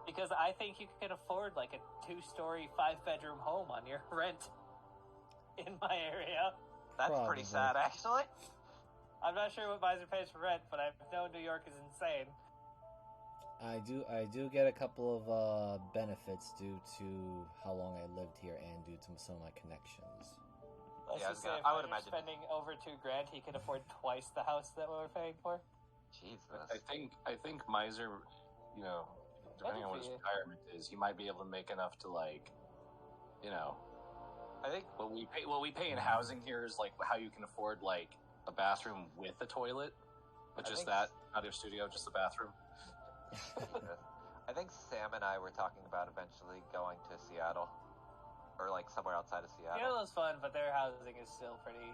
Because I think you can afford like a 2-story, 5-bedroom home on your rent in my area.
That's
Probably.
pretty sad, actually.
I'm not sure what Miser pays for rent, but I know New York is insane.
I do get a couple of benefits due to how long I lived here and due to some of my connections.
Let's
Yeah,
just say if
I would
Miser's
imagine-
spending over $2,000, he can afford twice the house that we're paying for.
Jesus.
I think Miser, you know, depending on what his retirement is, he might be able to make enough to, like, you know,
I think
what we pay in housing here is like how you can afford like a bathroom with a toilet, but just that, not a studio, just a bathroom.
I think Sam and I were talking about eventually going to Seattle, or like somewhere outside of Seattle.
Seattle's fun, but their housing is still pretty.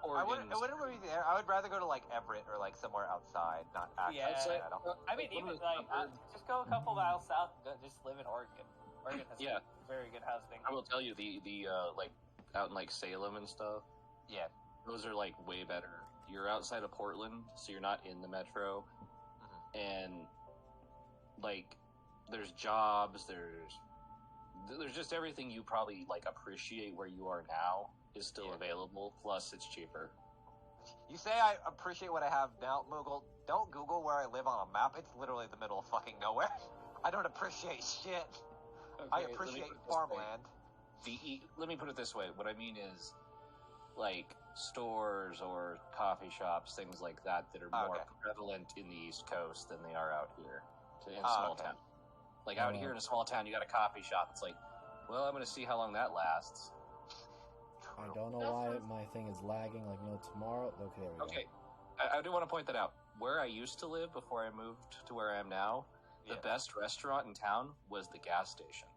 I wouldn't really be there. I would rather go to like Everett or like somewhere outside, not actually Seattle.
I mean, even like just go a couple miles south and just live in Oregon. Oregon has very good housing.
I will tell you the like out in like Salem and stuff.
Yeah,
those are like way better. You're outside of Portland, so you're not in the metro, and like there's jobs, there's just everything you probably like appreciate where you are now is still available. Plus, it's cheaper.
You say I appreciate what I have now, Moogle. Don't Google where I live on a map. It's literally the middle of fucking nowhere. I don't appreciate shit.
Okay,
I appreciate farmland.
Let me put it this way. What I mean is, like, stores or coffee shops, things like that are more prevalent in the East Coast than they are out here in small town. Like, out here in a small town, you got a coffee shop. It's like, well, I'm going to see how long that lasts.
I don't know why my thing is lagging like no tomorrow. Okay, there we go.
Okay, I do want to point that out. Where I used to live before I moved to where I am now, the best restaurant in town was the gas station.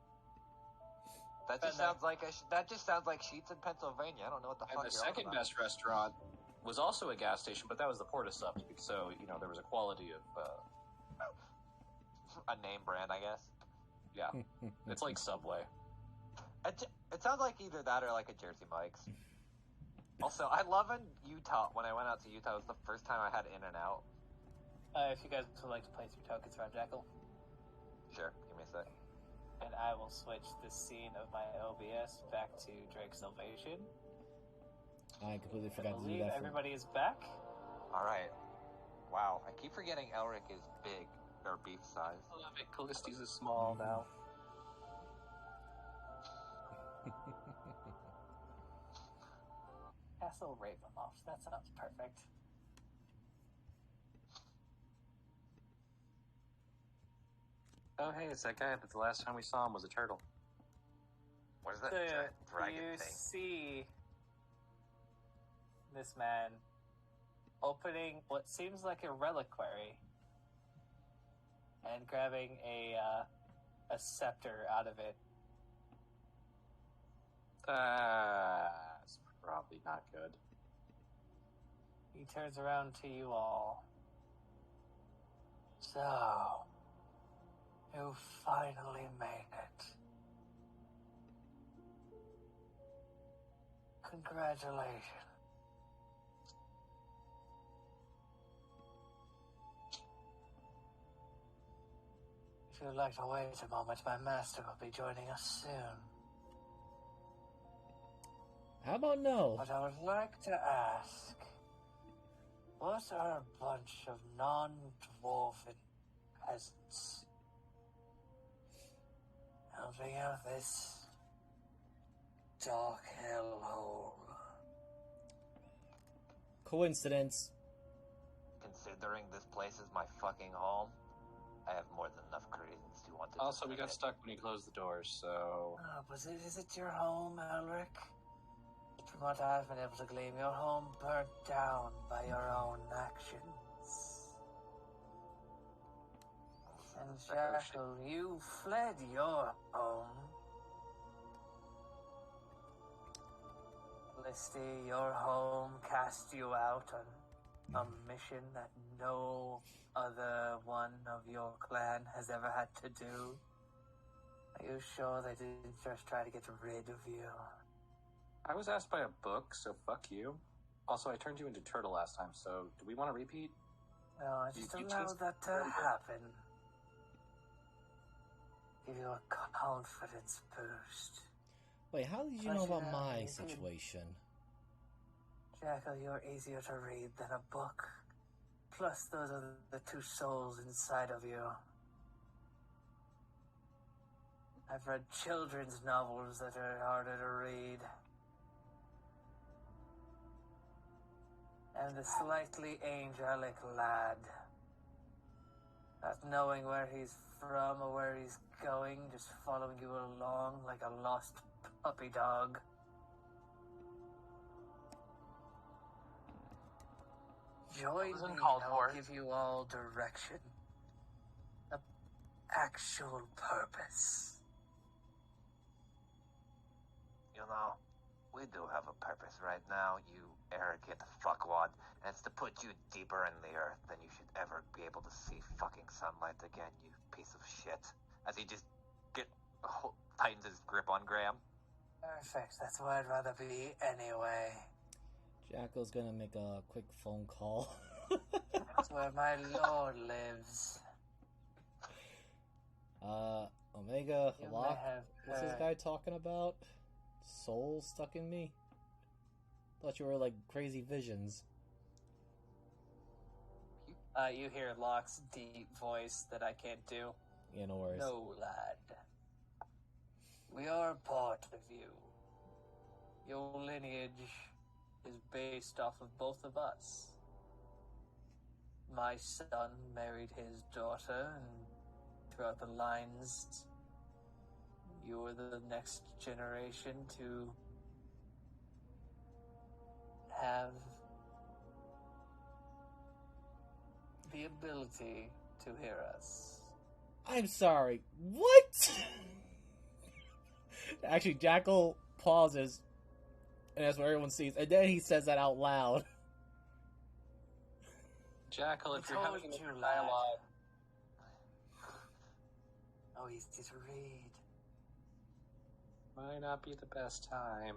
That just sounds like Sheets in Pennsylvania. I don't know what the fuck.
And the second best restaurant was also a gas station, but that was the Porta Subs. So you know there was a quality of
a name brand, I guess.
Yeah, it's like Subway.
It sounds like either that or like a Jersey Mike's. Also, I love in Utah. When I went out to Utah, it was the first time I had In-N-Out.
If you guys would like to play through Tokens Round Jackal.
Sure, give me a sec.
And I will switch the scene of my OBS back to Drake's Salvation.
I completely forgot to do
believe
that.
Everybody is back.
Alright. Wow, I keep forgetting Elric is big, or beef size.
I love it. Callistes is small now.
Castle Ravenloft. That sounds perfect.
Oh, hey, it's that guy, but the last time we saw him was a turtle.
What is that dragon
you
thing?
see this man opening what seems like a reliquary and grabbing a scepter out of it.
That's probably not good.
He turns around to you all. So, you finally made it. Congratulations. If you'd like to wait a moment, my master will be joining us soon.
How about no?
But I would like to ask, what are a bunch of non-dwarven peasants helping out this dark hellhole?
Coincidence.
Considering this place is my fucking home, I have more than enough reasons to want to.
Also, we
defend
got
it.
stuck when you closed the doors, so...
Oh, is it your home, Elric? From what I've been able to glean, your home burnt down by your own actions. And Jackal, you fled your home. Listy, your home cast you out on a mission that no other one of your clan has ever had to do. Are you sure they didn't just try to get rid of you?
I was asked by a book, so fuck you. Also, I turned you into Turtle last time, so do we want to repeat?
No, just
You
allow
chased
that to
Turtle.
happen. Give you a confidence boost.
Wait, how did you
But
know
you
about
know,
my
you did.
situation?
Jackal, you're easier to read than a book. Plus, those are the two souls inside of you. I've read children's novels that are harder to read. And the slightly angelic lad. Not knowing where he's from or where he's going, just following you along like a lost puppy dog. Join
Wasn't
me
called
and
for
I'll
it.
give you all direction. A actual purpose.
You know, we do have a purpose right now, you arrogant fuckwad, and it's to put you deeper in the earth than you should ever be able to see fucking sunlight again, you piece of shit. As he just tightens his grip on Graham.
Perfect, that's where I'd rather be anyway.
Jackal's gonna make a quick phone call.
That's where my lord lives.
Omega,
You may
Locke,
have
what's this
heard.
guy talking about? Soul stuck in me? Thought you were like crazy visions.
You hear Locke's deep voice that I can't do.
Yeah, no worries.
No, lad. We are a part of you. Your lineage is based off of both of us. My son married his daughter, and throughout the lines, you are the next generation to have the ability to hear us.
I'm sorry. What? Actually, Jackal pauses, and that's what everyone sees, and then he says that out loud.
Jackal, if
I
you're
told
having
you,
a
lad.
dialogue,
Oh, easy to read.
might not be the best time.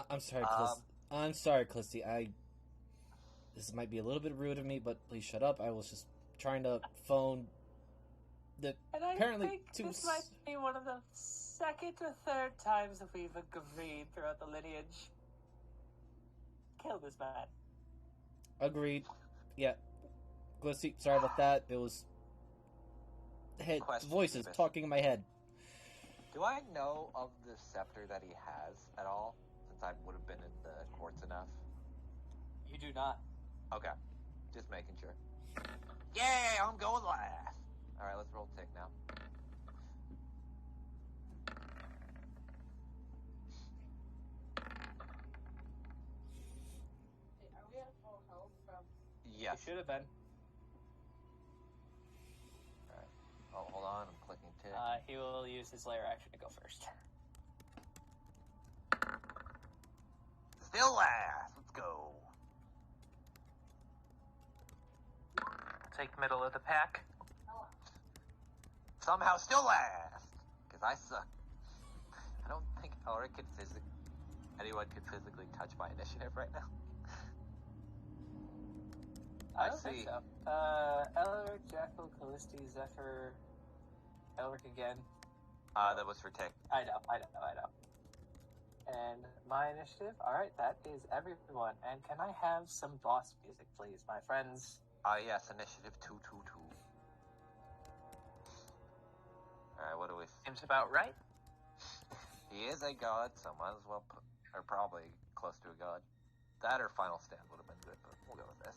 I'm sorry, I'm sorry, Clisty. This might be a little bit rude of me, but please shut up. I was just trying to phone the
And I
apparently
think
two.
this might be one of the second or third times that we've agreed throughout the lineage. Kill this man.
Agreed. Yeah. Clisty, sorry about that. It was
Question,
voices
Bishop.
talking in my head.
Do I know of the scepter that he has at all? Since I would have been in the courts enough.
You do not.
Okay. Just making sure. Yay, I'm going last. Alright, let's roll tick now. Yes.
Should have been.
Alright. Oh, hold on. I'm clicking tick.
He will use his lair action to go first.
Still last. Let's go.
Take middle of the pack.
Somehow still last. Because I suck. I don't think anyone could physically touch my initiative right now.
I don't think so. Elric, Jackal, Callisti, Zephyr, Elric again.
That was for tick.
I know. And my initiative? Alright, that is everyone. And can I have some boss music, please, my friends?
Yes, initiative 222. Alright, what do we...
Seems about right.
He is a god, so might as well put... Or probably close to a god. That or final stand would have been good, but we'll go with this.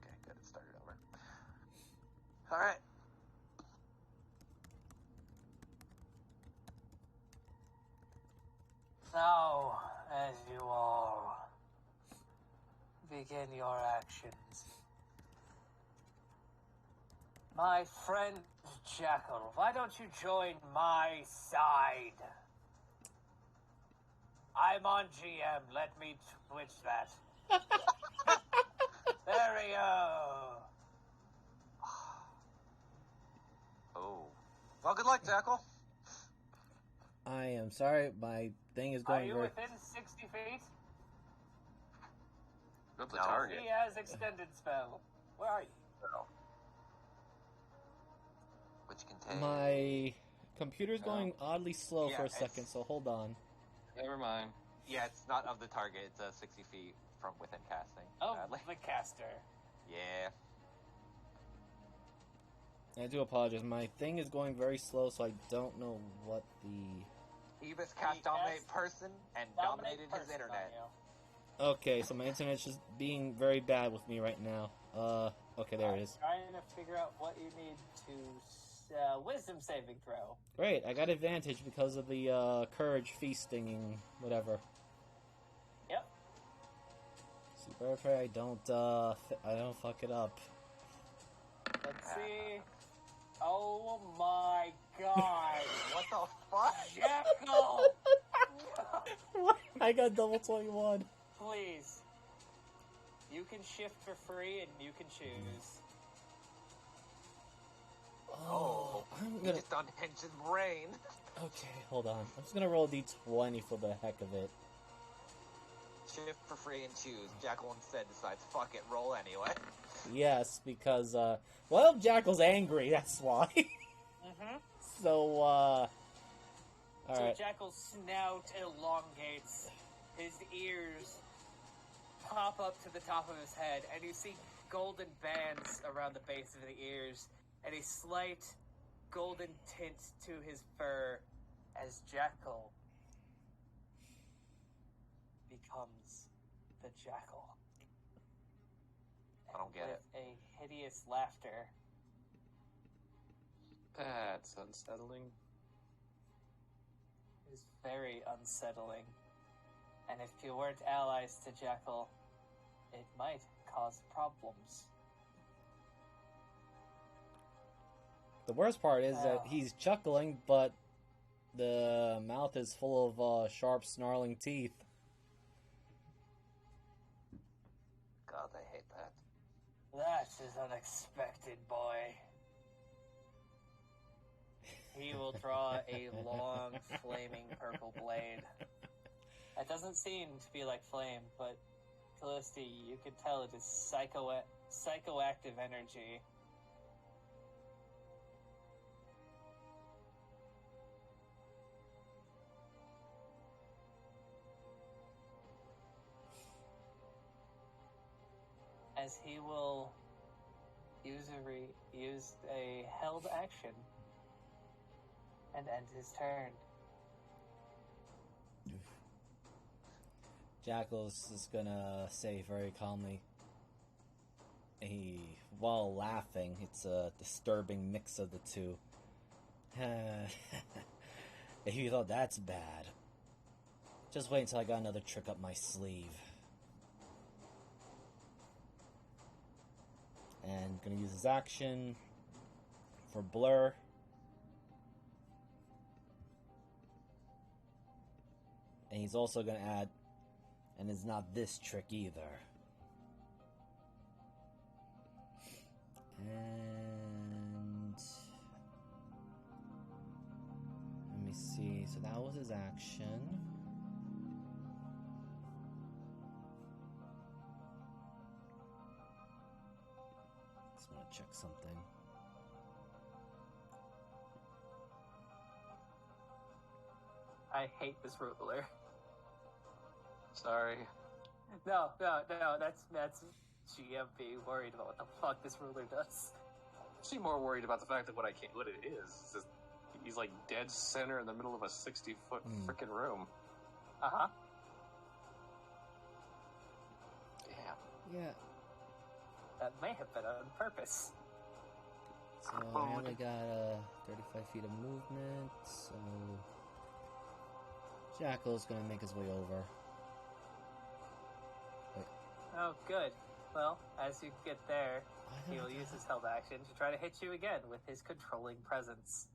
Okay, good, it started over. Alright.
Now, as you all begin your actions, my friend Jackal, why don't you join my side? I'm on GM, let me switch that. There we go.
Oh. Well, good luck, Jackal.
I am sorry, my thing is
Are
going
you
very...
within 60 feet?
Not the
No.
target.
He has extended spell. Where are you?
Which contains...
My computer's going oddly slow
Yeah,
for a
it's-
second, so hold on.
Never mind.
Yeah, it's not of the target. It's 60 feet from within casting.
Oh,
sadly.
the caster.
Yeah.
I do apologize. My thing is going very slow, so I don't know what the...
Ebus cast
He
Dominate
cast
Person and
Dominate
dominated
person
his internet.
on you.
Okay, so my internet's just being very bad with me right now. Okay, there it is.
I'm trying to figure out what you need to wisdom saving throw.
Great, I got advantage because of the courage feasting, whatever.
Yep.
Super pray I don't fuck it up.
Let's see. Oh my god.
What the fuck?
Jackal!
I got double 21.
Please. You can shift for free and you can choose.
Oh,
I'm
he
gonna...
just unhinged his brain.
Okay, hold on. I'm just gonna roll a d20 for the heck of it.
Shift for free and choose. Jackal instead decides, fuck it, roll anyway.
Yes, because, well, Jackal's angry, that's why.
Mm-hmm.
So,
So
alright.
Jackal's snout elongates, his ears pop up to the top of his head, and you see golden bands around the base of the ears, and a slight golden tint to his fur as Jackal becomes the Jackal.
I don't get it.
With a hideous laughter,
That's unsettling.
it is very unsettling. And if you weren't allies to Jackal, it might cause problems.
The worst part is that
Oh.
he's chuckling, but the mouth is full of sharp, snarling teeth.
God, I hate that.
That is unexpected, boy. He will draw a long, flaming purple blade. It doesn't seem to be like flame, but Callisti, you can tell it is psychoactive energy. As he will use a held action and end his turn.
Jackal's just gonna say very calmly, while laughing, it's a disturbing mix of the two. If you thought that's bad, just wait until I got another trick up my sleeve. And gonna use his action for blur. And he's also gonna add, and it's not this trick either. And let me see. So that was his action. Just want to check something.
I hate this ruler.
Sorry.
No, that's GM being worried about what the fuck this ruler does.
I'm more worried about the fact that what it is. It's just, he's like dead center in the middle of a 60-foot freaking room.
Uh-huh.
Damn.
Yeah.
That may have been on purpose.
So I only got 35 feet of movement, so Jackal's gonna make his way over. Wait.
Oh, good. Well, as you get there, he'll use his held action to try to hit you again with his controlling presence.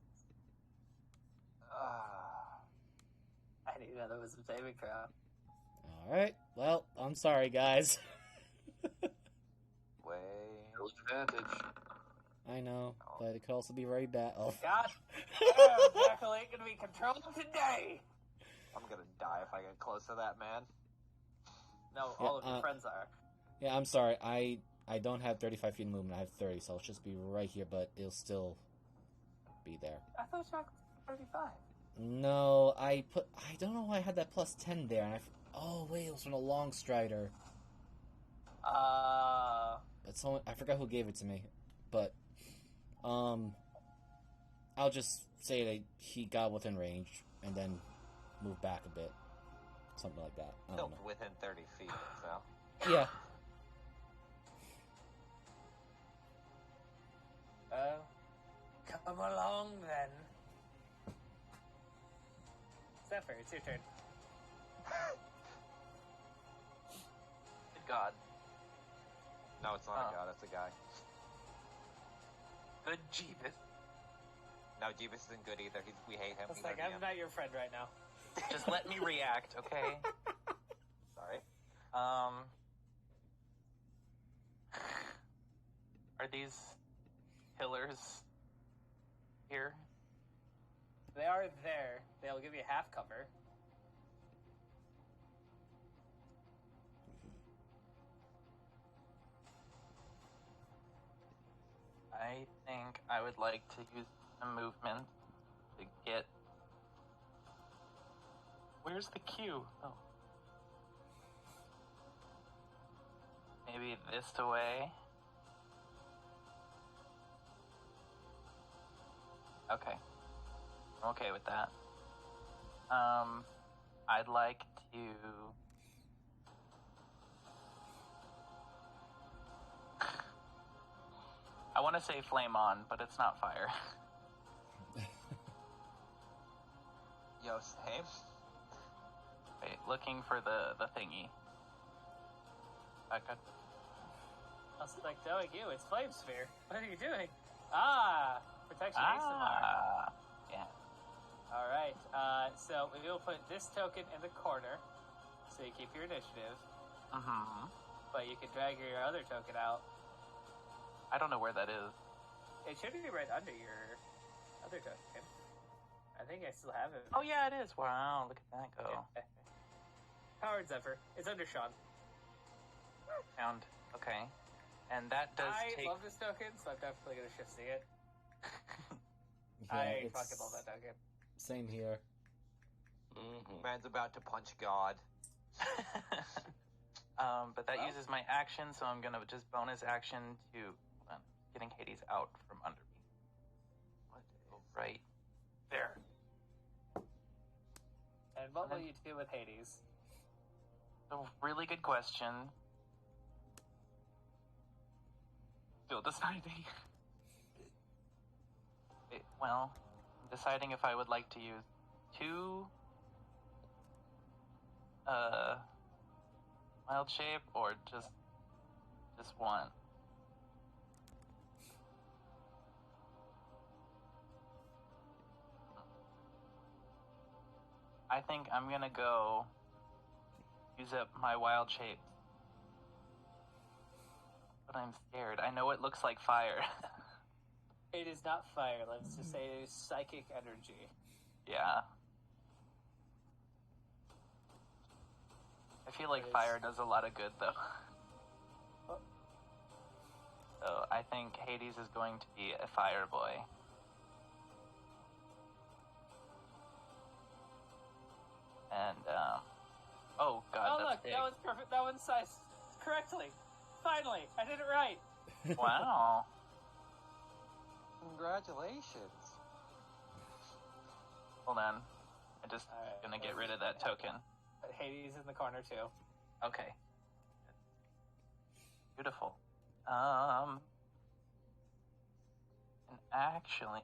I need another wisdom saving throw.
Alright, well, I'm sorry, guys.
Way.
There's advantage.
I know, but it could also be very bad. Oh.
God damn, Jackal ain't gonna be controlled today!
I'm gonna die if I get close to that man.
No, all of your friends are.
Yeah, I'm sorry. I don't have 35 feet of movement. I have 30, so I'll just be right here, but it'll still be there.
I thought Jackal was 35.
No, I don't know why I had that plus 10 there. And oh, wait, it was from a long strider. But someone, I forgot who gave it to me. But, I'll just say that he got within range and then moved back a bit. Something like that. I don't
Still
know.
within 30 feet, so.
Yeah.
Come along then. Zephyr, it's your turn.
Good God.
No, it's not a god, it's a guy.
Good Jeebus.
No, Jeebus isn't good either. We hate him.
It's
He's
like,
our
I'm
DM.
not your friend right now.
Just let me react, okay?
Sorry.
Are these pillars here?
They are there. They'll give you half cover.
I think I would like to use some movement to get... Where's the queue? Oh. Maybe this way. Okay. I'm okay with that. I'd like to... I want to say flame on, but it's not fire.
Yo, same.
Wait, looking for the thingy. I got...
I was like, knowing you, it's Flame Sphere. What are you doing? Ah! Protection ASMR.
Yeah.
Alright, so we will put this token in the corner, so you keep your initiative,
Mm-hmm.
but you can drag your other token out.
I don't know where that is.
It should be right under your other token. I think I still have it.
Oh yeah, it is. Wow, look at that go.
Yeah. Howard Zephyr. It's under Sean.
Found. Okay. And that does
I
take...
love this token, so I'm definitely going to shift see it.
Yeah,
I
it's
fucking love that token.
Same here.
Mm-hmm.
Man's about to punch God.
But that uses my action, so I'm gonna just bonus action to hold on, getting Hades out from under me. What? Right there.
And what will you do with Hades?
A really good question. Still deciding. Well, I'm deciding if I would like to use 2 wild shape or just 1. I think I'm gonna go use up my wild shape. But I'm scared. I know it looks like fire.
It is not fire. Let's just say it is psychic energy.
Yeah. I feel like fire does a lot of good, though.
Oh.
So I think Hades is going to be a fire boy. And, oh god,
Oh
that's
look,
big.
that one's perfect. That one's sized correctly. Finally, I did it right.
Wow.
Congratulations.
Hold on. I'm just
Alright,
gonna get rid of that token.
But Hades in the corner too.
Okay. Beautiful. And actually,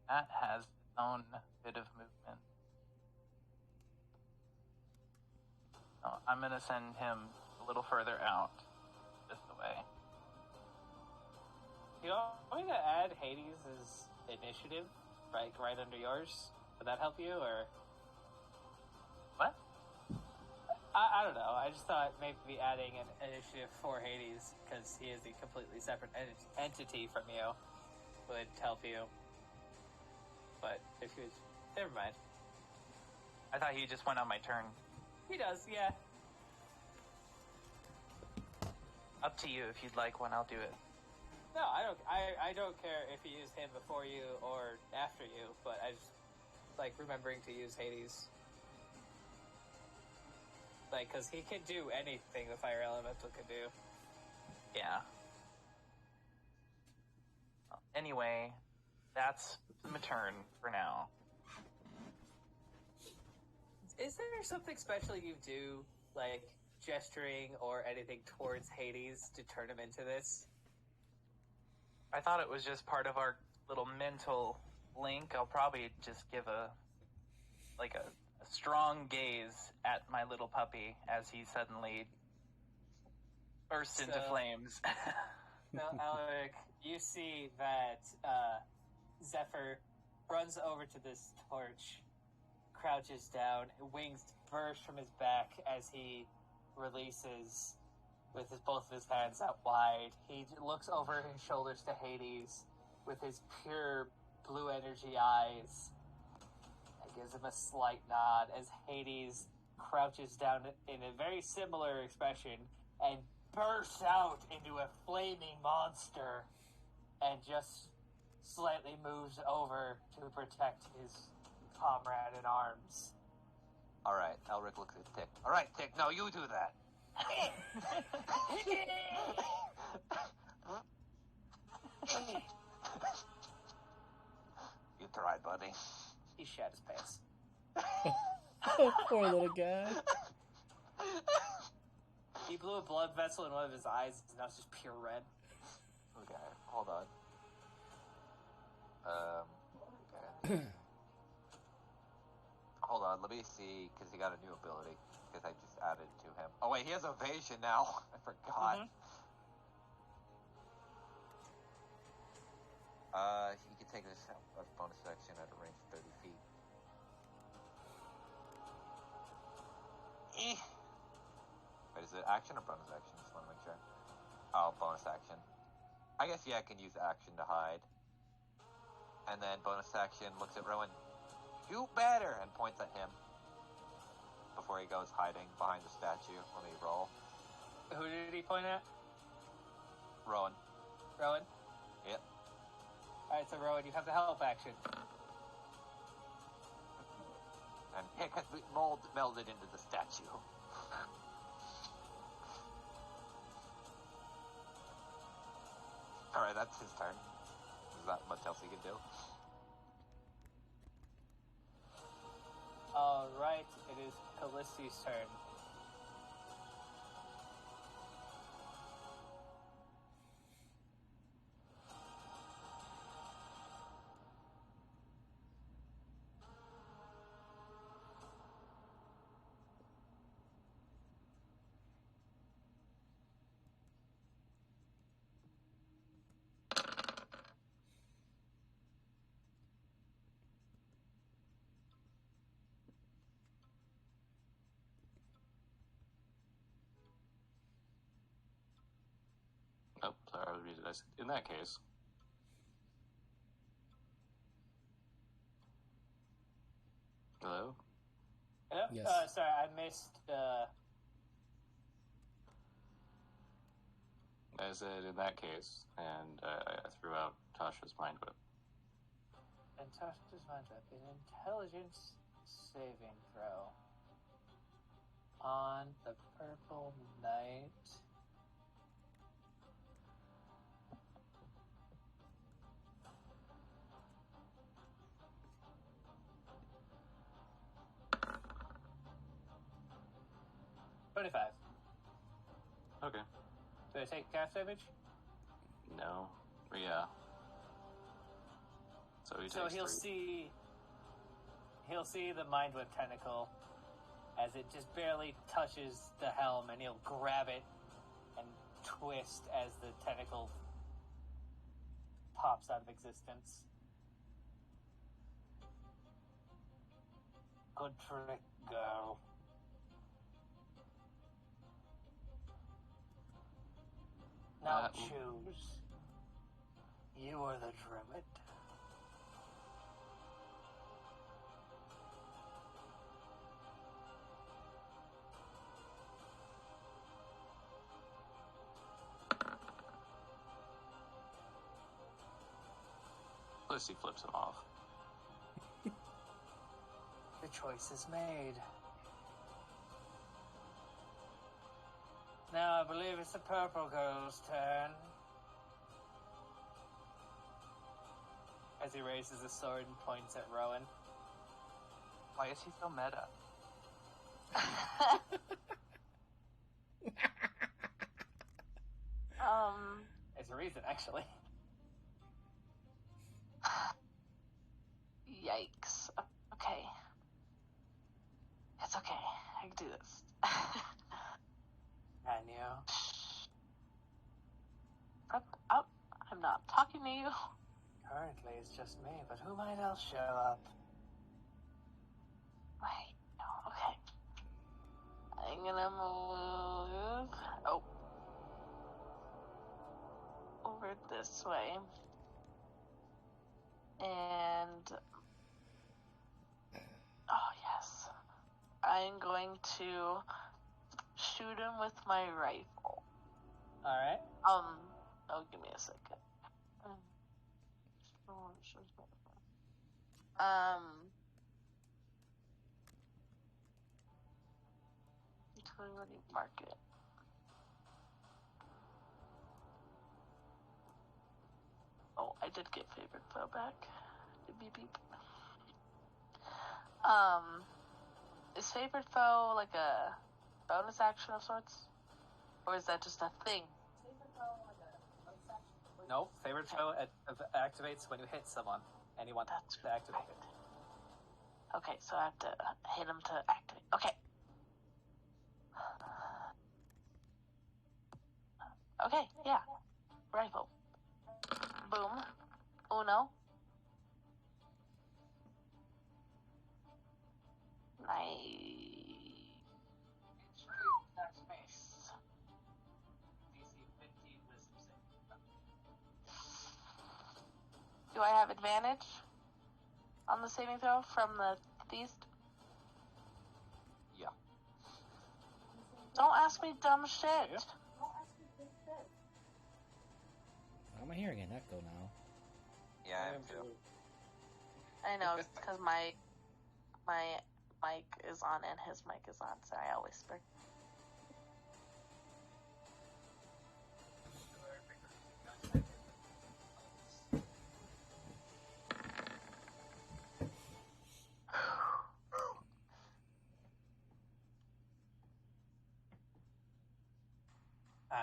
that has its own bit of movement. So I'm gonna send him a little further out, just away.
You want me to add Hades' initiative, right under yours? Would that help you, or?
What?
I don't know. I just thought maybe adding an initiative for Hades, because he is a completely separate entity from you, would help you. But if you... Never mind.
I thought he just went on my turn.
He does, yeah.
Up to you. If you'd like one, I'll do it.
No, I don't care if you use him before you or after you, but I just like remembering to use Hades. Like, because he can do anything the fire elemental can do.
Yeah. Anyway, that's my turn for now.
Is there something special you do, like gesturing or anything towards Hades to turn him into this?
I thought it was just part of our little mental link. I'll probably just give a strong gaze at my little puppy as he suddenly bursts into flames.
Now, Alaric, you see that Zephyr runs over to this torch, crouches down, wings burst from his back as he releases with both of his hands out wide. He looks over his shoulders to Hades with his pure blue energy eyes and gives him a slight nod as Hades crouches down in a very similar expression and bursts out into a flaming monster and just slightly moves over to protect his comrade in arms.
Alright, Elric looks at Tick. Alright, Tick, no, you do that. You tried, buddy.
He shat his pants.
Poor little guy.
He blew a blood vessel in one of his eyes, and now it's just pure red.
Okay, hold on. Okay. Hold on, let me see, because he got a new ability. Because I just added to him. Oh wait, he has evasion now. I forgot. He can take this bonus action at a range of 30 feet. Wait, is it action or bonus action? Just want to make sure. Oh, bonus action. I guess, yeah, I can use action to hide. And then bonus action looks at Rowan. You better! And points at him. Before he goes hiding behind the statue. Let me roll.
Who did he point at?
Rowan.
Rowan?
Yep.
Alright, so Rowan, you have the help action.
And Hick has been melded into the statue. Alright, that's his turn. Is that much else he can do?
Alright, it is Callisti's turn.
Oh, sorry, I was reading this. In that case, hello?
Hello?
Yes.
Sorry, I missed.
I said in that case, and I threw out Tasha's mind whip.
And Tasha's mind whip. An intelligence saving throw on the purple knight. $25.
Okay.
Do I take cast damage?
No. Yeah. So he takes
he'll
3.
see. He'll see the mind whip tentacle as it just barely touches the helm, and he'll grab it and twist as the tentacle pops out of existence. Good trick, girl. Now choose. You are the druid.
Plus he flips him off.
The choice is made. Now I believe it's the purple girl's turn. As he raises his sword and points at Rowan.
Why is he so meta?
There's a reason, actually.
Yikes. Okay. It's okay. I can do this.
I knew.
I'm not talking to you.
Currently, it's just me, but who might else show up?
Wait, no, okay. I'm gonna move. Oh. Over this way. And. Oh, yes. I'm going to shoot him with my rifle.
Alright.
Oh, give me a second. Where do you mark it? Oh, I did get favorite foe back. Beep beep. Is favorite foe like a bonus action of sorts? Or is that just a thing?
Nope. Favorite foe activates when you hit someone. Anyone
That's
to activate it.
Okay, so I have to hit him to activate. Okay. Okay, yeah. Rifle. Boom. Uno. Nice. Do I have advantage on the saving throw from the beast?
Yeah.
Don't ask me dumb shit.
Yeah.
How am I hearing an echo now?
Yeah, I am too.
I know, it's because my mic is on and his mic is on, so I always whisper.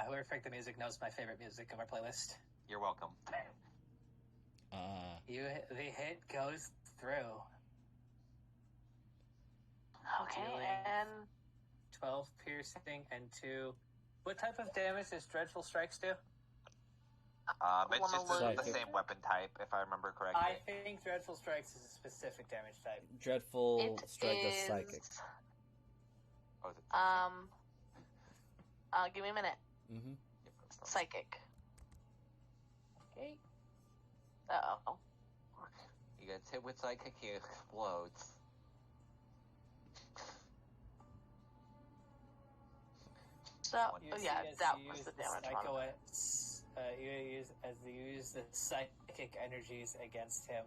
Whoever picked the music knows my favorite music of our playlist.
You're welcome.
The hit goes through.
Okay,
Dealing
and
12 piercing and 2. What type of damage does Dreadful Strikes do?
It's just the
Psychic.
same weapon type, if I remember correctly.
I think Dreadful Strikes is a specific damage type.
Dreadful
it
Strike
is
is psychic.
Oh, is it?
give me a minute.
Mm-hmm.
Psychic.
Okay.
Uh-oh.
He gets hit with psychic, he explodes.
So,
You
oh,
see
yeah,
as
that
you
was
use
the damage one.
you use the psychic energies against him.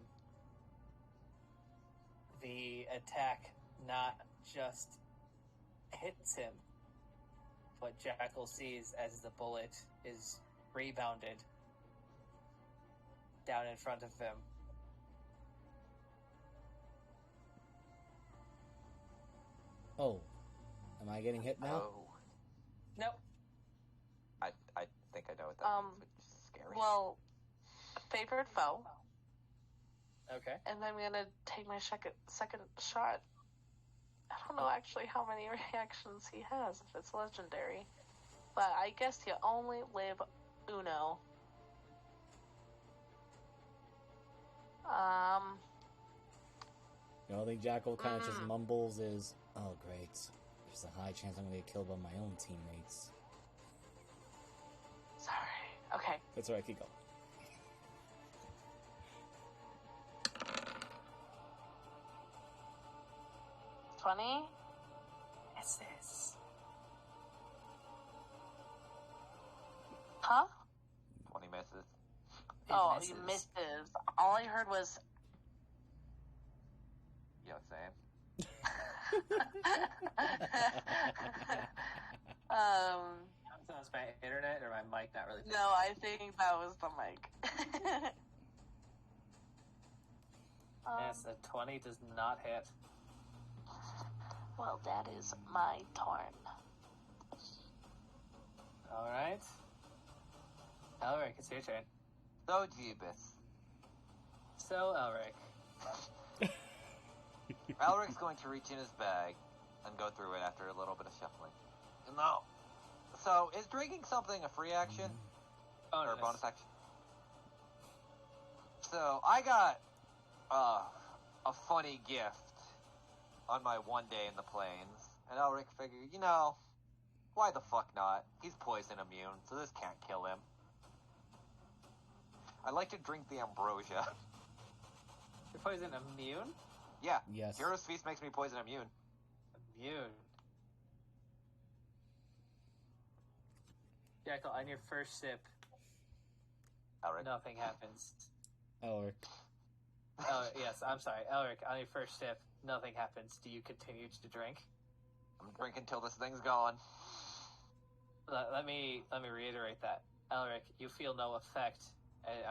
The attack not just hits him, but Jackal sees as the bullet is rebounded down in front of him.
Oh, am I getting hit now?
Oh.
Nope.
I think I know what that means, which is scary.
Well, favored foe,
Okay.
and then I'm gonna take my second shot. I don't know actually how many reactions he has if it's legendary, but I guess you only live uno.
The only thing Jackal kind of just mumbles is, "Oh, great. There's a high chance I'm going to get killed by my own teammates."
Sorry. Okay.
That's alright, keep going.
$20.
What's this?
Huh?
20 misses.
Oh, you misses. All I heard was.
You know what I'm saying?
Sounds my internet or my mic not really.
No, I think that was the mic.
Yes, a 20 does not hit.
Well, that is my turn.
Alright. Elric, it's your turn.
So, Jeebus.
So, Elric.
Elric's going to reach in his bag and go through it after a little bit of shuffling. No. So, is drinking something a free action? Or a bonus action? So, I got a funny gift on my one day in the plains. And Elric figured, why the fuck not? He's poison immune, so this can't kill him. I like to drink the ambrosia.
You're poison immune?
Yeah.
Yes.
Hero's Feast makes me poison immune.
Immune. Jackal, on your first sip,
Elric.
nothing happens.
Elric.
Oh, yes, I'm sorry. Elric, on your first sip, nothing happens. Do you continue to drink?
I'm drinking till this thing's gone.
Let me reiterate that. Elric, you feel no effect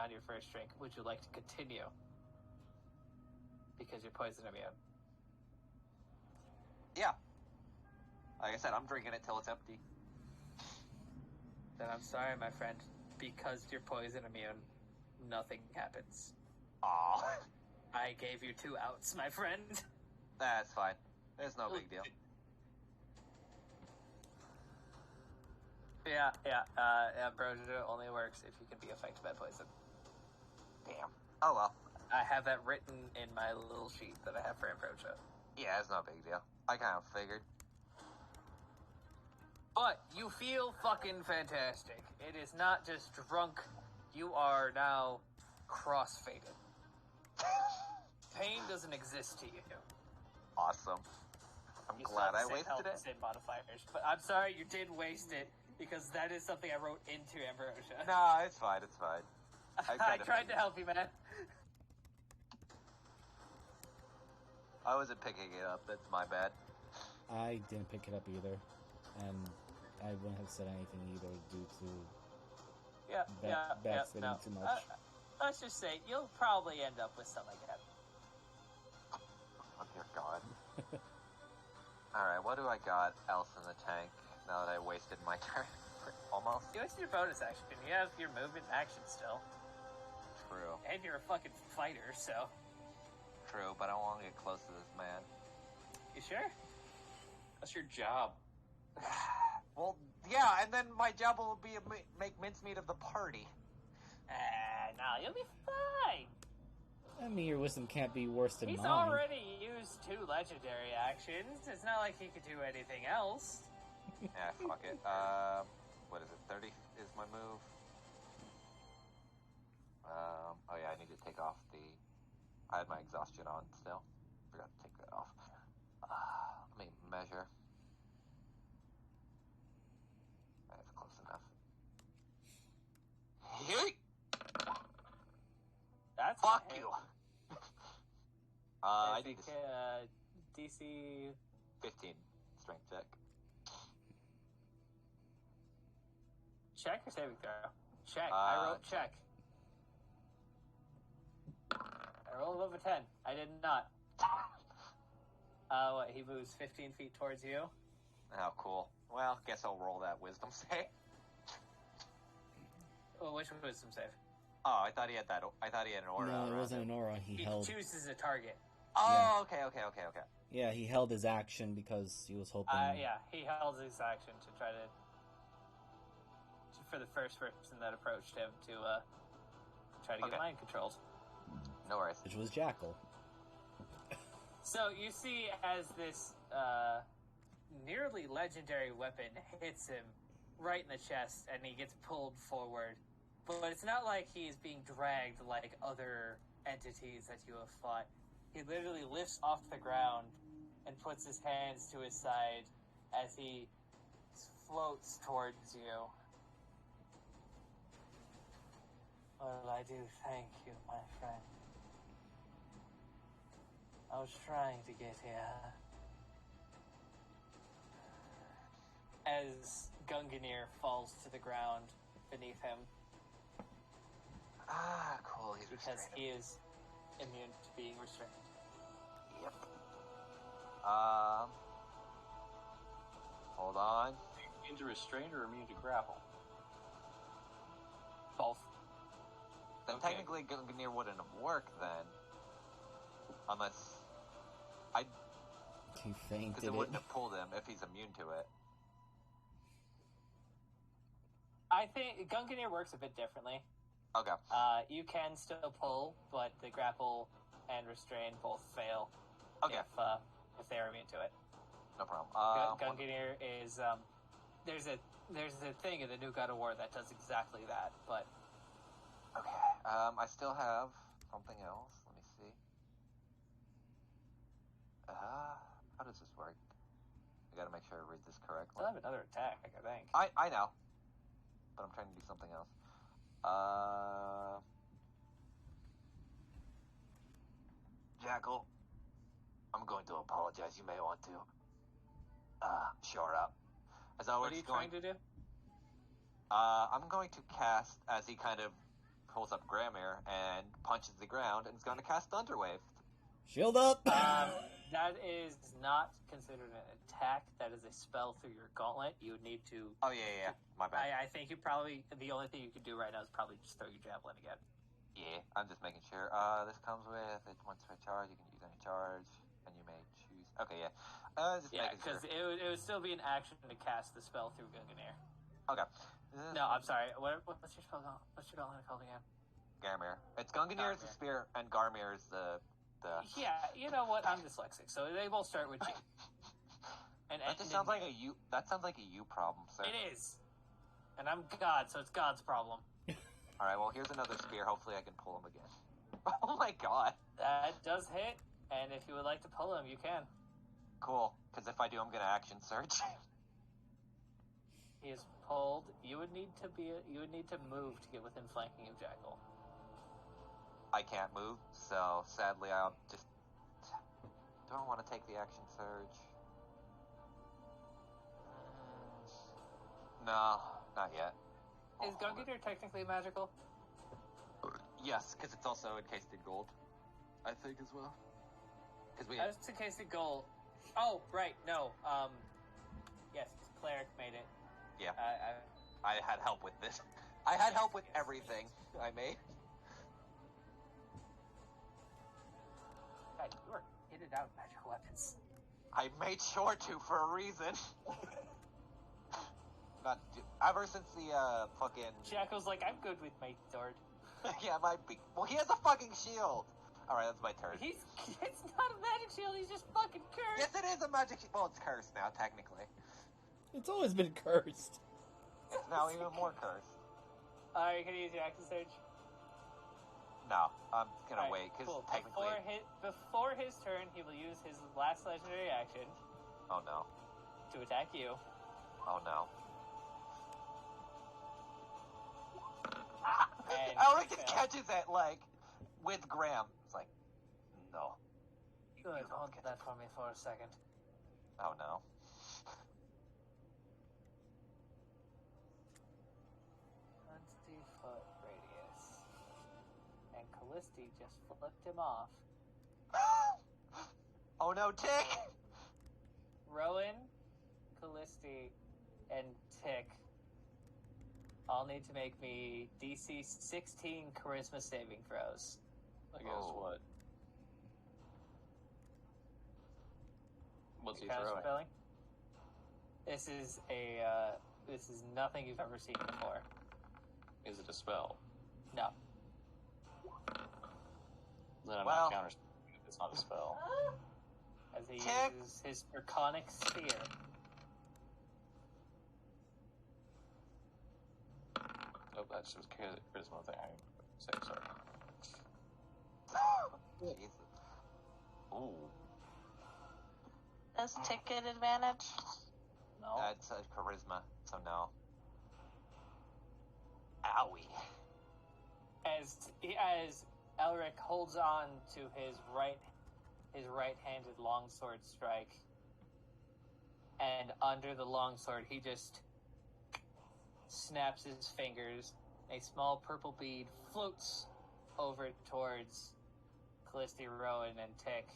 on your first drink. Would you like to continue? Because you're poison immune.
Yeah. Like I said, I'm drinking it till it's empty.
Then I'm sorry, my friend. Because you're poison immune, nothing happens.
Aw.
I gave you 2 outs, my friend.
That's fine. It's no big deal.
Yeah, ambrosia only works if you can be affected by poison.
Damn. Oh well.
I have that written in my little sheet that I have for ambrosia.
Yeah, it's no big deal. I kind of figured.
But you feel fucking fantastic. It is not just drunk. You are now crossfaded. Pain doesn't exist to you.
Awesome. I'm
You
glad I
still have
wasted
health
it.
save modifiers, but I'm sorry you did waste it because that is something I wrote into ambrosia.
Nah, it's fine. It's fine.
I tried to help you, man.
I wasn't picking it up. That's my bad.
I didn't pick it up either, and I wouldn't have said anything either due to backstabbing too much.
Let's just say you'll probably end up with something like that.
Oh dear God. Alright, what do I got else in the tank now that I wasted my turn? Almost.
You wasted your bonus action. You have your movement action still.
True.
And you're a fucking fighter, so.
True, but I don't want to get close to this man.
You sure?
That's your job.
Well, yeah, and then my job will be to make mincemeat of the party.
No, you'll be fine.
I mean, your wisdom can't be worse than
He's
mine.
already used 2 legendary actions. It's not like he could do anything else.
Yeah, fuck it. What is it? 30 is my move. Oh yeah, I need to take off the... I had my exhaustion on still. Forgot to take that off. Let me measure. That's close enough. Yeet!
That's
Fuck
a hit.
you! I
Is
need
it,
to...
DC
15 strength check.
check or saving throw? Check. I wrote check. I rolled above a 10. I did not. What, he moves 15 feet towards you.
Oh, cool. Well, guess I'll roll that wisdom save.
Well, which wisdom save?
Oh, I thought he had that. I thought he had an aura.
No, it
around
wasn't
him.
an aura. He held.
chooses a target.
Oh, okay.
Yeah, he held his action because he was hoping.
Yeah, he held his action to try to for the first person that approached him to try to get mind controlled.
No worries.
Which was Jackal.
So you see as this nearly legendary weapon hits him right in the chest and he gets pulled forward. But it's not like he's being dragged like other entities that you have fought. He literally lifts off the ground and puts his hands to his side as he floats towards you. Well, I do thank you, my friend. I was trying to get here. As Gunganir falls to the ground beneath him.
Ah, cool. He's
Because
restrained.
he is immune to being restrained.
Yep. Hold on.
Immune to restrain or immune to grapple?
Both.
Then
Okay.
technically Gunganir wouldn't have worked then. Unless...
He fainted
Because it wouldn't have pulled him if he's immune to it.
I think Gunganir works a bit differently.
Okay.
You can still pull, but the grapple and restrain both fail
Okay.
if they are immune to it.
No problem.
Gunganir is there's a thing in the new God of War that does exactly that, but
Okay. I still have something else. Let me see. How does this work? I gotta make sure I read this correctly.
still have another attack, I think.
I know. But I'm trying to do something else. Jackal, I'm going to apologize. You may want to shore up. As I
What
was
are you
going,
trying to do?
I'm going to cast as he kind of pulls up Gramir and punches the ground, and is going to cast Thunderwave.
Shield up!
That is not considered an attack. That is a spell through your gauntlet. You would need to.
Oh yeah. My bad.
I think you probably the only thing you could do right now is probably just throw your javelin again.
Yeah, I'm just making sure. This comes with it once per charge. You can use any charge, and you may choose. Okay, yeah. Just
Yeah,
making sure.
because it would still be an action to cast the spell through Gunganir.
Okay.
No, I'm sorry. What's your spell? What's your gauntlet called again?
Garmir. It's Gunganir is the spear, and Garmir is the.
Yeah, you know what? I'm dyslexic, so they both start with G.
That just sounds like a you. That sounds like a you problem, sir.
It is, and I'm God, so it's God's problem.
All right. Well, here's another spear. Hopefully, I can pull him again. Oh my god.
That does hit, and if you would like to pull him, you can.
Cool. Because if I do, I'm gonna action surge.
He is pulled. You would need to move to get within flanking of Jackal.
I can't move, so sadly, I'll just. Do I want to take the action surge? No, not yet.
Is Gunganir technically magical?
Yes, because it's also encased in gold. I think as well. Because we.
As in case the goal. Oh, right. No. Yes, cleric made it.
Yeah. I had help with this. I had help with everything I made.
God, you are in and out of magical weapons.
I made sure to for a reason. Ever since the fucking.
Jackal's like, I'm good with my sword.
Yeah, it might be. Well, he has a fucking shield. All right, that's my turn.
It's not a magic shield. He's just fucking cursed.
Yes, it is a magic shield. Well, it's cursed now, technically.
It's always been cursed.
It's now even more cursed.
Alright, you can use your action surge.
No, I'm gonna
Alright,
wait because
cool.
technically.
Before his turn, he will use his last legendary action
Oh no!
to attack you.
Oh no!
And
Elric
fail.
catches it like with Graham. It's like, no.
Good,
You don't
hold
get
that for me for a second.
Oh no!
20-foot radius. And Callisti just flipped him off.
Oh no, Tick!
Rowan, Callisti, and Tick all need to make me DC 16 charisma saving throws.
I guess
Oh.
what? What's he
Counter
throwing?
spelling. This is nothing you've ever seen before.
Is it a spell?
No.
Then I'm
Well-
not counter. It's not a spell.
As he
Tick.
uses his draconic sphere.
Oh, that's just charisma thing. I'm sorry.
Jesus. Ooh,
Does ticket advantage?
No.
that's a charisma, so no. Owie.
As Elric holds on to his right-handed longsword strike, and under the longsword he just snaps his fingers. A small purple bead floats over towards Callisti, Rowan, and Tick,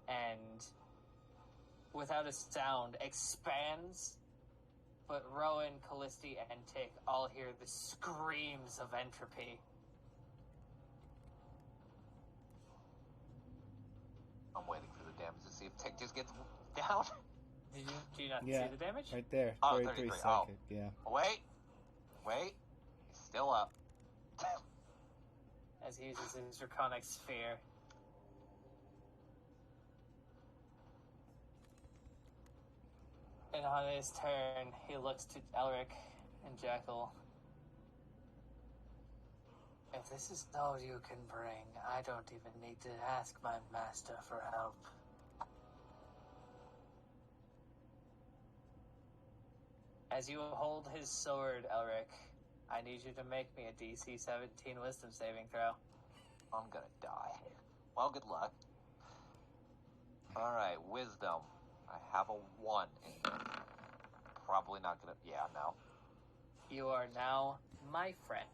and without a sound expands. But Rowan, Callisti, and Tick all hear the screams of entropy.
I'm waiting for the damage to see if Tick just gets down.
Do you not
Yeah.
see the damage?
Right there.
Oh,
33
33.
psychic. Yeah.
Wait. He's still up.
As he uses his draconic sphere. And on his turn, he looks to Elric and Jackal. If this is all you can bring, I don't even need to ask my master for help. As you hold his sword, Elric, I need you to make me a DC 17 wisdom saving throw.
I'm gonna die. Well, good luck. Alright, wisdom. I have a 1 in this. Probably not gonna. Yeah, no.
You are now my friend.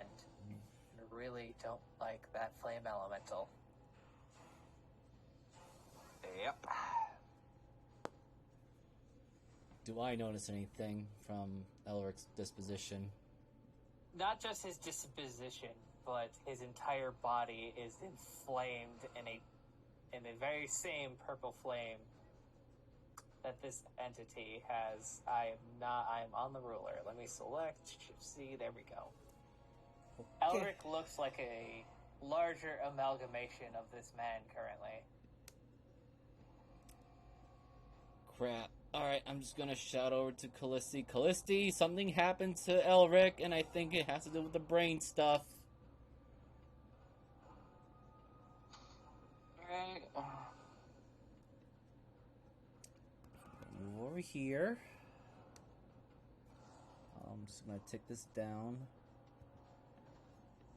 I really don't like that flame elemental.
Yep.
Do I notice anything from Elric's disposition?
Not just his disposition, but his entire body is inflamed in the very same purple flame that this entity has. I am on the ruler. Let me select, Shift C, there we go.
Okay.
Elric looks like a larger amalgamation of this man currently.
Crap. Alright, I'm just gonna shout over to Callisti. Callisti, something happened to Elric, and I think it has to do with the brain stuff.
Okay.
Move over here. I'm just gonna take this down.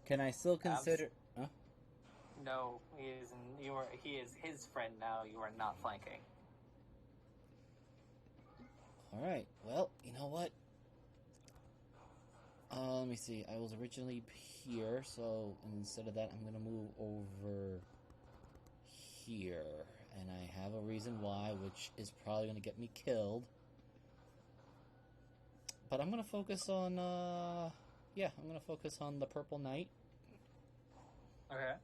Can I still consider... Huh?
No, he is his friend now. You are not flanking.
Alright, well, you know what? Let me see. I was originally here, so instead of that, I'm gonna move over here. And I have a reason why, which is probably gonna get me killed. But I'm gonna focus on, I'm gonna focus on the Purple Knight.
Okay.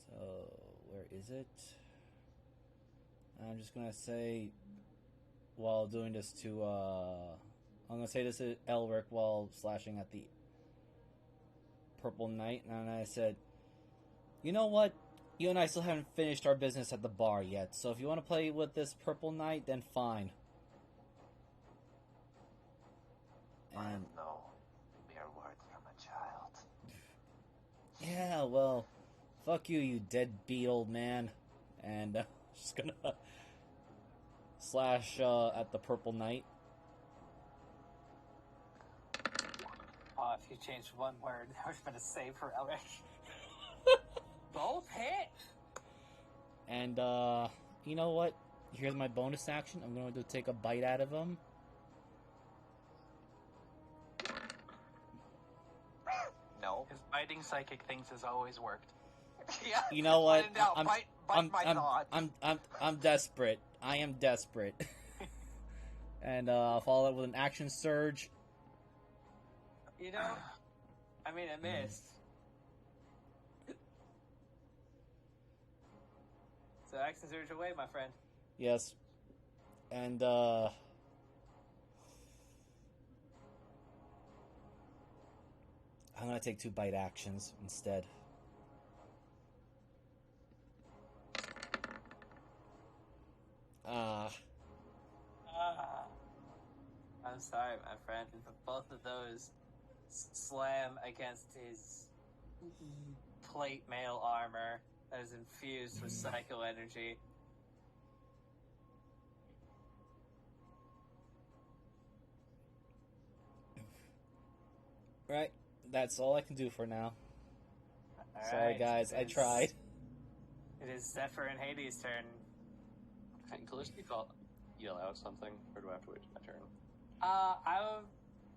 So, where is it? I'm just gonna say, while doing this to, I'm gonna say this to Elric while slashing at the Purple Knight, and I said, you know what? You and I still haven't finished our business at the bar yet, so if you want to play with this Purple Knight, then fine.
I
And
know mere words from a child.
Yeah, well, fuck you, you deadbeat old man. And just gonna slash at the purple knight.
Oh, if you changed one word, I was going to say for Elric. Both hit!
And, you know what? Here's my bonus action. I'm going to take a bite out of him.
No.
His biting psychic things has always worked.
Yeah.
You know what?
When in doubt, bite my thoughts.
I'm desperate. I am desperate. And I'll follow it with an action surge.
You know, I mean, it missed. So action surge away, my friend.
Yes. And I'm gonna take 2 bite actions instead.
I'm sorry, my friend, but both of those slam against his plate mail armor that is infused with psycho energy.
Right. That's all I can do for now.
All
Sorry,
right,
guys. I tried.
It is Zephyr and Hades' turn.
Can Callisto yell out something, or do I have to wait till my turn?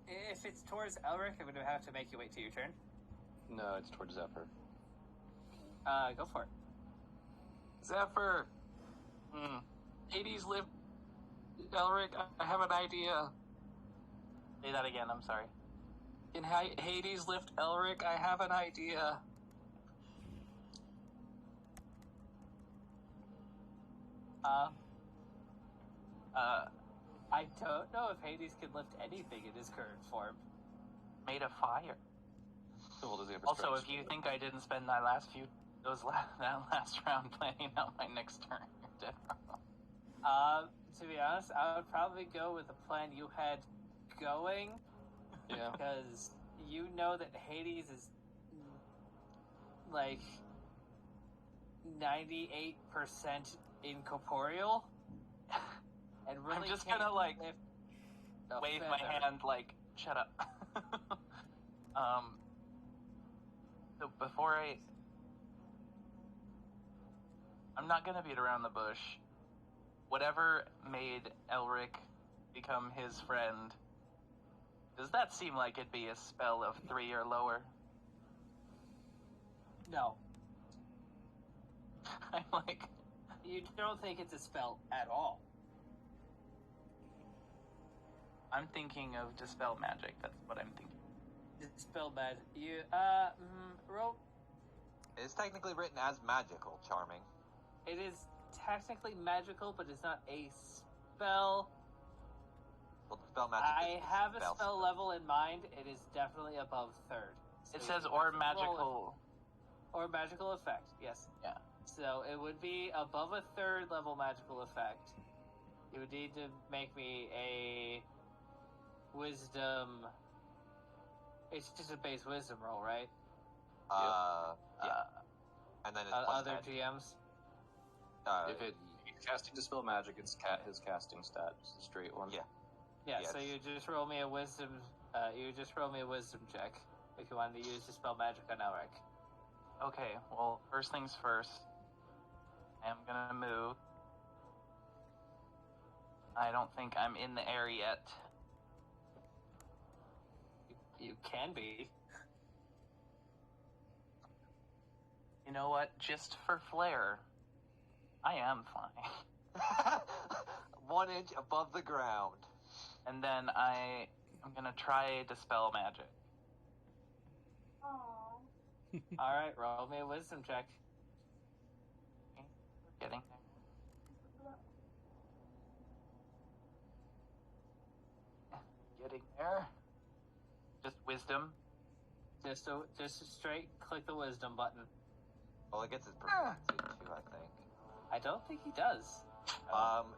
If it's towards Elric, I'm gonna have to make you wait till your turn.
No, it's towards Zephyr.
Go for it.
Zephyr! Hades lift Elric, I have an idea.
Say that again, I'm sorry.
Can Hades lift Elric? I have an idea.
I don't know if Hades can lift anything in his current form.
Made of fire.
Well, does he have a
Also,
stretch?
if you think I didn't spend that last round planning out my next turn, you're dead wrong.
To be honest, I would probably go with the plan you had going.
Yeah.
Because you know that Hades is like 98% incorporeal. And really
I'm just
can't
gonna like
lift a
wave my
feather.
hand like, shut up. So before I'm not gonna beat around the bush. Whatever made Elric become his friend, does that seem like it'd be a spell of 3 or lower?
No.
I'm like,
You don't think it's a spell at all.
I'm thinking of dispel magic. That's what I'm thinking.
Dispel magic. You, roll.
It's technically written as magical, Charming.
It is technically magical, but it's not a spell.
Well, dispel magic
I
is the
have a spell level in mind. It is definitely above 3rd. So
It
you
says
have
or
to roll
magical.
it. Or magical effect, yes.
Yeah.
So it would be above a 3rd level magical effect. You would need to make me a wisdom. It's just a base wisdom roll, right?
Yeah. And then it's plus
Other
10.
GMs.
If he's casting Dispel Magic, it's his casting stat, just a straight one.
Yeah.
Yeah,
Yes.
so you just roll me a wisdom. You just roll me a wisdom check if you wanted to use dispel magic on Elric.
Okay, well, first things first. I am gonna move. I don't think I'm in the air yet.
You can be.
You know what? Just for flair, I am fine.
1 inch above the ground.
And then I'm gonna try dispel magic.
Aww.
All right, roll me a wisdom check.
Okay, getting there. Getting there. Just wisdom.
Just straight click the wisdom button.
Well, it gets his proficiency too, I think.
I don't think he does.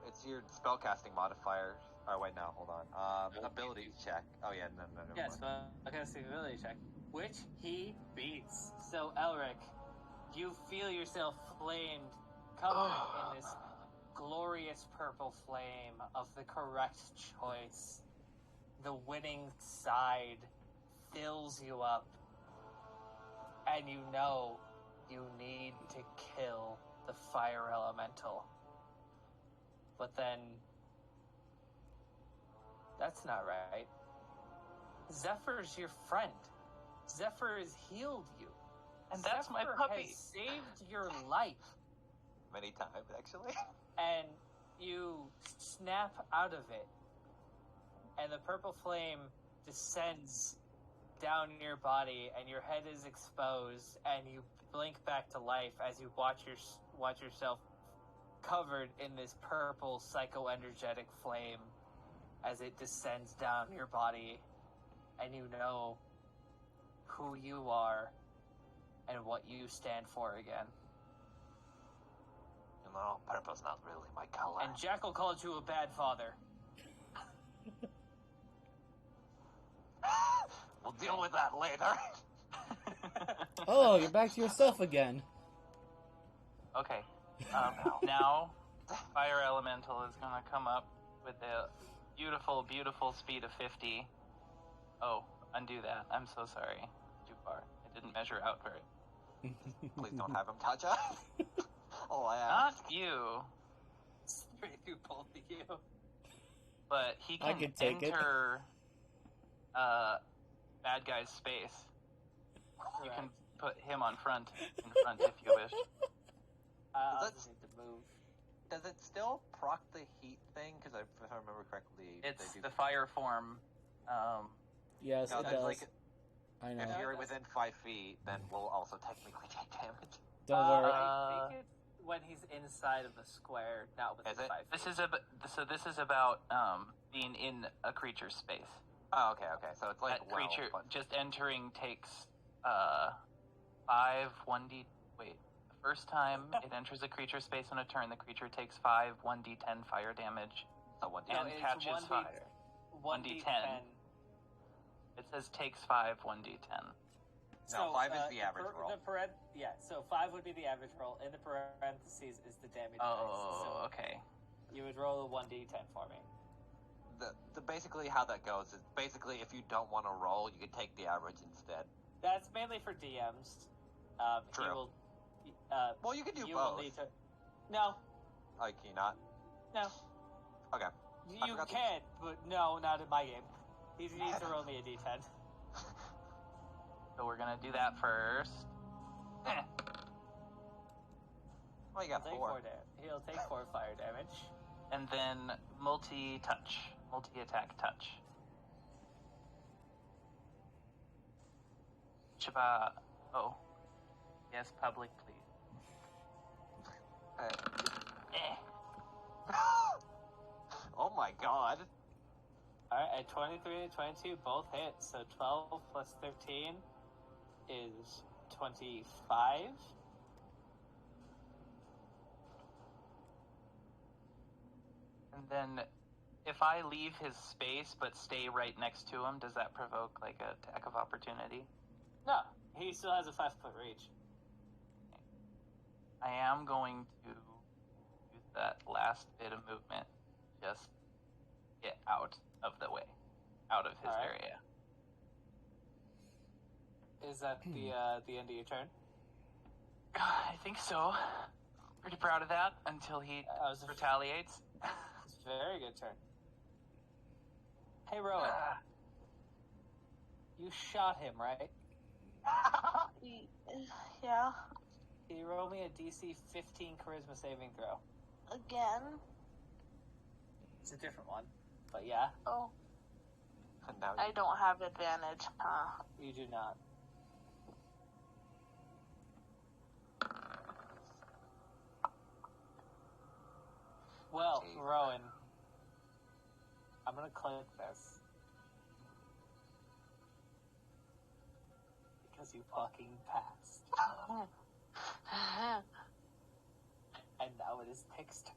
It's your spellcasting modifier. Oh, wait, no, hold on. Abilities check. Oh, yeah, no.
Yes, but okay, see ability check. which he beats. So, Elric, you feel yourself flamed, covered in this glorious purple flame of the correct choice. The winning side fills you up, and you know you need to kill the fire elemental. But then, that's not right. Zephyr's your friend. Zephyr has healed you.
And that's
Zephyr
my puppy.
has saved your life.
Many times, actually.
And you snap out of it, and the purple flame descends down your body, and your head is exposed, and you blink back to life as you watch yourself covered in this purple psychoenergetic flame as it descends down your body, and you know who you are and what you stand for again.
You know, purple's not really my color.
And Jackal called you a bad father.
We'll deal with that later.
Oh, you're back to yourself again.
Okay. Now, Fire Elemental is going to come up with a beautiful, beautiful speed of 50. Oh, undo that. I'm so sorry. Too far. I didn't measure out very.
Please don't have him touch us. Oh, I
Not you,
Straight through both of you.
but he
I
can
could take it.
enter bad guy's space. You can put him in front if you wish.
I'll
That's-
just need to move.
Does it still proc the heat thing? Because if I remember correctly,
It's
they do.
the fire form.
Yes,
No,
it
there's
does.
like,
I know.
if
Yeah.
you're within 5 feet, then we'll also technically take damage.
Don't worry.
I think it's when he's inside of the square, not within
Is it?
5 feet.
This is about being in a creature's space.
Oh, okay. So it's like
That creature
but
just entering takes 5 1d. Wait, the first time it enters a creature space on a turn, the creature takes 5 1d10 fire damage
so one
No,
and
it's
catches
1d10.
fire. 1d10. It says takes 5 1d10.
No, 5 is the average roll.
So 5 would be the average roll. In the parentheses is the damage dice.
Oh,
So
okay.
you would roll a 1d10 for me.
The basically how that goes is basically if you don't want to roll, you can take the average instead.
That's mainly for DMs.
True.
He will.
Well, you can do
you
both.
will need to. No,
Like, can you not?
no.
Okay.
You
forgot to-
can, but no, not in my game. He needs to roll me a d10.
So we're gonna do that first.
Oh, you got
He'll take
4.
He'll take 4 fire damage.
And then multi-attack touch. Shaba. Oh. Yes, public, please.
Oh my god.
Alright, at 23 and 22, both hit. So 12 plus 13 is 25.
And then, if I leave his space but stay right next to him, does that provoke like an attack of opportunity?
No, he still has a 5-foot reach.
I am going to use that last bit of movement, just get out of the way, out of his
Alright.
area.
Is that the end of your turn?
I think so. Pretty proud of that until he retaliates.
It's a very good turn. Hey, Rowan, you shot him, right?
Yeah.
Can you roll me a DC 15 charisma saving throw?
Again.
It's a different one, but yeah,
Oh,
And now
I don't have advantage, huh?
you do not. Well,
Gee.
Rowan, I'm gonna click this because you fucking passed, and now it is Tick's turn.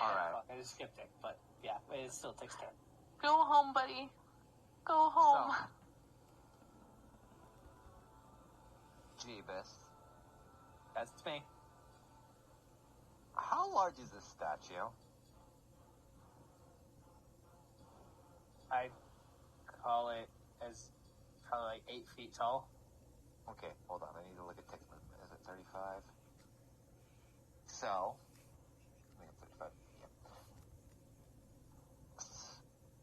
Alright.
Fuck, I just skipped it, but yeah, it is still Tick's turn.
Go home, buddy. Go home.
Jeebus.
That's me.
How large is this statue?
I call it as probably like 8 feet tall.
Okay, hold on. I need to look at tick movement. Is it 35? So, I think it's 35.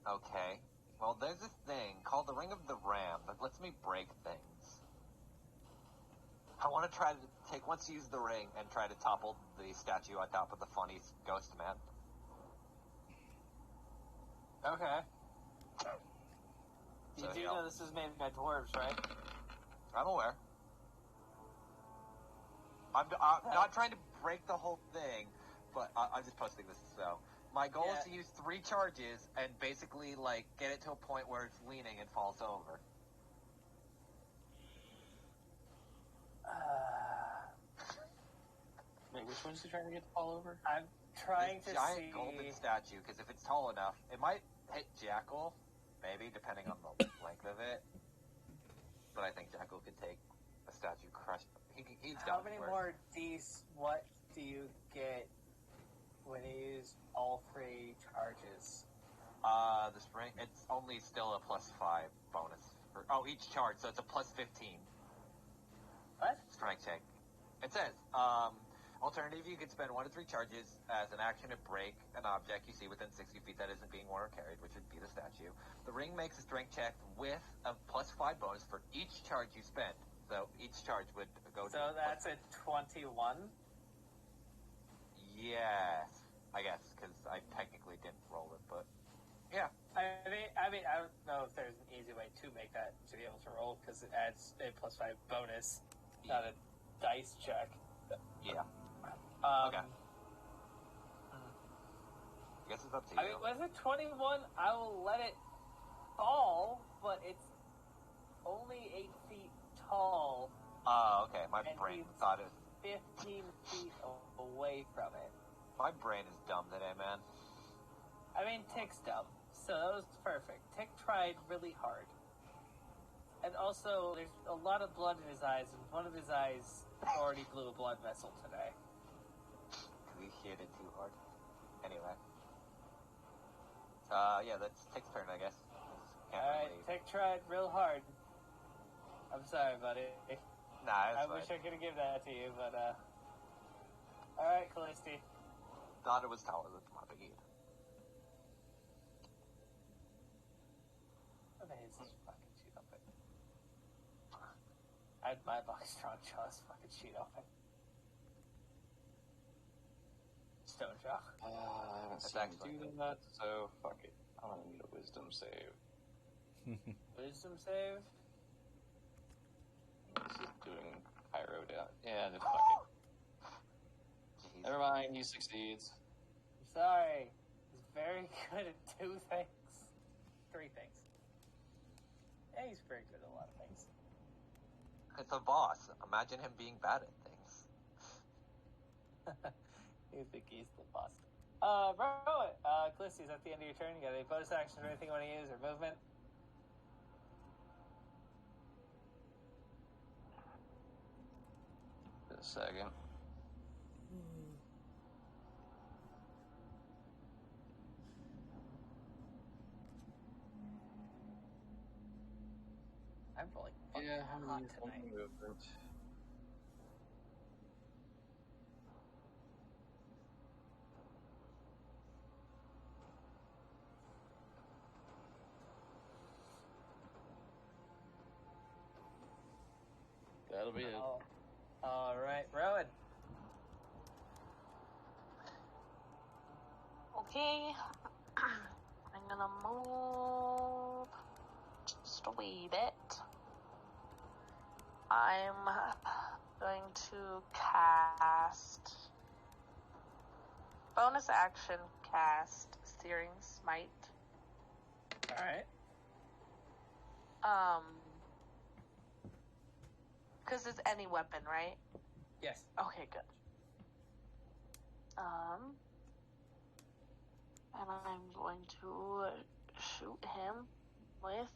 Yeah. Okay. Well, there's this thing called the Ring of the Ram that lets me break things. I want to try to take once use the ring and try to topple the statue on top of the funny ghost man.
Okay. You
So,
do
you know.
know this is made by dwarves, right?
I'm aware. I'm not trying to break the whole thing, but I'm just posting this. So my goal is to use 3 charges and basically like get it to a point where it's leaning and falls over.
Wait, which one's he trying to get to fall over?
I'm trying
This
to
giant
see.
golden statue, because if it's tall enough, it might hit Jackal, maybe depending on the length of it. But I think Jackal could take a statue crushed. He's
How
done
many
for it.
more Ds? What do you get when you use all 3 charges?
The spring, it's only still a +5 bonus. Each charge, so it's a +15
What?
strength check. It says, alternative, you can spend 1 to 3 charges as an action to break an object you see within 60 feet that isn't being worn or carried, which would be the statue. The ring makes a strength check with a +5 bonus for each charge you spend. So each charge would go to...
So that's a 21?
Yes, I guess, because I technically didn't roll it, but... Yeah.
I mean, I don't know if there's an easy way to make that to be able to roll, because it adds a +5 bonus, not a dice check.
Yeah.
Okay.
I guess it's up to you.
I mean, was it 21? I will let it fall, but it's only 8 feet tall.
Oh, okay. My
and
brain
he's
thought it...
15 feet away from it.
My brain is dumb today, man.
I mean, Tick's dumb, so that was perfect. Tick tried really hard. And also, there's a lot of blood in his eyes, and one of his eyes already blew a blood vessel today.
Because he hit it too hard. Anyway. Yeah, that's Tick's turn, I guess.
Alright, Tick tried real hard. I'm sorry, buddy.
Nah,
I
it's
wish
fine.
I could have given that to you, but, Alright, Callisti.
Thought it was taller than my bead.
What the hell is this fucking sheet open? I had my box strong jaws fucking sheet open. Stone jaw.
I haven't
That's
seen
actually
him do that, so fuck it. I'm gonna need a wisdom save.
Wisdom save?
This is doing pyro down. Yeah, just fuck it.
Jeez.
Never mind, he succeeds.
I'm sorry. He's very good at 2 things. 3 things. Yeah, he's very good at a lot of things.
It's a boss. Imagine him being bad at things.
You think he's the boss. Rowan, Callisti's at the end of your turn. You got any bonus actions or anything you want to use, or movement?
Just a second.
I'm rolling fucking
Yeah,
hot
I'm
tonight.
movement. That'll be it.
Alright, Rowan.
Okay. I'm gonna move just a wee bit. I'm going to cast bonus action cast Searing Smite.
Alright.
Because it's any weapon, right?
Yes.
Okay, good. And I'm going to shoot him with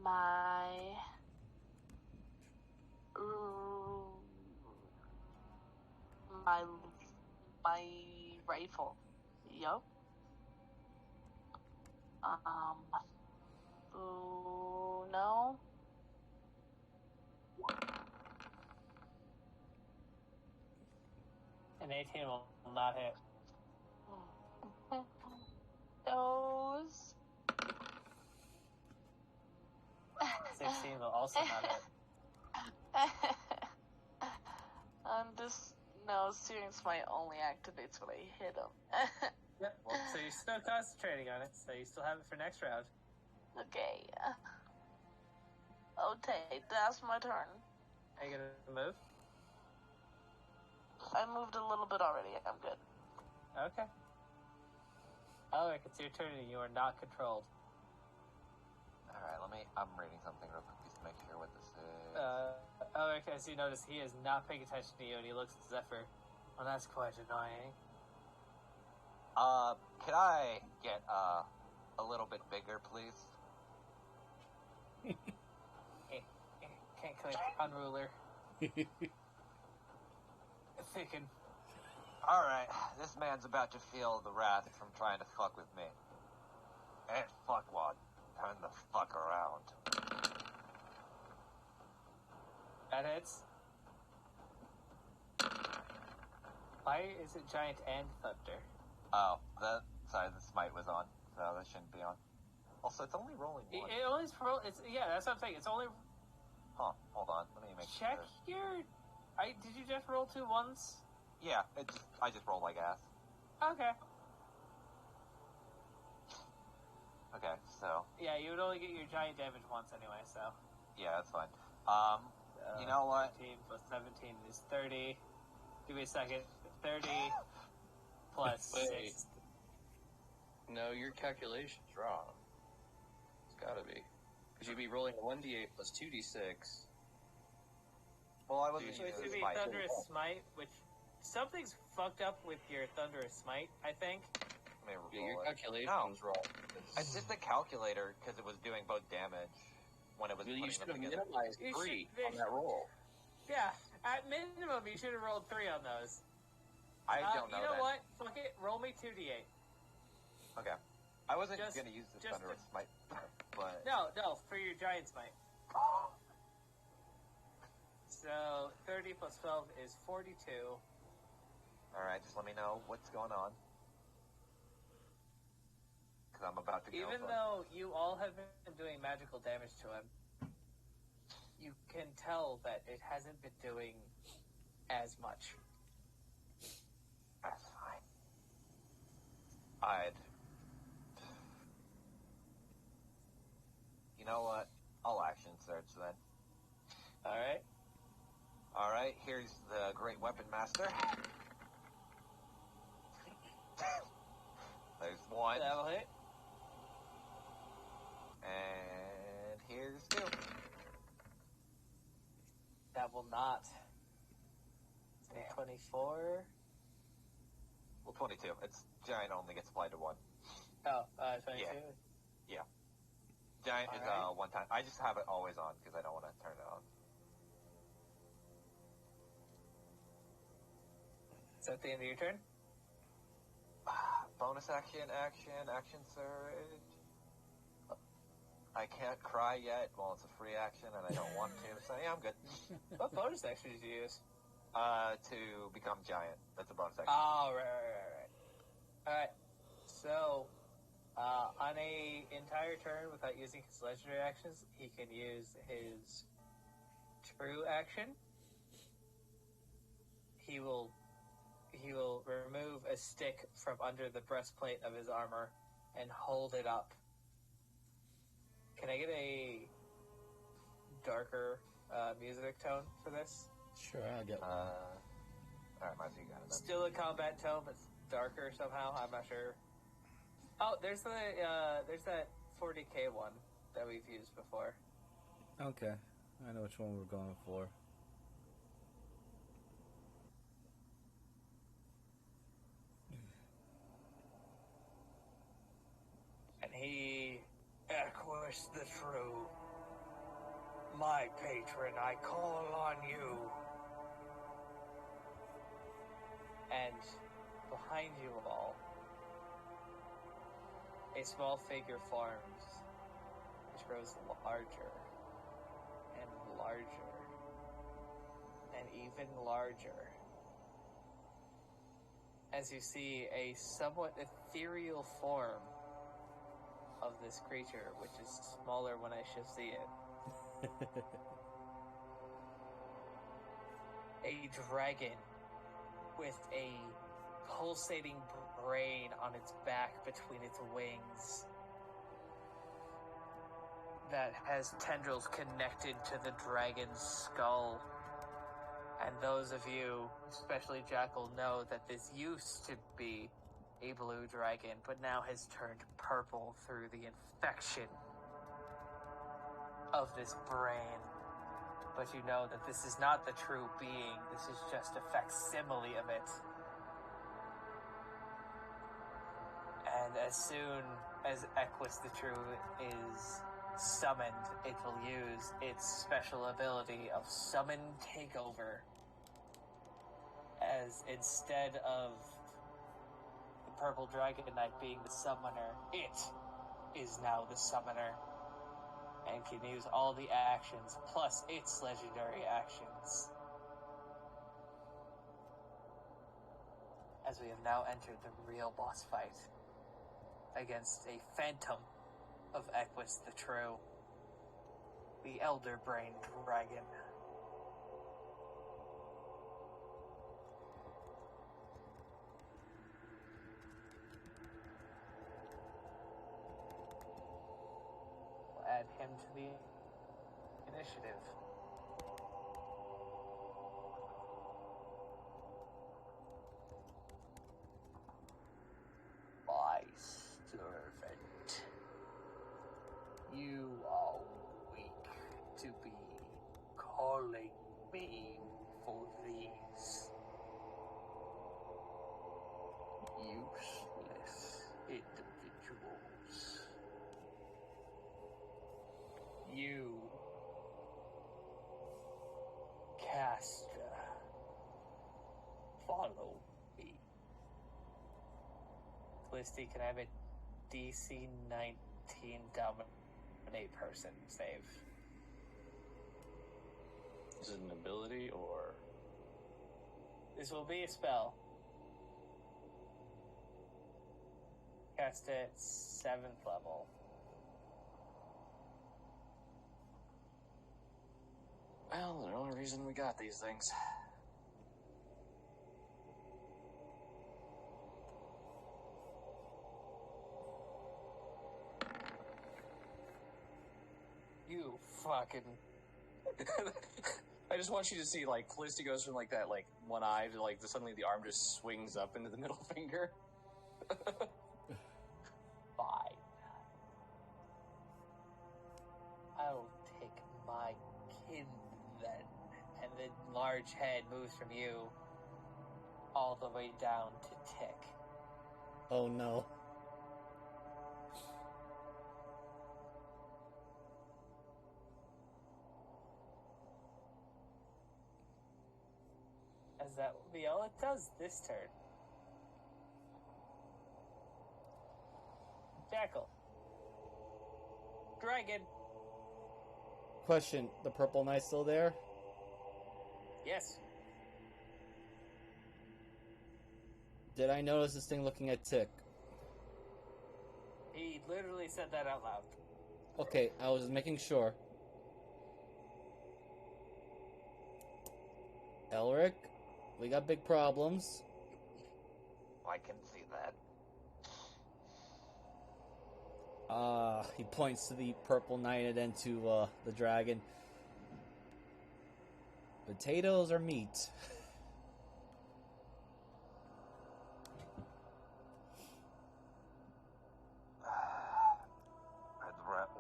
my My rifle. Yup. No.
An 18 will not hit.
Those.
16 will also not hit.
Searing Smite only activates when I hit him.
Yep. Well, so you're still concentrating on it, so you still have it for next round.
Okay. Okay, that's my turn.
Are you gonna move?
I moved a little bit already. I'm good.
Okay. Alric, it's your turn and you are not controlled.
Alright, I'm reading something real quick just to make sure what this is.
Alric, as you notice, he is not paying attention to you and he looks at Zephyr. Well, that's quite annoying.
Could I get, a little bit bigger, please?
Can't click unruler. Thicken.
Alright, this man's about to feel the wrath from trying to fuck with me. Hey, fuckwad, turn the fuck around.
That hits. Why is it giant and thunder?
Oh, sorry, the smite was on, so that shouldn't be on. Also, it's only rolling one.
It only yeah, that's what I'm saying. It's only.
Huh, hold on, let me make
Check
sure.
your. Did you just roll 2 ones?
Yeah, I just rolled like ass.
Okay.
Okay, so.
Yeah, you would only get your giant damage once anyway, so.
Yeah, that's fine. You know what?
13 plus 17 is 30. Give me a second. 30 plus
Wait.
6.
No, your calculation's wrong. It's gotta be. Because you'd be rolling a 1d8 plus 2d6.
Well, I wasn't
So it
using
should be
smite.
Thunderous Smite, which something's fucked up with your Thunderous Smite, I think.
Let me
Yeah,
roll
your
it.
calculation's wrong.
It's just the calculator because it was doing both damage when it was
You
putting
should
them
have
together.
minimized
You
3
should-
on that roll.
Yeah, at minimum, you should have rolled 3 on those.
I don't know
You know
that.
what? Fuck it. Roll me 2d8.
Okay. I wasn't
Just-
going to use the
just
Thunderous Smite, but...
No, for your Giant Smite. So, 30 plus 12 is 42.
Alright, just let me know what's going on. Because I'm about to go.
Even though you all have been doing magical damage to him, you can tell that it hasn't been doing as much.
That's fine. You know what? I'll action search then.
Alright?
Alright, here's the Great Weapon Master. There's one.
That'll hit.
And here's two.
That will not. So
Damn.
24.
Well, 22. It's giant only gets applied to one.
Oh, 22.
Yeah. Giant is
Alright.
one time. I just have it always on because I don't want to turn it on.
Is that the end of your turn?
Bonus action, action surge. I can't cry yet. Well, it's a free action and I don't want to, so yeah, I'm good.
What bonus action did you use?
To become giant. That's a bonus action.
Oh, right. Alright. So, on a entire turn without using his legendary actions, he can use his true action. He will remove a stick from under the breastplate of his armor and hold it up. Can I get a darker music tone for this?
Sure, I'll get one.
Alright, Marcy, you got it then.
Still a combat tone, but darker somehow. I'm not sure. Oh, there's that 40k one that we've used before.
Okay, I know which one we're going for.
And he, of course, the true my patron, I call on you. And behind you all, a small figure forms, which grows larger and larger and even larger. As you see a somewhat ethereal form of this creature, which is smaller when I should see it. A dragon with a pulsating brain on its back between its wings that has tendrils connected to the dragon's skull. And those of you, especially Jackal, know that this used to be a blue dragon, but now has turned purple through the infection of this brain. But you know that this is not the true being, this is just a facsimile of it. And as soon as Equus the True is summoned, it will use its special ability of Summon Takeover. As instead of the Purple Dragon Knight being the summoner, it is now the summoner. And can use all the actions, plus its legendary actions. As we have now entered the real boss fight against a phantom of Equus the True, the Elder Brain Dragon. We'll add him to the initiative. My servant, you are weak to be calling me for these useless individuals. You, caster, follow me. Listy, can I have a DC 19 dominate person save?
Is it an ability or?
This will be a spell. Cast it 7th level.
Well, the only reason we got these things.
You fucking...
I just want you to see, like, Felicity goes from, like, that, like, one eye to, like, suddenly the arm just swings up into the middle finger.
Fine. I'll take my kin then. And the large head moves from you all the way down to Tick.
Oh no.
As that will be all it does this turn. Jackal. Dragon.
Question, the Purple Knight's still there?
Yes.
Did I notice this thing looking at Tick?
He literally said that out loud.
Okay, I was making sure. Elric, we got big problems.
I can see that.
He points to the Purple Knight and then to the dragon. Potatoes or meat?
I'd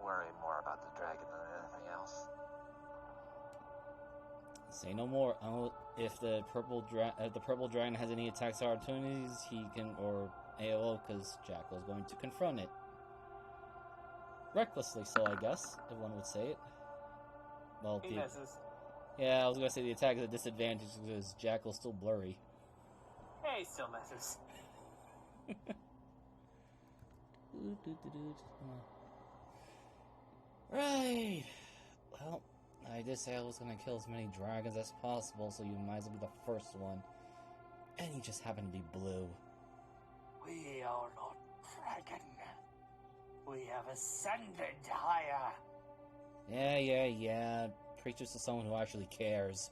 worry more about the dragon than anything else.
Say no more. If the purple dragon has any attacks or opportunities, he can, or AOO, because Jackal's going to confront it. Recklessly so, I guess, if one would say it. Well,
He misses.
yeah, I was gonna say the attack is a disadvantage because Jackal's still blurry.
Yeah, he still misses.
Right. Well, I did say I was gonna kill as many dragons as possible, so you might as well be the first one. And you just happen to be blue.
We are not dragon. We have ascended higher.
Yeah. Preach this to someone who actually cares.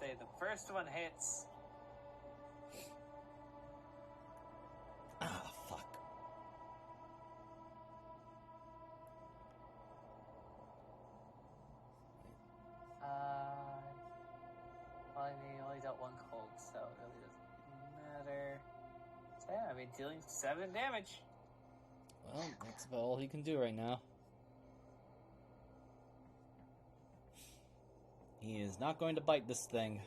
Say the first one hits.
Ah, fuck.
Well, I mean, you only dealt one cold, so it really doesn't matter. So yeah, I mean, dealing 7 damage.
Well, that's about all he can do right now. He is not going to bite this thing.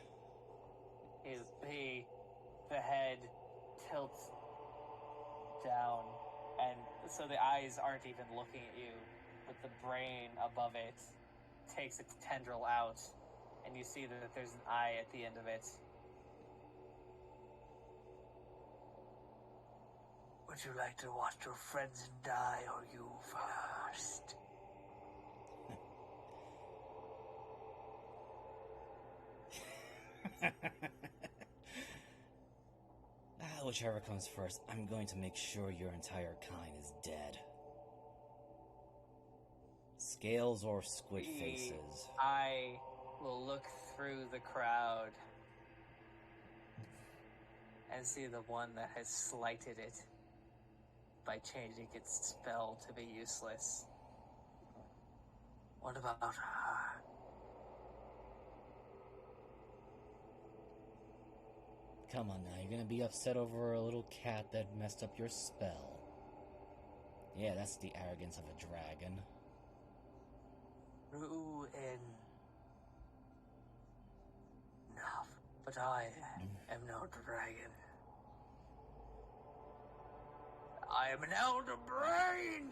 The head tilts down, and so the eyes aren't even looking at you, but the brain above it takes its tendril out, and you see that there's an eye at the end of it. Would you like to watch your friends die, or you first?
Whichever comes first, I'm going to make sure your entire kind is dead. Scales or squid faces.
I will look through the crowd and see the one that has slighted it by changing its spell to be useless. What about her?
Come on now, you're gonna be upset over a little cat that messed up your spell. Yeah, that's the arrogance of a dragon.
Ruin. Enough. But I am no dragon. I am an elder brain!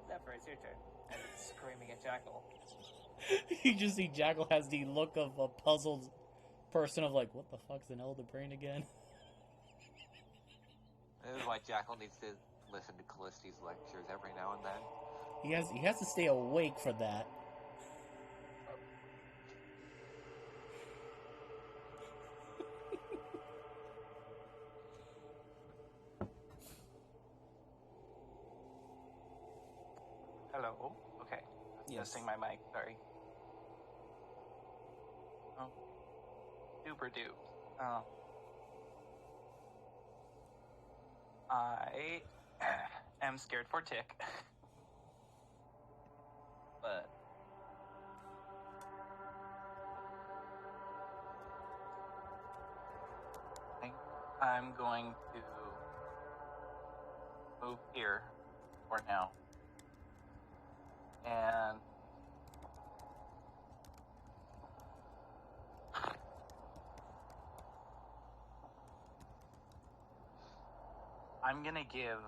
Zephyr, it's your turn. And it's screaming at Jackal.
You just see Jackal has the look of a puzzled person of like, what the fuck's an elder brain again?
This is why Jackal needs to listen to Callisti's lectures every now and then.
He has to stay awake for that.
Hello. Okay.
Yes.
Testing my mic. Sorry. Oh. Super dupe. Oh. I am scared for Tick. But I think I'm going to move here for now. And I'm gonna give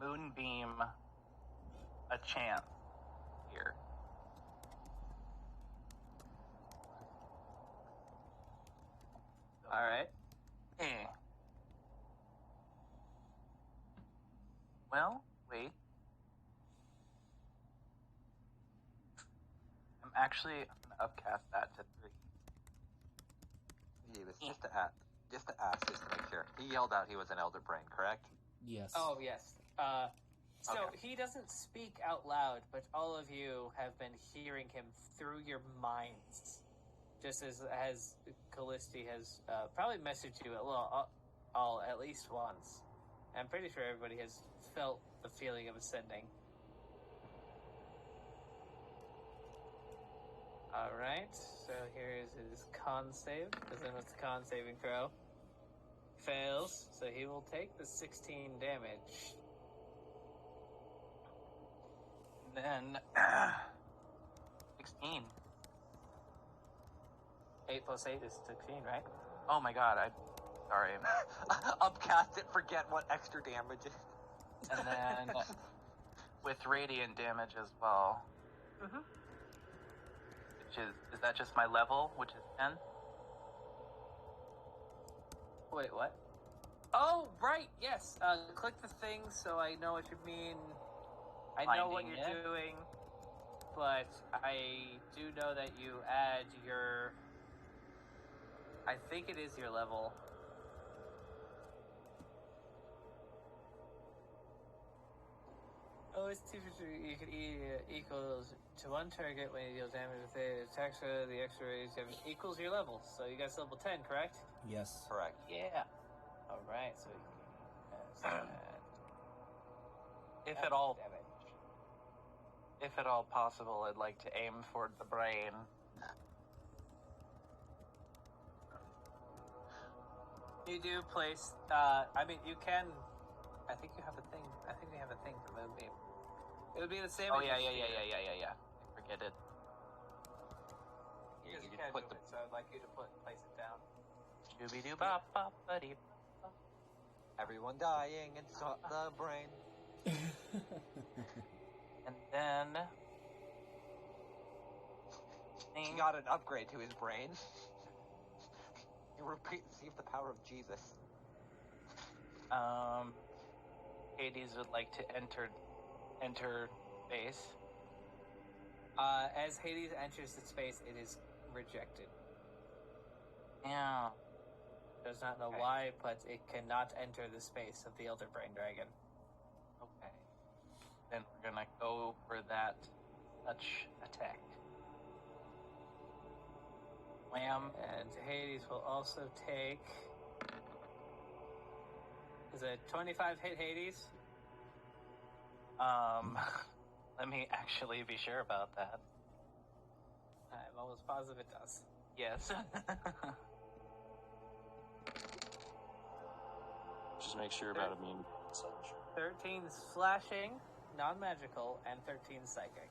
Moonbeam a chance here.
Alright.
Eh. Well, wait. I'm actually gonna upcast that to 3.
Yeah, just to ask, just to make sure. He yelled out he was an elder brain, correct?
Yes.
Oh, yes. So
Okay.
he doesn't speak out loud, but all of you have been hearing him through your minds. Just as Callisti has probably messaged you all at least once. I'm pretty sure everybody has felt the feeling of ascending. Alright, so here is his con save, because then it's a con saving throw. Fails, so he will take the 16 damage.
And then 16.
8 plus 8 is 16, right?
Oh my god, Sorry.
Upcast it, forget what extra damage is.
And then with radiant damage as well.
Mm-hmm.
Which is that just my level, which is 10?
Wait, what? Oh, right, yes. Click the thing so I know what you mean. I know what
Finding
you're
it.
doing, but I do know that you add your... I think it is your level. Oh, it's 2 you can equals to one target when you deal damage with it. Attacks the extra raise equals your level. So you guys level 10, correct?
Yes.
Correct.
Yeah. Alright, so you can
If at all,
damage.
if at all possible, I'd like to aim for the brain.
You do place, I mean, you can, I think you have a thing, I think we have a thing for Moonbeam. It would be the same
Oh
against
yeah.
you.
I forget it.
You,
Because you
you
can't
put
move
the
it, so I'd like you to place it down.
Shooby-doo-bop-bop-buddy.
everyone dying and the brain.
And then...
He got an upgrade to his brain. He received the power of Jesus.
Hades would like to enter base.
As Hades enters the space, it is rejected.
Yeah.
Does not know
Okay.
why, but it cannot enter the space of the Elder Brain Dragon.
Okay. Then we're gonna go for that touch attack. Wham.
And Hades will also take... Is it 25 hit Hades?
Let me actually be sure about that.
I'm almost positive it does.
Yes.
Just make sure about immune.
13 slashing, non-magical, and 13 psychic.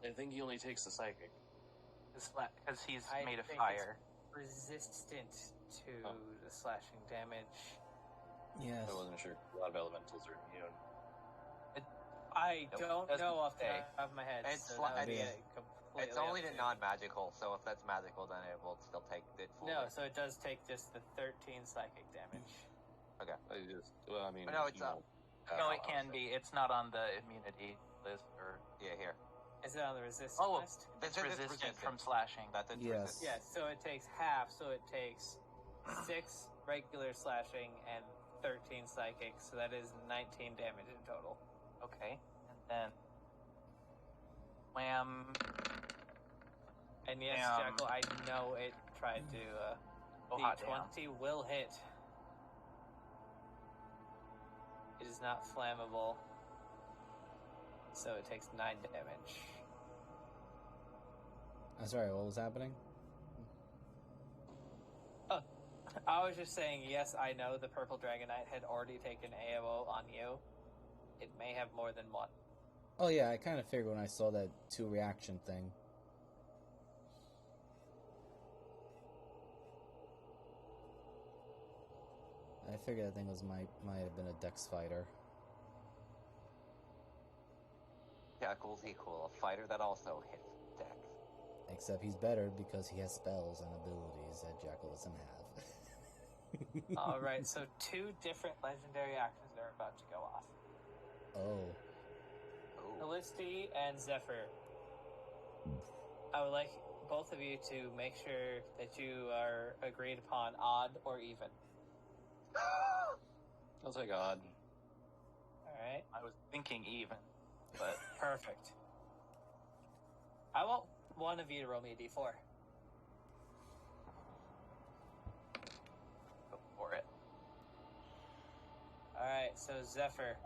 I think he only takes the psychic.
Because he's
I
made of
think
fire.
It's resistant to
Oh.
the slashing damage.
Yes.
I wasn't sure. A lot of elementals are immune.
I
It
don't
doesn't
know off the
say.
top of my head.
It's
so that would be
Yeah.
completely
It's only
up
to
to-
non-magical, so if that's magical, then it will still take it full.
No, so it does take just the 13 psychic damage.
Okay.
I just, well, I mean,
But no, it's
you know,
No, it can be. It's not on the immunity list, or
Yeah, here.
Is it on the resistance
Oh,
list?
it's
This is
resistant from slashing.
That's it.
Yes.
Yeah, so it takes half, so it takes 6 regular slashing and 13 psychic, so that is 19 damage in total.
Okay, and then wham.
And yes, Jackal, I know it tried to,
Oh,
the
hot damn.
20 will hit. It is not flammable, so it takes 9 damage.
I'm sorry, what was happening?
Oh, I was just saying, yes, I know the Purple Dragonite had already taken AOO on you. It may have more than one.
Oh yeah, I kind of figured when I saw that 2 reaction thing. I figured that thing might have been a Dex fighter.
Jackal's equal, a fighter that also hits dex.
Except he's better because he has spells and abilities that Jackal doesn't have.
Alright, so 2 different legendary actions are about to go off.
Oh.
Callisti and Zephyr. I would like both of you to make sure that you are agreed upon odd or even.
I'll take odd.
Alright?
I was thinking even, but
Perfect. I want one of you to roll me a d4.
go for it.
Alright, so Zephyr,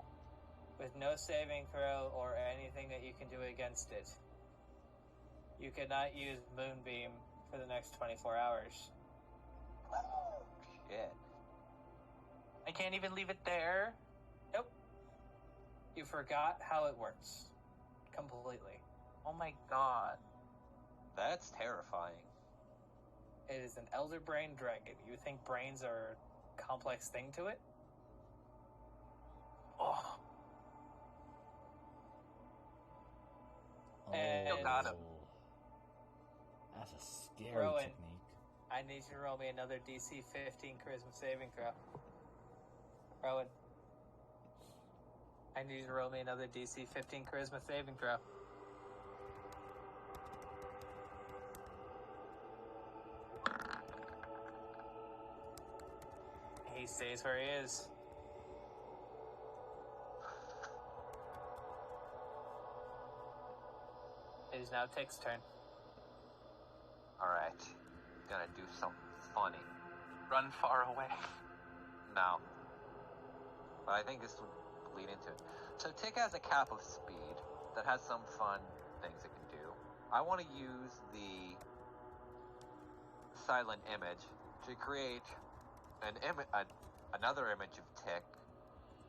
with no saving throw or anything that you can do against it, you cannot use Moonbeam for the next 24 hours.
Shit.
I can't even leave it there.
Nope. You forgot how it works. Completely.
Oh my god.
That's terrifying.
It is an elder brain dragon. You think brains are a complex thing to it? Oh. And
got him.
That's a scary
Rowan.
technique.
I need you to roll me another DC 15 charisma saving throw. Rowan. I need you to roll me another DC 15 charisma saving throw. He stays where he is. It is now Tick's turn.
Alright. Gonna do something funny.
Run far away.
No. But I think this will lead into it. So Tick has a cap of speed that has some fun things it can do. I want to use the silent image to create another image of Tick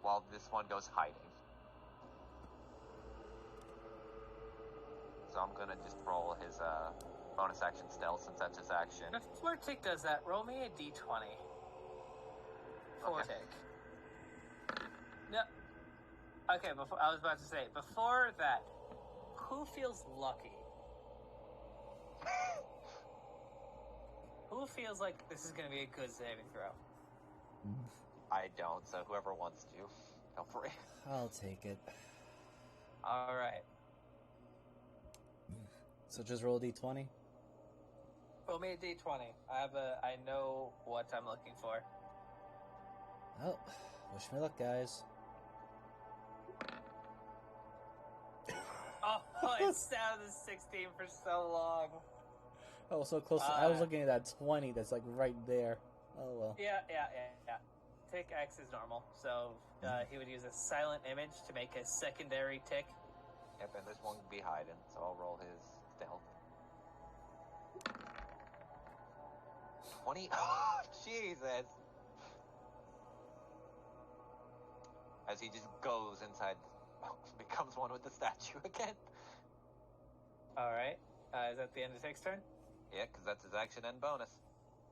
while this one goes hiding. So I'm gonna just roll his bonus action stealth since that's his action.
Before Tick does that, roll me a d20. For
Okay.
Tick. No. Okay, I was about to say, before that, who feels lucky? Who feels like this is going to be a good saving throw?
I don't, so whoever wants to, go for it.
I'll take it.
All right.
So just roll a d20?
Roll me a d20. I know what I'm looking for.
Oh, wish me luck, guys.
Oh, it's down to 16 for so long.
Oh, so close. I was looking at that 20 that's like right there. Oh, well.
Yeah. Tick X is normal, so he would use a silent image to make a secondary tick.
Yep, and this one can be hiding, so I'll roll his stealth. 20? Oh, Jesus! As he just goes inside, becomes one with the statue again.
All right. Is that the end of Tick's turn?
Yeah, because that's his action and bonus.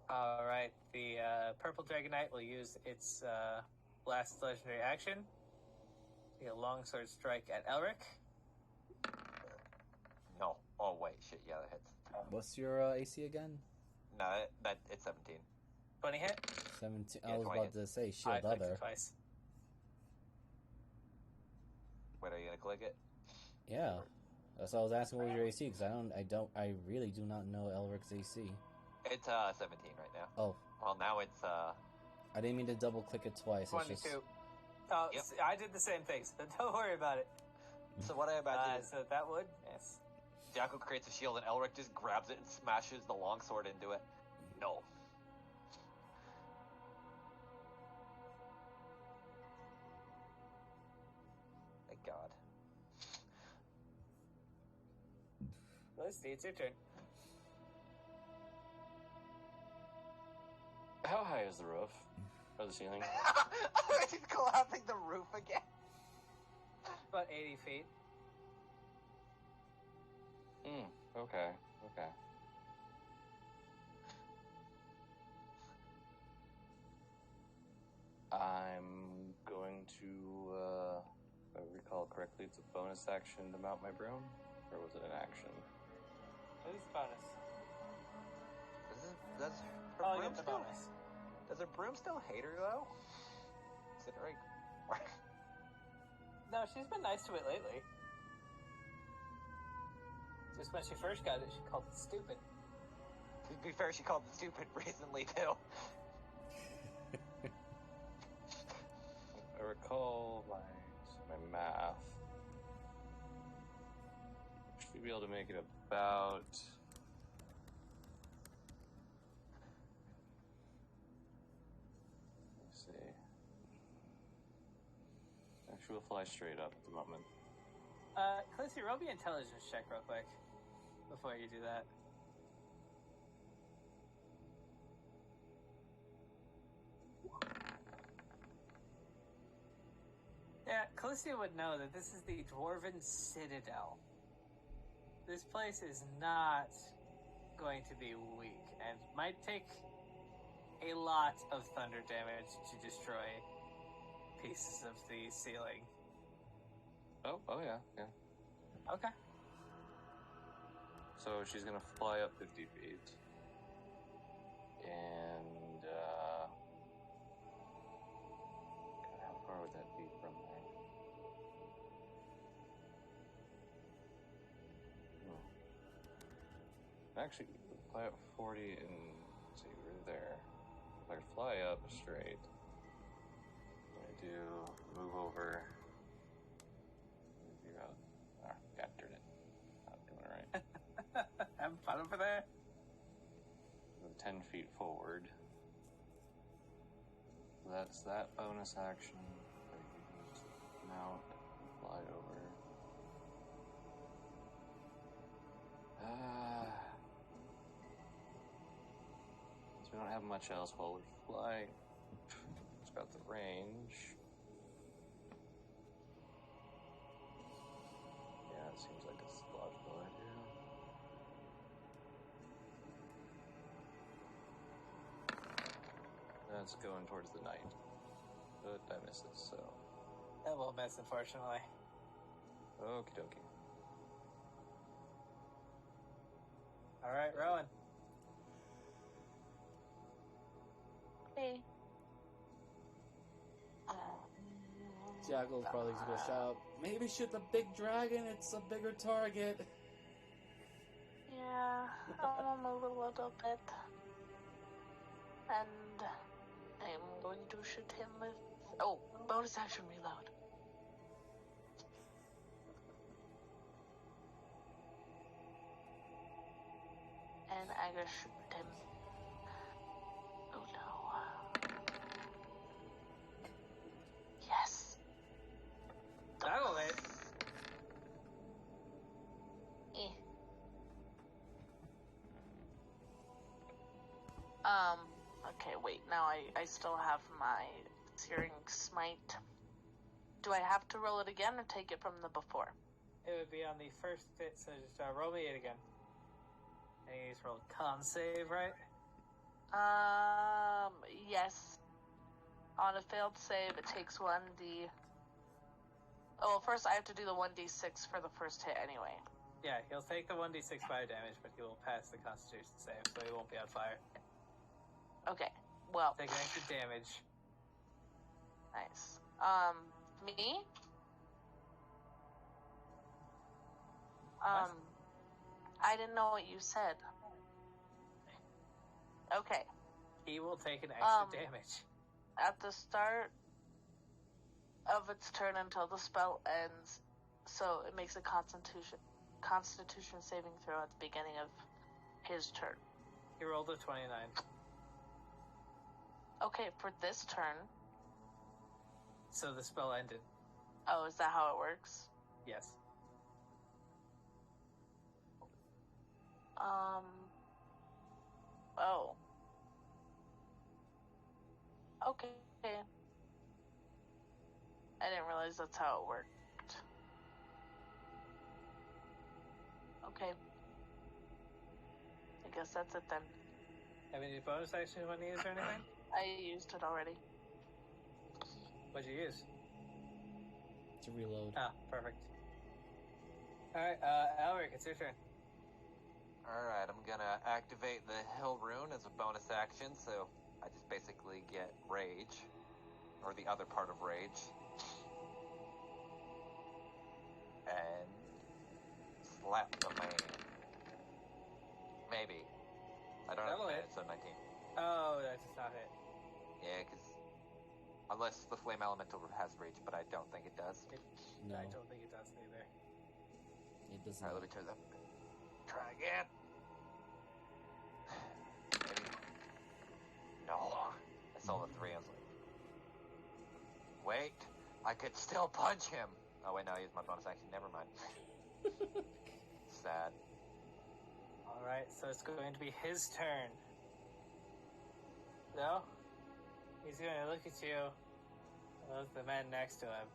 All right. The Purple Dragonite will use its last legendary action. Take a longsword strike at Elric.
No. Oh, wait, shit, yeah, that hits.
What's your AC again?
No, it's 17.
20 hit.
17.
Yeah,
I was
20
about to say shield
I clicked
other.
it twice.
Wait, are you gonna click it?
Yeah. That's why I was asking what was your AC, because I really do not know Elric's AC.
It's 17 right now.
Oh.
Well, now it's
I didn't mean to double click it twice.
22.
It's just...
Oh,
Yep.
I did the same thing, so don't worry about it.
So what I imagine is
So that would, yes.
Jacko creates a shield and Elric just grabs it and smashes the longsword into it. No. Thank God.
Felicity, it's your turn.
How high is the roof? Or the ceiling?
He's collapsing the roof again.
About 80 feet.
Okay. I'm going to, if I recall correctly, it's a bonus action to mount my broom? Or was it an action?
At least bonus.
Does her
Oh, you
broom
get the
still,
bonus.
does her broom still hate her though? Considering.
No, she's been nice to it lately. Just when she first got it, she called it stupid.
To be fair, she called it stupid recently too.
I recall my math. Should be able to make it about... Let's see. Actually, we'll fly straight up at the moment.
Clissy, roll me an intelligence check real quick before you do that. Yeah, Clissy would know that this is the Dwarven Citadel. This place is not going to be weak and might take a lot of thunder damage to destroy pieces of the ceiling.
Oh yeah.
Okay.
So she's gonna fly up 50 feet. And, God, how far would that be from there? Actually, fly up 40 and, let's see, we're there. If I fly up straight, I do move over. Figure out. Ah, God darn it. Not doing it right.
Having fun over there?
10 feet forward. So that's that bonus action. Mount, fly over. So we don't have much else while we're flying. It's got the range. Yeah, it seems like a logical idea. That's going towards the knight. But I missed it, so.
That will miss, unfortunately.
Okie dokie.
Alright, Rowan.
Hey.
Jackal's probably just gonna shout out, maybe shoot the big dragon, it's a bigger target.
Yeah, I'll move a little bit. And I'm going to shoot him with... Oh, bonus action reload. And I gotta shoot him. Oh no. Yes.
That'll hit.
Eh. Okay, wait, now I still have my Searing Smite. Do I have to roll it again or take it from the before?
It would be on the first hit, so just roll me it again. And you just roll a con save, right?
Yes. On a failed save, it takes 1d... Oh, well, first I have to do the 1d6 for the first hit anyway.
Yeah, he'll take the 1d6 fire damage, but he will pass the Constitution save, so he won't be on fire.
Okay, well...
Take an extra damage.
Nice. Me?
What?
I didn't know what you said. Okay.
He will take an extra damage.
At the start of its turn until the spell ends, so it makes a Constitution saving throw at the beginning of his turn.
He rolled a 29.
Okay, for this turn.
So the spell ended.
Oh, is that how it works?
Yes.
Oh. Okay. I didn't realize that's how it worked. Okay. I guess that's it then.
Have any bonus actions you want to use or anything?
I used it already.
What'd you use?
To reload.
Ah, perfect. Alright, Alric, it's your turn.
Alright, I'm gonna activate the Hill Rune as a bonus action, so I just basically get Rage, or the other part of Rage. And slap the main. Maybe. I don't
That'll
know
hit.
if it's a 19.
Oh, that does not hit.
Yeah, because unless the Flame Elemental has Rage, but I don't think it does.
No,
I don't think it does either.
it does
Alright,
not.
let me try that. Try again. Maybe. No. I saw the 3. I was like, wait, I could still punch him. Oh wait, no, I used my bonus action. Never mind. Sad.
Alright, so it's going to be his turn. So, he's going to look at you, and look at the man next to him.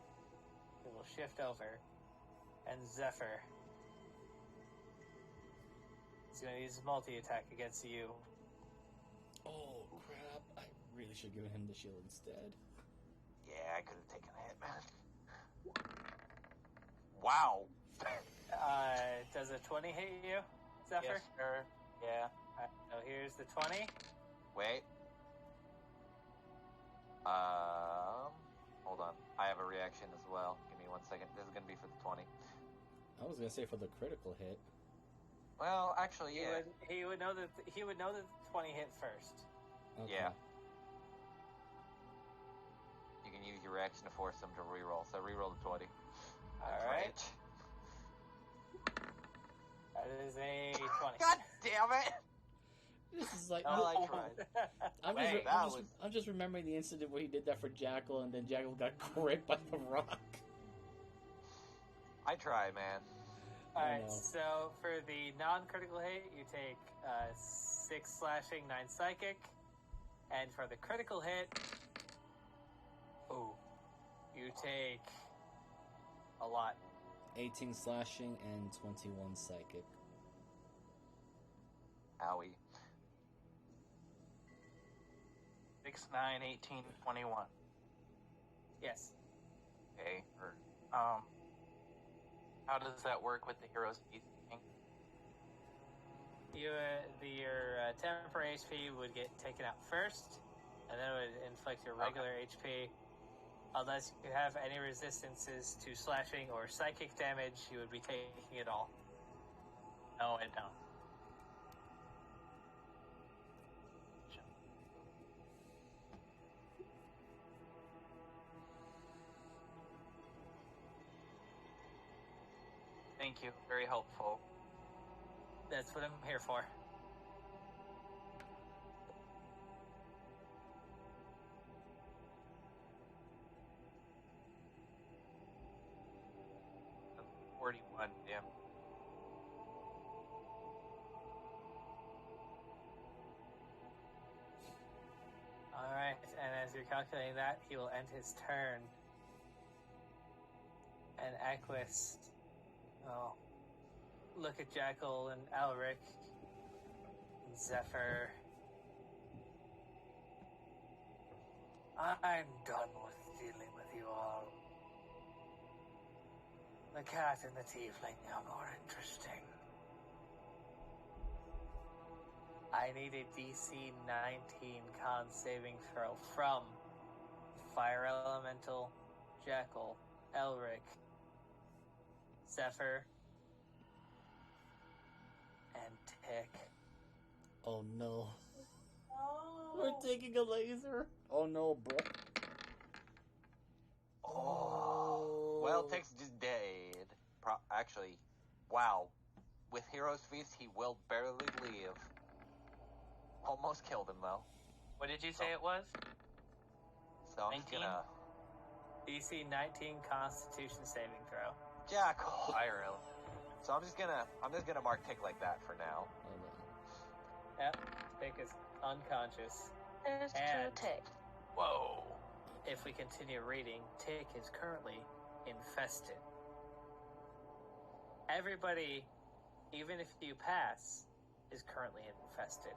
He will shift over, and Zephyr. He's going to use his multi-attack against you
Oh, crap. I really should give him the shield instead.
Yeah, I could have taken a hit, man. Wow.
Does a 20 hit you, Zephyr?
Yes, sir. Yeah.
Alright, so here's the 20.
Wait. Hold on. I have a reaction as well. Give me 1 second. This is gonna be for the 20.
I was gonna say for the critical hit.
Well, actually, yeah.
He would know that the 20 hit first.
Okay.
Yeah. You can use your reaction to force him to reroll. So reroll the 20.
Alright. That is a 20.
God damn it!
This is like
Oh, I tried.
I'm just remembering the incident where he did that for Jackal, and then Jackal got gripped by the rock.
I try, man.
Alright, so for the non-critical hit, you take 6 slashing, 9 psychic. And for the critical hit, you take a lot.
18 slashing and 21 psychic.
Owie.
6, 9, 18, 21.
Yes.
Okay.
How does that work with the hero's feast thing?
Your temporary HP would get taken out first, and then it would inflict your regular HP. Unless you have any resistances to slashing or psychic damage, you would be taking it all.
No, I don't. Thank you. Very helpful.
That's what I'm here for.
That's 41, damn.
Alright, and as you're calculating that, he will end his turn. And Equus, look at Jackal and Elric and Zephyr. I'm done with dealing with you all. The cat and the tiefling are more interesting. I need a DC 19 con saving throw from Fire Elemental, Jackal, Elric, Zephyr, and Tick.
Oh no.
Oh.
We're taking a laser. Oh no, bro.
Oh. Well, Tick's just dead. Actually, wow. With Hero's Feast, he will barely live. Almost killed him, though.
What did you say it was?
So I'm just
19?
gonna...
DC 19 Constitution saving throw.
Jackal!
IRL.
So I'm just gonna mark Tick like that for now.
Hold on.
Yep, Tick is unconscious.
There's
And-
2 tick.
Whoa.
If we continue reading, Tick is currently infested. Everybody, even if you pass, is currently infested.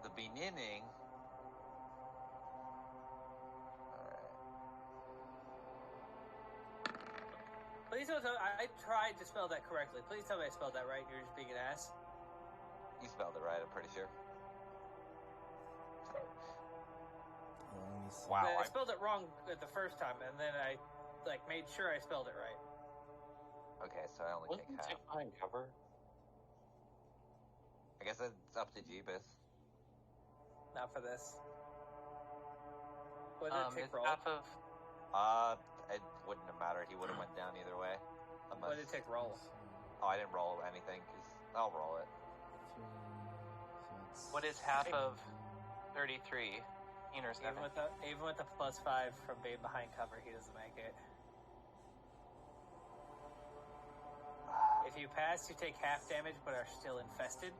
The beginning...
Please don't tell I tried to spell that correctly. Please tell me I spelled that right. You're just being an ass.
You spelled it right, I'm pretty sure.
Let me see.
Wow.
I spelled it wrong the first time, and then I made sure I spelled it right.
Okay, so I only
Wasn't
take half.
Tick behind cover?
I guess it's up to Jeebus.
Not for this. What did Tick
It's
roll?
half of...
It wouldn't have mattered. He would have went down either way. Unless...
What did Tick roll?
Oh, I didn't roll anything, because I'll roll it.
3, so it's
What is half of 33? 18 or 7?
Even with the +5 from being behind cover, he doesn't make it. If you pass, you take half damage, but are still infested.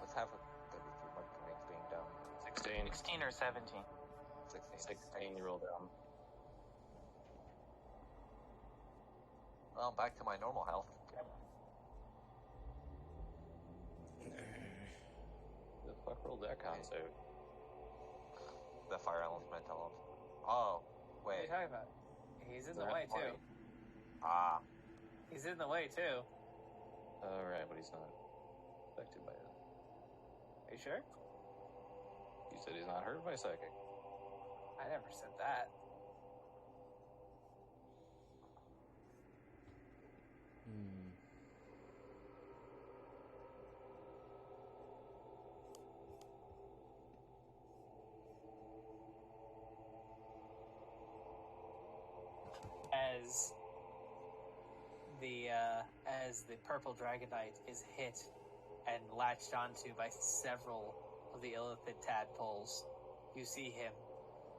What's half of 33 mark remains being done?
16.
16 or 17?
16.
16, you roll down.
Well, back to my normal health.
con save.
The fire elemental. Oh,
What are you
wait.
talking about? He's in the
They're
way,
at 20.
too.
Ah,
He's in the way, too.
Alright, but he's not affected by it.
Are you sure?
You said he's not hurt by psychic.
I never said that. As the purple dragonite is hit and latched onto by several of the illithid tadpoles, you see him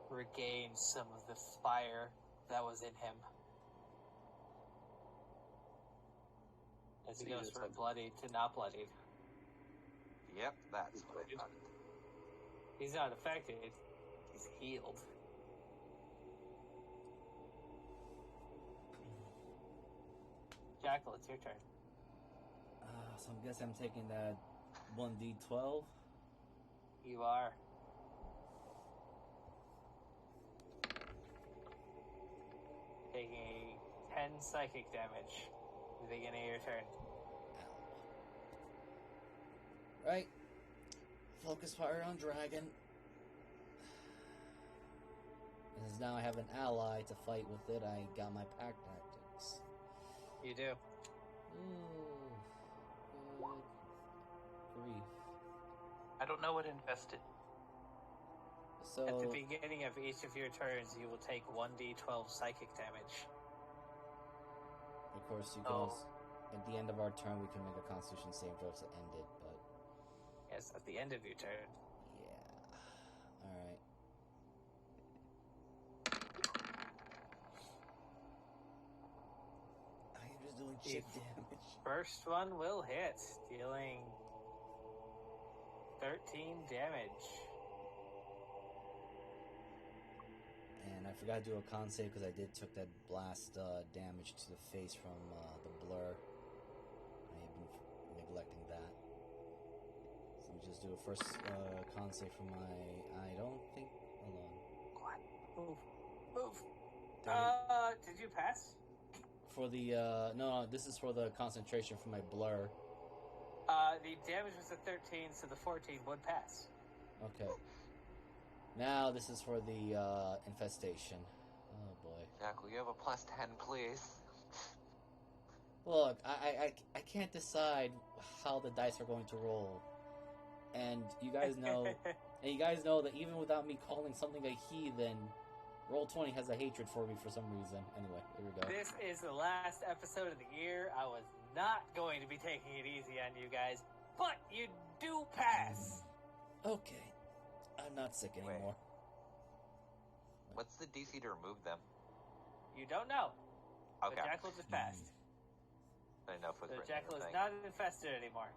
regain some of the fire that was in him. As he
So you
goes
just
from
had-
bloodied to not bloodied.
yep, that's what I thought.
He's not affected, he's healed. Jackal, it's your turn.
So I guess I'm taking that 1d12.
You are. Taking 10 psychic damage at the beginning of your turn.
Right. Focus fire on dragon. And as now I have an ally to fight with it, I got my pack tactics.
You do.
Ooh, good grief.
I don't know what infested.
So,
At the beginning of each of your turns, you will take 1d12 psychic damage.
of course, you can also, at the end of our turn, we can make a constitution save throw to end it, but
Yes, at the end of your turn.
yeah. Alright. I am just doing shit damage.
First one will hit, dealing 13 damage.
And I forgot to do a con save because I did took that blast damage to the face from the blur. I have been neglecting that. So let me just do a first con save for my... I don't think... Hold on.
What? Move. Move.
Did
Did you pass?
For the... no, this is for the concentration for my blur.
The damage was a 13, so the 14 would pass.
Okay. Now this is for the infestation. Oh boy.
Jack, will you have a plus 10, please?
Look, I can't decide how the dice are going to roll. And you guys know that even without me calling something a heathen, Roll20 has a hatred for me for some reason. Anyway, here we go.
This is the last episode of the year. I was not going to be taking it easy on you guys, but you do pass.
Okay. I'm not sick
Wait.
anymore.
What's the DC to remove them?
You don't know.
Okay.
The Jackal just passed.
I didn't know if it was
The
written in
Jackal
the
is
thing.
not infested anymore.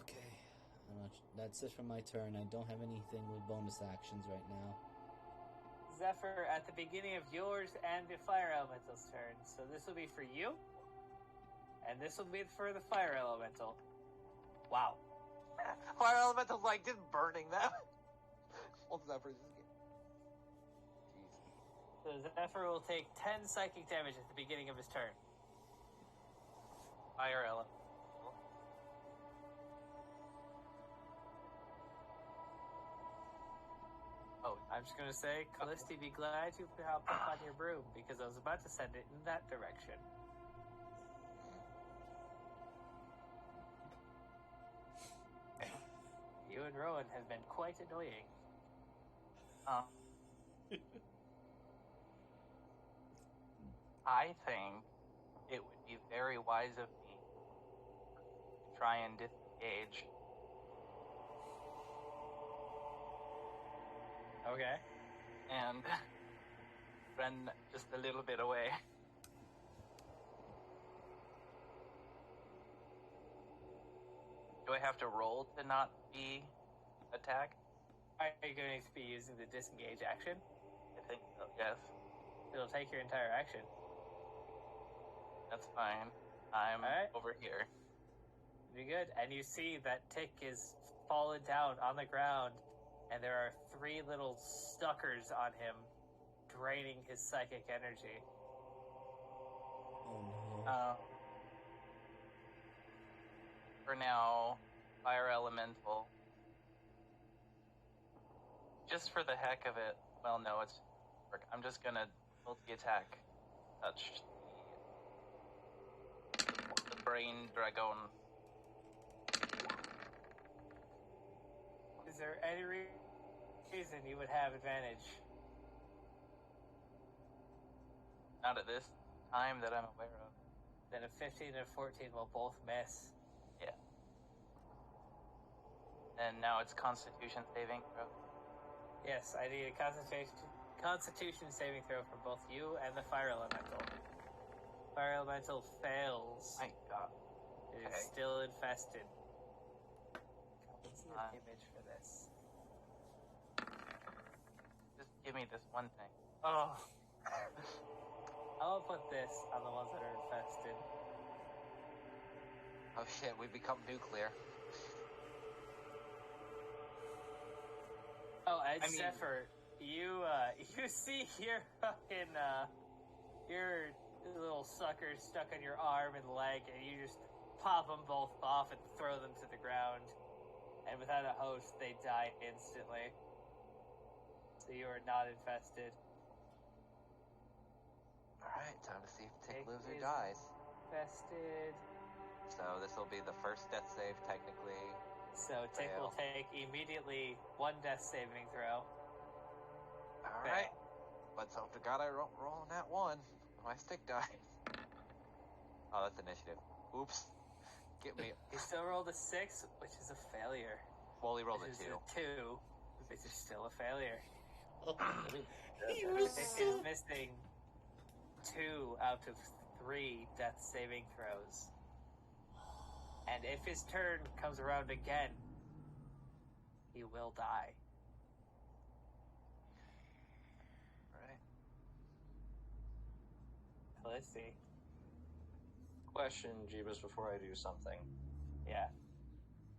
Okay. That's it for my turn. I don't have anything with bonus actions right now.
Zephyr, at the beginning of yours and the Fire Elemental's turn, so this will be for you, and this will be for the Fire Elemental. Wow.
Fire elemental's like just burning them. What's that for? Jeez.
So Zephyr will take 10 psychic damage at the beginning of his turn.
Fire element.
Oh, I'm just gonna say, Callisti, be glad you hopped up on your broom, because I was about to send it in that direction. You and Rowan have been quite annoying.
I think it would be very wise of me to try and disengage.
Okay.
And run just a little bit away. Do I have to roll to not be attacked?
Are you going to be using the disengage action?
I think so, yes.
It'll take your entire action.
That's fine. I'm
Alright.
over here.
Be good. And you see that Tick is fallen down on the ground, and there are 3 little suckers on him, draining his psychic energy.
Oh no.
For now, fire elemental. Just for the heck of it. Well, no, it's. I'm just gonna multi-attack. Touch the brain dragon.
Is there any reason you would have advantage?
Not at this time that I'm aware of.
Then a 15 and a 14 will both miss.
Yeah. And now it's Constitution saving throw.
Yes, I need a Constitution saving throw from both you and the Fire Elemental. Fire Elemental fails.
My God.
It
Okay.
is still infested. Let's see an image for this.
Just give me this one thing.
Oh. I'll put this on the ones that are infested.
Oh shit, we become nuclear.
Oh, and
I mean-
Zephyr, you see your fucking, your little suckers stuck on your arm and leg, and you just pop them both off and throw them to the ground. And without a host, they die instantly. So you are not infested.
Alright, time to see if Tick
Tick
lives or
is-
dies.
Infested.
So this will be the first death save, technically.
So Tick will take immediately 1 death saving throw.
Alright. Let's hope to God I roll on that 1. My stick dies. Oh, that's initiative. Oops. Get me.
He still rolled a 6, which is a failure.
Well, he rolled
Which
a
is
2.
a 2, which is still a failure.
He was
Tick
so...
is missing 2 out of 3 death saving throws. And if his turn comes around again, he will die.
Alright.
Let's see.
Question, Jeebus, before I do something.
Yeah.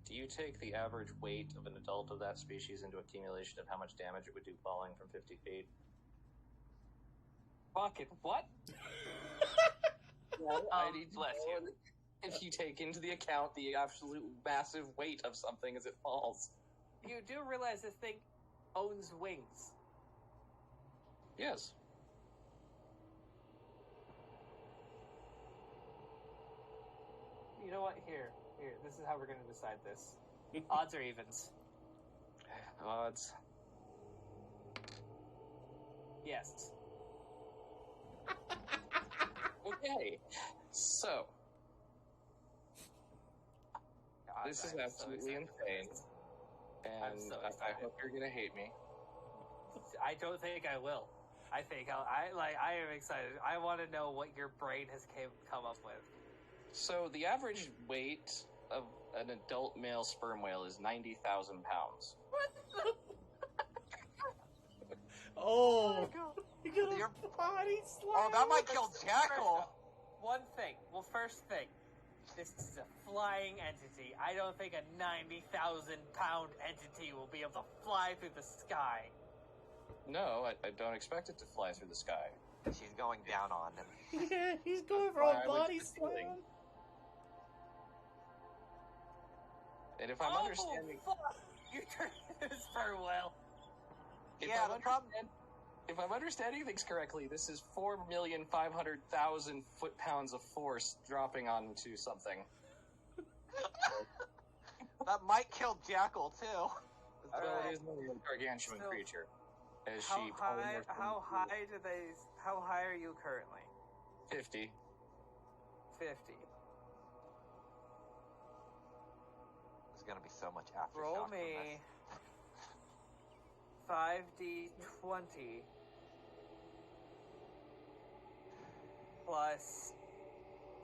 Do you take the average weight of an adult of that species into accumulation of how much damage it would do falling from 50 feet?
Fucking what?
I need to
Bless
know
you.
if you take into the account the absolute massive weight of something as it falls.
You do realize this thing owns wings.
Yes.
You know what? Here. This is how we're going to decide this. Odds or evens?
Odds.
Yes.
Okay. So,
God,
this is
I'm so
absolutely
excited for
insane.
this.
And
I'm so
I
excited.
hope you're gonna hate me.
I don't think I will. I think I am excited. I want to know what your brain has come up with.
So, the average weight of an adult male sperm whale is 90,000 pounds.
Oh! You got
Your-
a body slam!
Oh, that might kill Jackal!
One thing. Well, first thing. This is a flying entity. I don't think a 90,000 pound entity will be able to fly through the sky.
No, I don't expect it to fly through the sky.
She's going down on him.
Yeah, he's going for
Why
a
would
body
you
slam.
feeling? And if I'm understanding,
Fuck! You turned this for well.
Yeah, the problem.
If I'm understanding things correctly, this is 4,500,000 foot-pounds of force dropping onto something.
That might kill Jackal, too.
Well,
Alright.
it is a gargantuan
So,
creature. As
How
she
high? How
polymorphs
high do they? How high are you currently?
50.
50.
There's gonna be so much aftershock.
Roll
from
me
this.
5d20 plus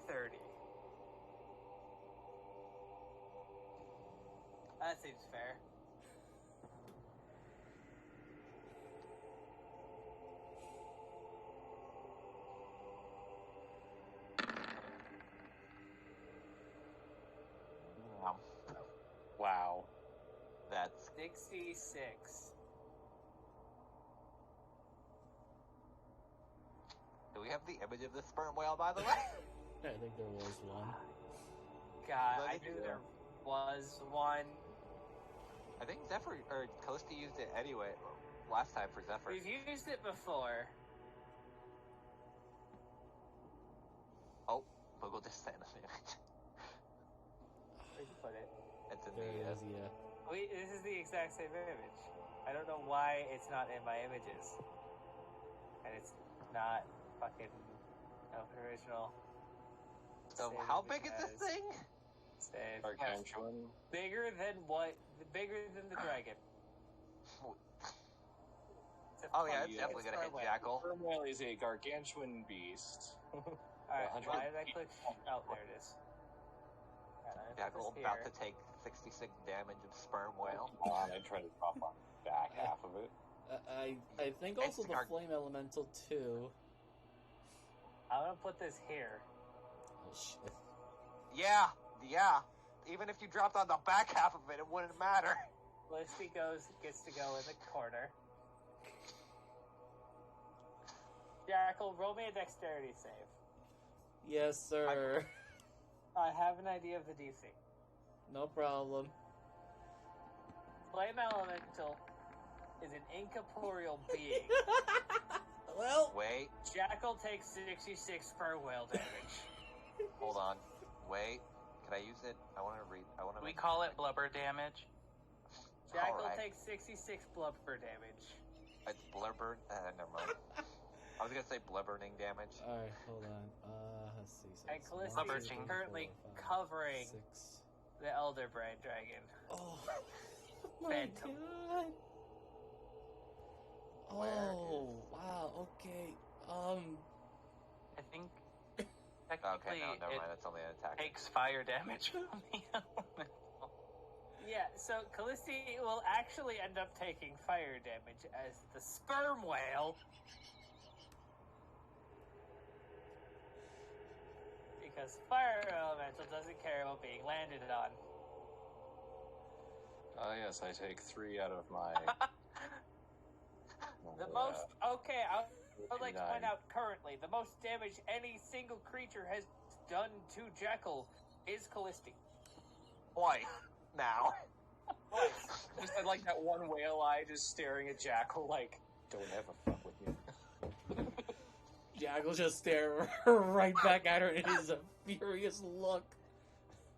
30. That seems fair.
Wow.
66.
Do we have the image of the sperm whale, by the way?
I think there was one.
God,
Let
I
me
knew
do
there was one.
I think Zephyr or Calista used it anyway last time for Zephyr.
We've used it before.
Oh, Google just sent an image.
Where'd you put it?
It's in
There it
the.
is, yeah.
This is the exact same image. I don't know why it's not in my images. And it's not fucking original.
So
Save
how
it
big is this
as-
thing?
Save.
Gargantuan.
Bigger than what? Bigger than the dragon. It's a
Oh yeah,
fucking
it's definitely gonna hit
sperm whale.
Jackal.
Sperm whale is a gargantuan beast.
Alright,
100
why did I click? Oh, there it is. Alright,
Jackal
this
about
here.
to take 66 damage of sperm whale.
I tried to drop on the back half of it.
I think also
It's
the
gar-
flame elemental too.
I'm gonna put this here.
Oh shit.
Yeah. Even if you dropped on the back half of it, it wouldn't matter.
Felicity gets to go in the corner. Jackal, roll me a dexterity save.
Yes, sir.
I have an idea of the DC.
No problem.
Flame Elemental is an incorporeal being.
Well,
Wait,
Jackal takes 66 per whale damage.
hold on. Wait, can I use it? I want to read. I want to.
We call it blubber damage.
Jackal
Alright.
takes 66 blubber damage.
It's blubber. Never mind. I was gonna say blubbering damage.
alright, hold on. Let's see. So
And
it's
Callisto
one,
Blubber
is
two,
Ching.
three,
currently
four, five,
covering
6.
the Elder Brand Dragon.
Oh my
Phantom.
god.
Where
Oh, wow, okay.
I think
Okay,
technically
no, never
it
mind. That's only an attack.
takes fire damage from the elemental.
Yeah, so Callisti will actually end up taking fire damage as the sperm whale. Because fire elemental doesn't care about being landed on.
Yes, I take 3 out of my.
The most, okay, I would like to point
9.
out currently, the most damage any single creature has done to Jackal is Callisti.
Twice now.
Just had like that one whale eye just staring at Jackal like, don't ever fuck with me.
Jackal just stare right back at her and it is a furious look.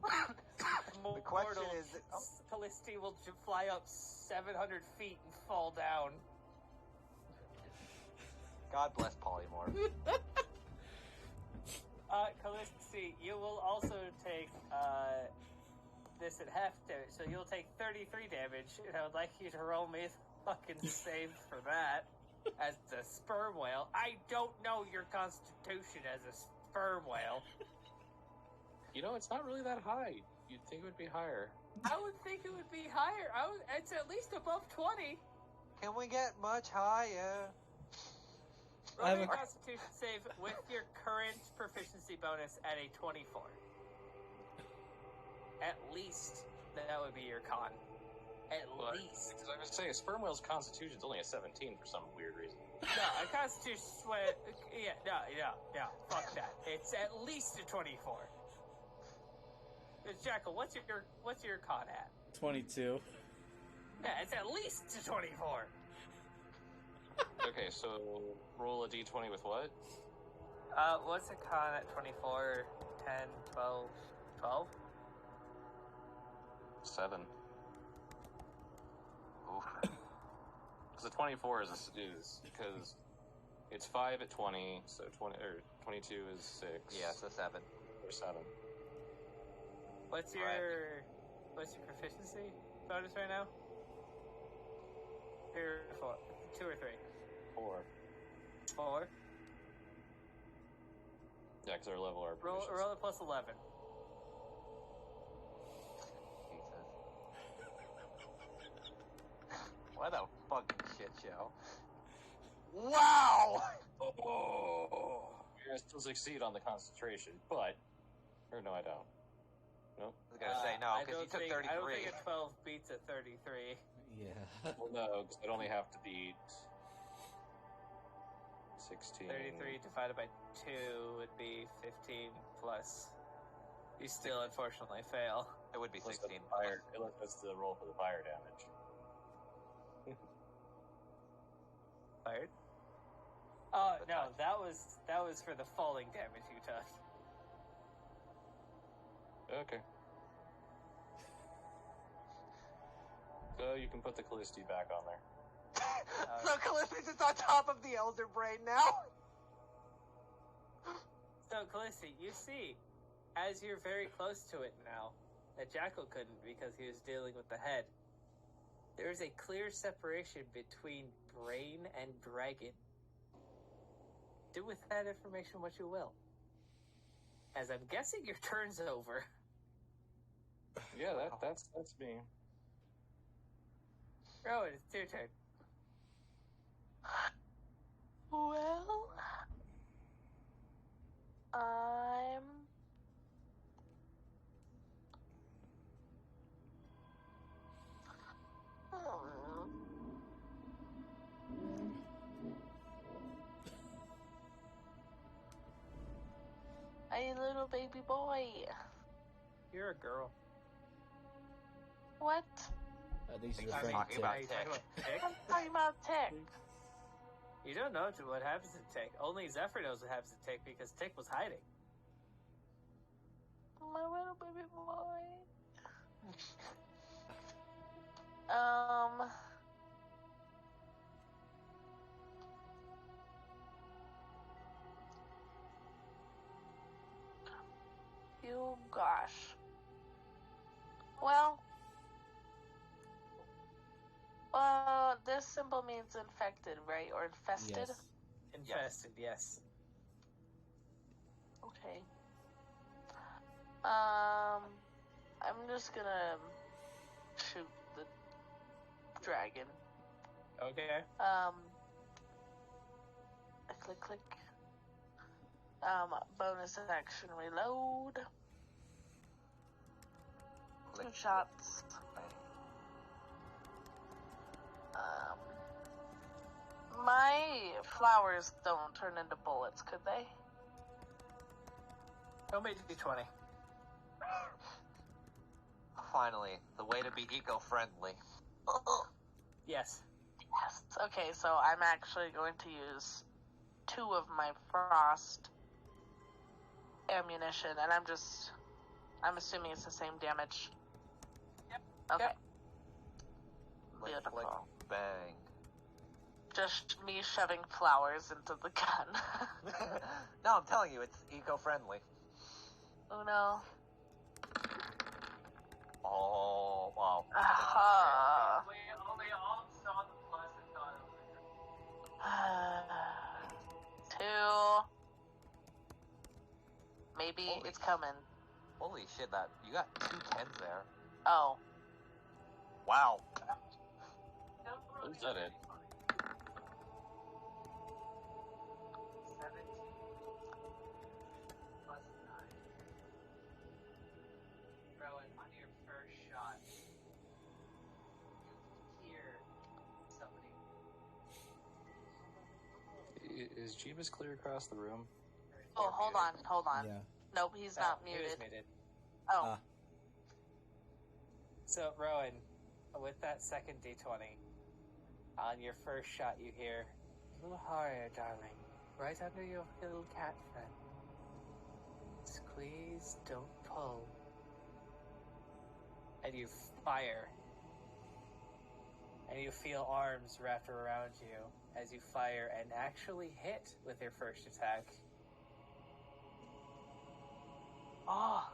The question is,
Callisti will fly up 700 feet and fall down.
God bless Polymorph.
Callisti, you will also take this at half damage, so you'll take 33 damage, and I would like you to roll me the fucking save for that. As a sperm whale, I don't know your constitution as a sperm whale.
You know, it's not really that high. You'd think it would be higher.
I would think it would be higher. It's at least above 20.
Can we get much higher?
Roll me a constitution save with your current proficiency bonus at a 24. At least that would be your con. At least.
Because I was saying, a sperm whale's constitution's only a 17 for some weird reason.
No, a constitution no, fuck that. It's at least a 24. Jackal, what's your con at?
22.
Yeah, it's at least a 24.
Okay, so roll a d20 with what?
What's a con at 24, 10, 12, 12?
7.
Oof.
Because the 24 is because it's 5 at 20, so 20 or 22 is 6.
Yeah, so 7.
Or 7.
What's your
Alright.
proficiency bonus right now? 2 or 3?
4.
4.
Yeah, because our level our
Roll a plus 11.
What a fucking shit show. Wow!
Oh! I still succeed on the concentration, but or no, I don't. Nope.
I was gonna say no,
I
because you
don't
took
think-
33.
I don't think a 12 beats a 33.
Well, no, because I'd only have to beat 16.
33 divided by 2 would be 15 plus. You still unfortunately fail.
It would be
Plus
16.
the fire. That's the roll for the fire damage.
Fired? Oh
The
no,
touch.
that was for the falling damage you took.
Okay. So you can put the Callisti back on there.
So Callisti's just on top of the Elder Brain now.
So Callisti, you see, as you're very close to it now, that Jackal couldn't because he was dealing with the head. There is a clear separation between brain and dragon. Do with that information what you will. As I'm guessing your turn's over.
Yeah, that's me.
Rowan, it's your turn.
Well, I'm... Hey, little baby boy.
You're a girl.
What?
At least you're
Talking
referring to
about
Are you talking about Tick?
I'm talking about Tick.
You don't know what happens to Tick. Only Zephyr knows what happens to Tick because Tick was hiding.
My little baby boy. You gosh. Well, this symbol means infected, right? Or infested?
yes.
Infested, yes.
Okay. I'm just gonna shoot the dragon.
Okay.
Click, click. Bonus action reload. 2 shots. My flowers don't turn into bullets, could they?
Don't make it D20.
Finally, the way to be eco-friendly.
Yes.
Yes. Okay, so I'm actually going to use 2 of my frost ammunition, and I'm assuming it's the same damage.
Yep.
Okay.
Yep.
Beautiful.
Flick, bang.
Just me shoving flowers into the gun.
No, I'm telling you, it's eco-friendly.
Uno.
Oh, wow.
Aha.
We all saw the plus and thought it was
2. Maybe
Holy
it's coming.
Holy shit, that you got 2 10s there.
Oh.
Wow.
Is that it?
17 plus 9. Rowan, on your first shot, you hear somebody.
Is Jeebus clear across the room?
Oh, hold on.
Yeah.
Nope, he's
No,
not
he was
muted.
muted.
Oh.
So, Rowan, with that second D20, on your first shot, you hear, "A little higher, darling. Right under your little cat friend. Squeeze, don't pull." And you fire. And you feel arms wrapped around you as you fire and actually hit with your first attack.
Oh.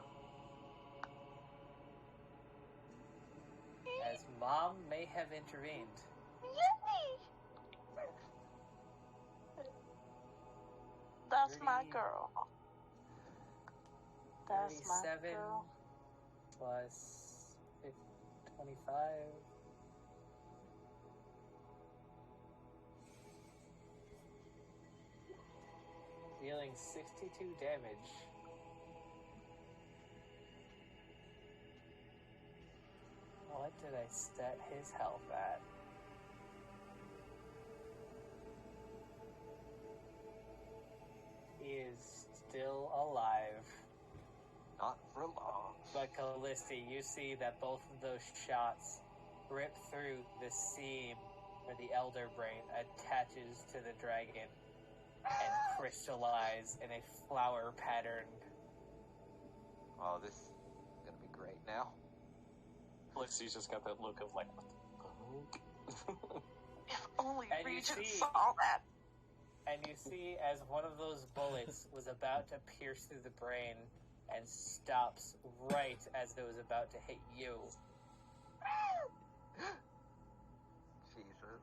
As Mom may have intervened.
Yay! That's my
30,
girl. That's my
37
girl.
plus 25. Dealing 62 damage. What did I set his health at? still alive.
Not for long.
But Callisti, you see that both of those shots rip through the seam where the Elder Brain attaches to the dragon and crystallize in a flower pattern.
Oh, this is gonna be great now.
Lexi's just got that look of like, what the fuck?
If only
And you
Regent
see-
saw that.
And you see as one of those bullets was about to pierce through the brain and stops right as it was about to hit you.
Jesus.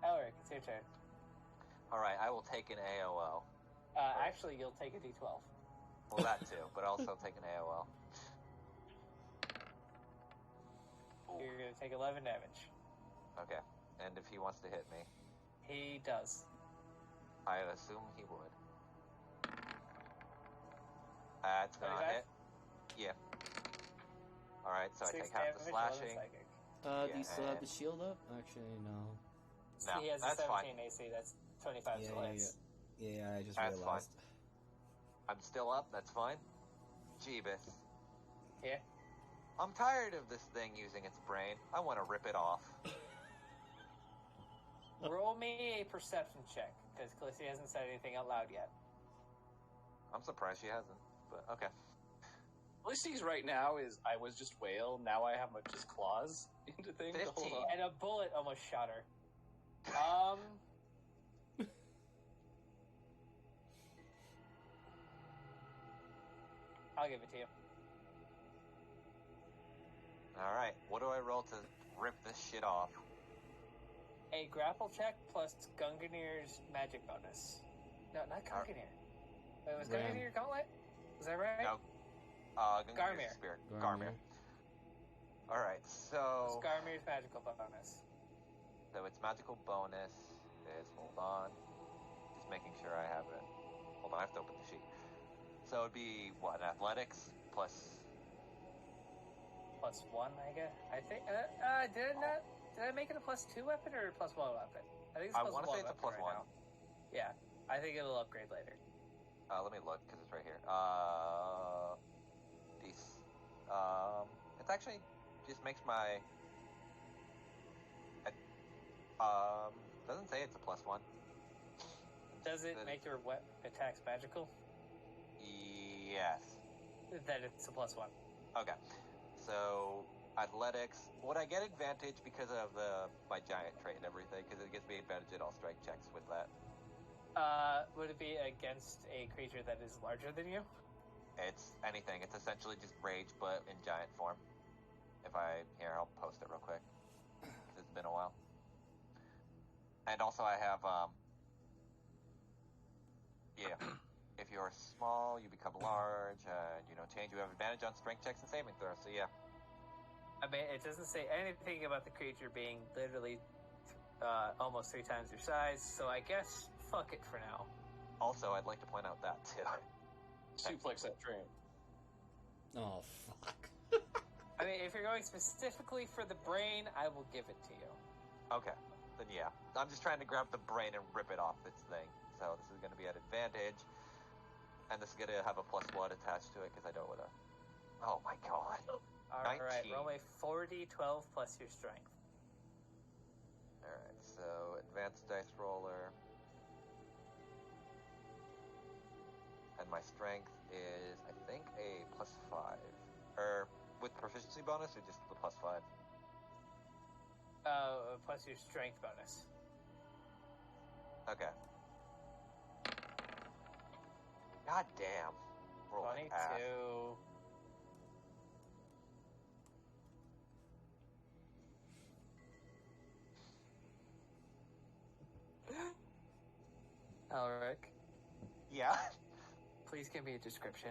Elric, it's your turn.
Alright, I will take an AOL.
Actually, you'll take a d12.
Well, that too, but also take an AOL.
You're going to take 11 damage.
Okay. And if he wants to hit me,
He does.
I assume he would. It's gonna
25?
hit. Yeah. Alright, so I
6
take half the
damage, 11
slashing.
psychic.
Do you still have
and-
the shield up? Actually, no.
No,
He has a
that's
17
fine.
AC, that's 25
Yeah,
to
yeah,
hits.
Yeah, I just
That's
realized.
I'm still up, that's fine. Jeebus.
Yeah.
I'm tired of this thing using its brain. I want to rip it off.
Roll me a perception check, because Callisti hasn't said anything out loud yet.
I'm surprised she hasn't, but okay.
Lexi's right now is, I was just whale, now I have just claws into things.
15.
Hold on.
And a bullet almost shot her. I'll give it to you.
Alright, what do I roll to rip this shit off?
A grapple check plus Gungnir's magic bonus. No, not Gungnir. Wait, was
Ram.
Gungnir your gauntlet? Was that right?
No.
Garmir.
Spirit.
Garmir.
Alright, so...
It's Garmir's magical bonus.
So its magical bonus is, hold on, just making sure I have it. Hold on, I have to open the sheet. So it'd be, what, athletics plus...
Plus 1, I guess. I think, did I make it a plus 2 weapon or a plus 1 weapon? I think it's
I
plus 1
want to say it's a
weapon
plus
right
one.
now. Yeah, I think it'll upgrade later.
Let me look, because it's right here. It's actually just makes my... doesn't say it's a plus 1.
Does it
That
make your attacks magical?
Yes.
Then it's a plus 1.
Okay. So, athletics. Would I get advantage because of my giant trait and everything? Because it gives me advantage at all strike checks with that.
Would it be against a creature that is larger than you?
It's anything. It's essentially just rage, but in giant form. Here, I'll post it real quick. 'Cause it's been a while. And also I have, if you're small, you become large, and, change, you have advantage on strength checks and saving throws, so yeah.
I mean, it doesn't say anything about the creature being literally almost 3 times your size, so I guess fuck it for now.
Also, I'd like to point out that, too.
Suplex that train.
Oh, fuck.
I mean, if you're going specifically for the brain, I will give it to you.
Okay, then yeah. I'm just trying to grab the brain and rip it off this thing. So this is going to be at advantage. And this is going to have a plus 1 attached to it because I don't want to... Oh my god.
Alright,
19.
roll a 40, 12 plus your strength.
Alright, so advanced dice roller. And my strength is, I think, a plus 5. Or with proficiency bonus or just the plus 5?
Plus your strength bonus.
Okay. God damn. Roll like
22.
ass.
Elric,
Yeah?
please give me a description.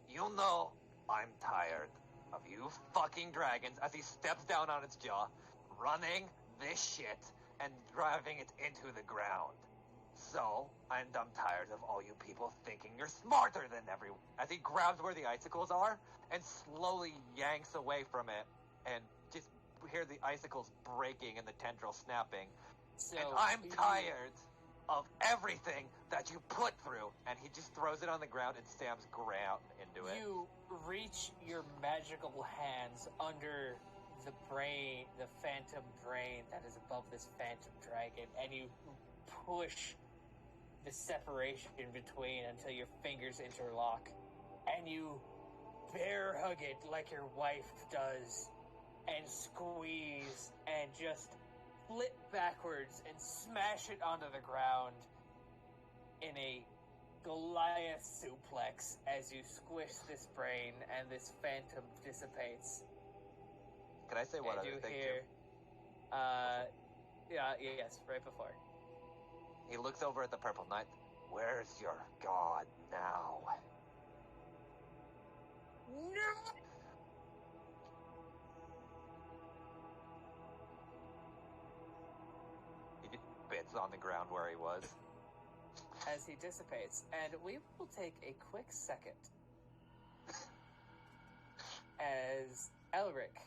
You know I'm tired of you fucking dragons as he steps down on its jaw, running this shit and driving it into the ground. So, I'm tired of all you people thinking you're smarter than everyone. As he grabs where the icicles are and slowly yanks away from it and just hear the icicles breaking and the tendrils snapping.
So
And I'm tired of everything that you put through. And he just throws it on the ground and stamps ground into it.
You reach your magical hands under the brain, the phantom brain that is above this phantom dragon, and you push the separation between until your fingers interlock, and you bear hug it like your wife does, and squeeze, and just flip backwards and smash it onto the ground in a Goliath suplex as you squish this brain and this phantom dissipates.
Can I say what
And
other
you
thing
hear,
too?
yes, right before.
He looks over at the Purple Knight. Where's your god now?
No!
He just bits on the ground where he was.
As he dissipates, and we will take a quick second as Elric,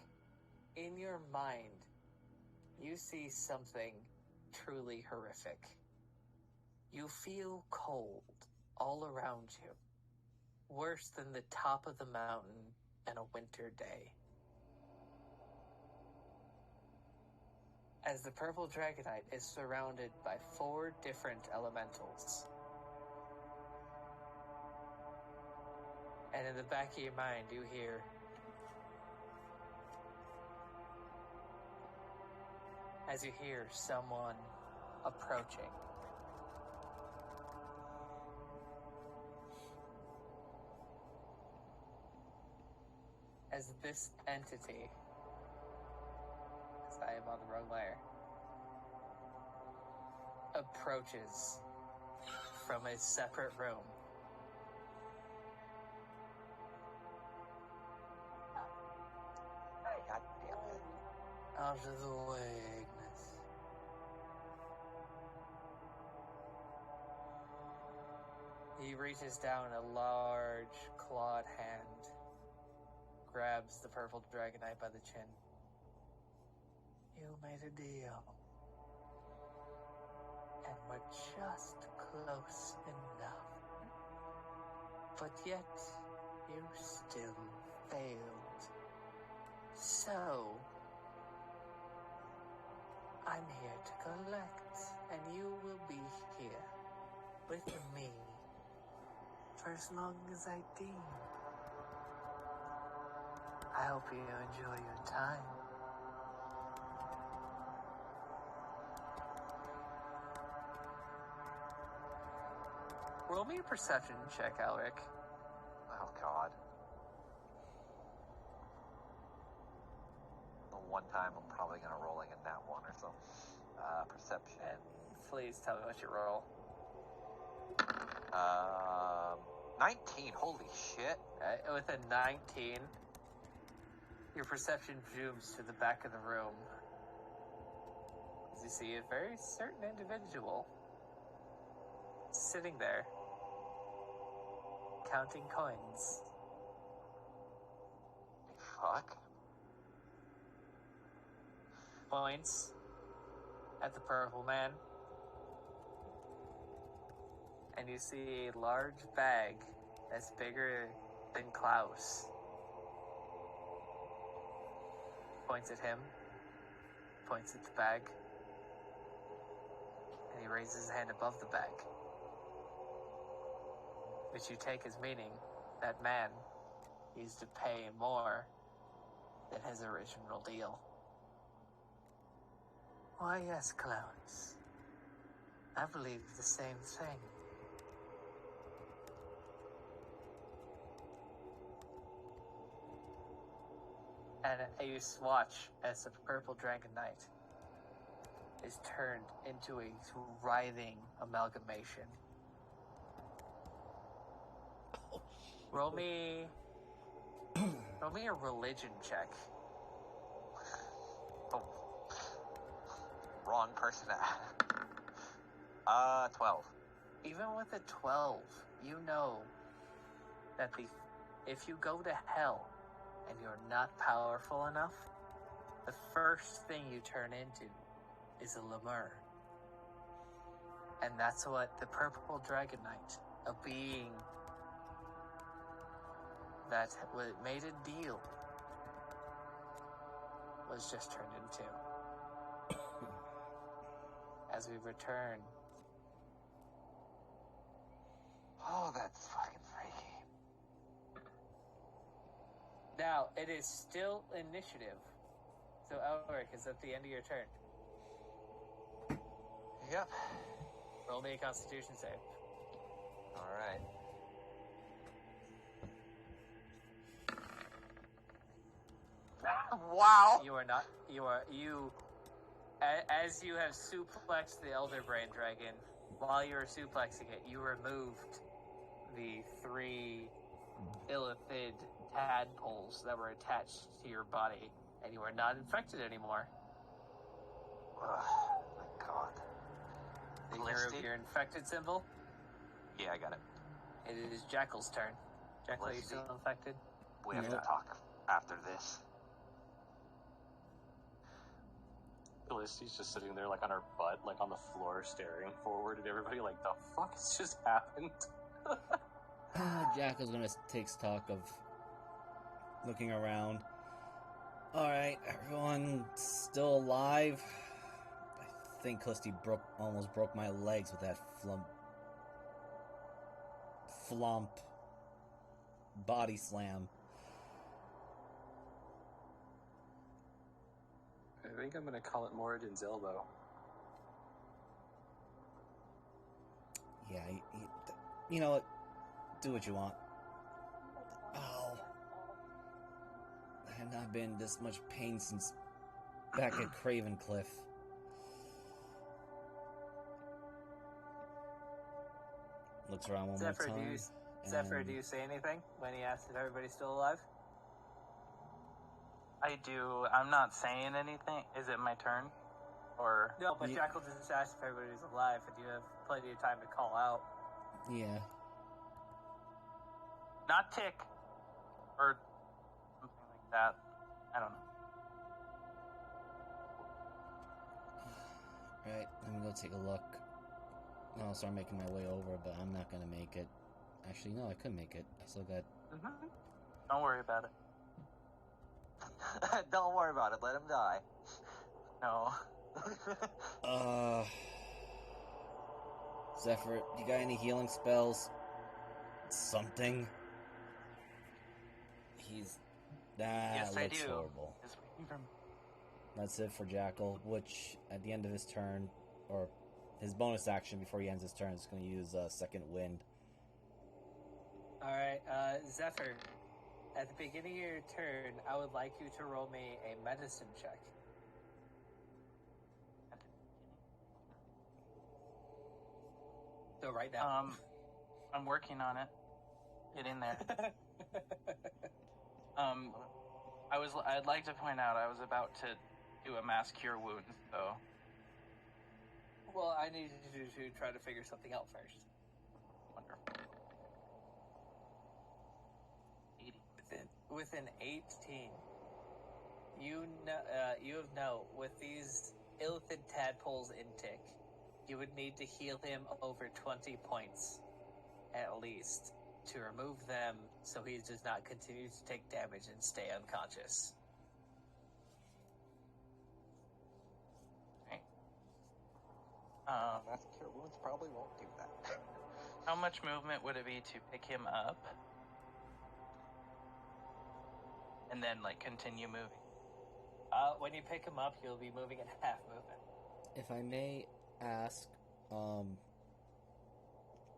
in your mind, you see something truly horrific. You feel cold all around you, worse than the top of the mountain on a winter day. As the purple Dragonite is surrounded by 4 different elementals. And in the back of your mind, you hear, as you hear someone approaching. As this entity, I am on the wrong layer, approaches from a separate room.
God damn it.
Out of the way, Ignis. He reaches down a large clawed hand, grabs the purple Dragonite by the chin. You made a deal. And we're just close enough. But yet, you still failed. So, I'm here to collect, and you will be here with me for as long as I deem. I hope you enjoy your time. Roll me a perception check, Elric.
Oh, God. The one time I'm probably going to roll in that one or so. Perception.
Please tell me what you roll.
19. Holy shit.
With a 19, your perception zooms to the back of the room. As you see a very certain individual sitting there, counting coins.
Fuck.
Points at the purple man. And you see a large bag that's bigger than Klaus. Points at him, points at the bag, and he raises his hand above the bag, which you take as meaning that man used to pay more than his original deal. Why, yes, Klaus. I believe the same thing. And you watch as the purple Dragon Knight is turned into a writhing amalgamation. Roll me a religion check.
Oh. Wrong person. 12.
Even with a 12, you know that if you go to hell and you're not powerful enough, the first thing you turn into is a lemur. And that's what the Purple Dragon Knight, a being that made a deal, was just turned into. As we return.
Oh, that's fucking freaky.
Now, it is still initiative. So, Elric is at the end of your turn.
Yep.
Roll me a Constitution save.
All right.
Wow.
You are not. As you have suplexed the Elder Brain Dragon, while you were suplexing it, you removed the 3 illithid tadpoles that were attached to your body, and you are not infected anymore.
Thank God.
Your infected symbol?
Yeah, I got it.
It is Jackal's turn. Jackal, are you still infected?
We have to
Nope.
talk after this.
Felicity's just sitting there, like, on her butt, like, on the floor, staring forward at everybody, like, the fuck has just happened?
Jackal's gonna take stock of looking around. Alright, everyone still alive? I think Clisty almost broke my legs with that flump body slam.
I think I'm gonna call it Moradin's elbow.
Yeah, you know what? Do what you want. Ow. I have not been in this much pain since back at Craven Cliff. Looks around one
Zephyr,
more time.
Zephyr, do you say anything when he asks if everybody's still alive?
I do. I'm not saying anything. Is it my turn? Or
No, but Jackal just asked if everybody's alive, and you have plenty of time to call out.
Yeah.
not tick, or something like that. I don't know.
Right, let me go take a look. I'll start making my way over, but I'm not gonna make it. Actually, no, I could make it. I still got...
Don't worry about it.
Don't worry about it. Let him die.
No.
Zephyr, you got any healing spells? Something?
Yes, I
looks
do.
horrible.
Just waiting for me.
That's it for Jackal, which at the end of his turn, or his bonus action before he ends his turn, is going to use Second Wind.
Alright, Zephyr, at the beginning of your turn, I would like you to roll me a medicine check. So right now.
I'm working on it. Get in there. I'd like to point out I was about to do a mass cure wound, so.
Well, I need you to try to figure something out first.
Wonderful. 80.
With an 18, you know, with these illithid tadpoles in tick, you would need to heal him over 20 points, at least, to remove them so he does not continue to take damage and stay unconscious.
Okay.
Mass cure wounds probably won't do that.
How much movement would it be to pick him up? And then, continue moving?
When you pick him up, you'll be moving at half movement.
If I may ask,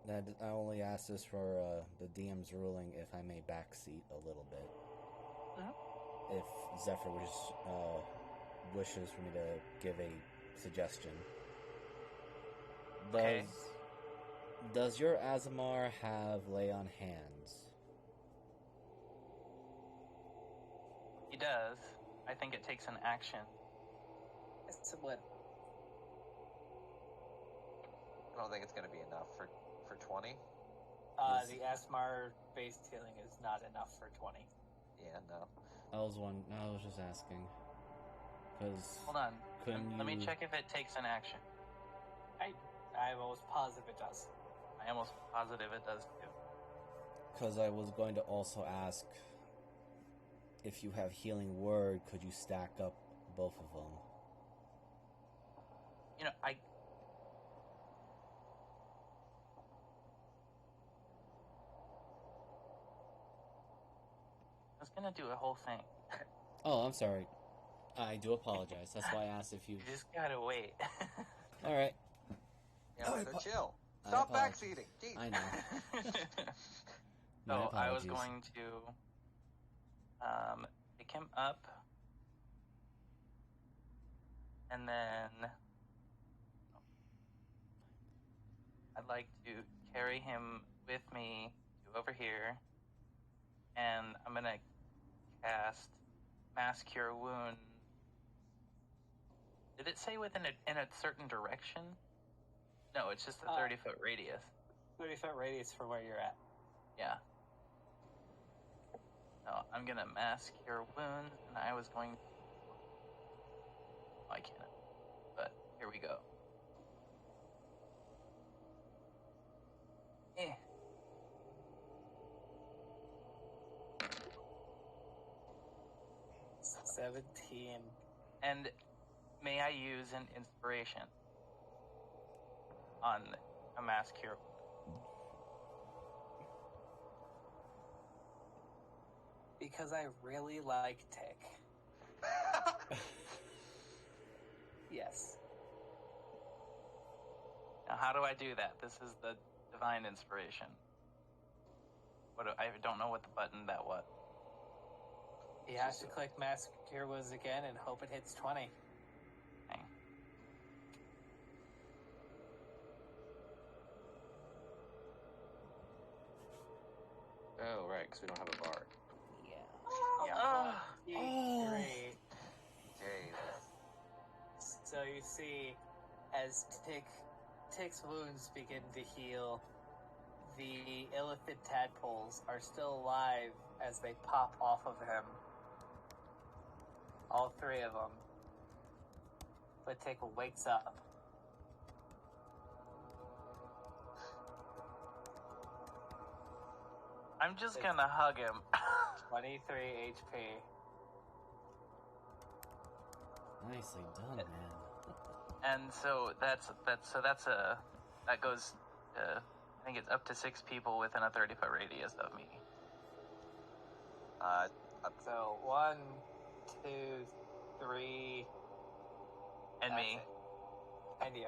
that I only ask this for the DM's ruling, if I may backseat a little bit. If Zephyr wishes for me to give a suggestion.
Okay.
Does your Azamar have lay on hands?
He does. I think it takes an action.
It's what?
I don't think it's going to be enough for 20.
The Asmar based healing is not enough for 20.
Yeah, no.
I was just asking. Because
Hold on.
couldn't
Let me
you-
check if it takes an action.
I I'm almost positive it does.
I am almost positive it does too.
Because I was going to also ask if you have healing word, could you stack up both of them?
You know, I was gonna do a whole thing.
Oh, I'm sorry. I do apologize. That's why I asked if you...
You just gotta wait.
Alright.
Yeah, so chill.
I
Stop
apologize.
backseating. Jeez.
I know.
So
My
I was
apologies.
going to pick him up, and then I'd like to carry him with me to over here, and I'm gonna cast Mass Cure Wound. Did it say within in a certain direction? No, it's just a 30-foot radius.
30-foot radius from where you're at.
Yeah. No, I'm gonna Mass Cure Wounds, and I was going to... I can't. But here we go. Eh.
It's 17.
And may I use an inspiration on a Mass Cure?
Because I really like Tick. Yes.
Now, how do I do that? This is the Divine Inspiration. I don't know what the button that was.
You have to click Mass Cure Wounds again and hope it hits 20.
Okay.
Oh, right, because we don't have a bar.
Yeah.
Yeah.
3.
Jeez.
So you see, as Tick's wounds begin to heal, the illithid tadpoles are still alive as they pop off of him. All 3 of them. But Tick wakes up.
I'm just gonna hug him.
23 HP.
Nicely done, man.
And so that goes to, I think it's up to 6 people within a 30-foot radius of me.
So 1, 2, 3,
And me.
and you.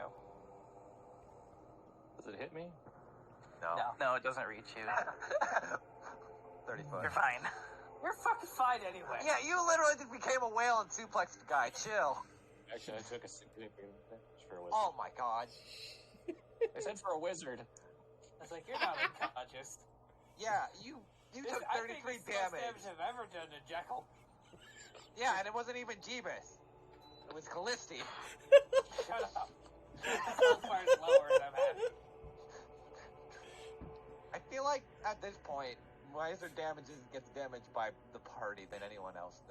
Does it hit me?
No.
No, it doesn't reach you.
30 foot.
You're fine.
You're fucking fine anyway.
Yeah, you literally just became a whale and suplexed the guy. Chill.
Actually, I took a significant damage for a wizard.
Oh my god.
I said for a wizard.
I was like, you're not unconscious.
Yeah, you took
I think
33
this is the most
damage.
damage I've ever done to Jekyll.
Yeah, and it wasn't even Jeebus. It was Callisti.
Shut up. The health bar's lower and I'm happy.
I feel like at this point, Miser gets damaged by the party than anyone else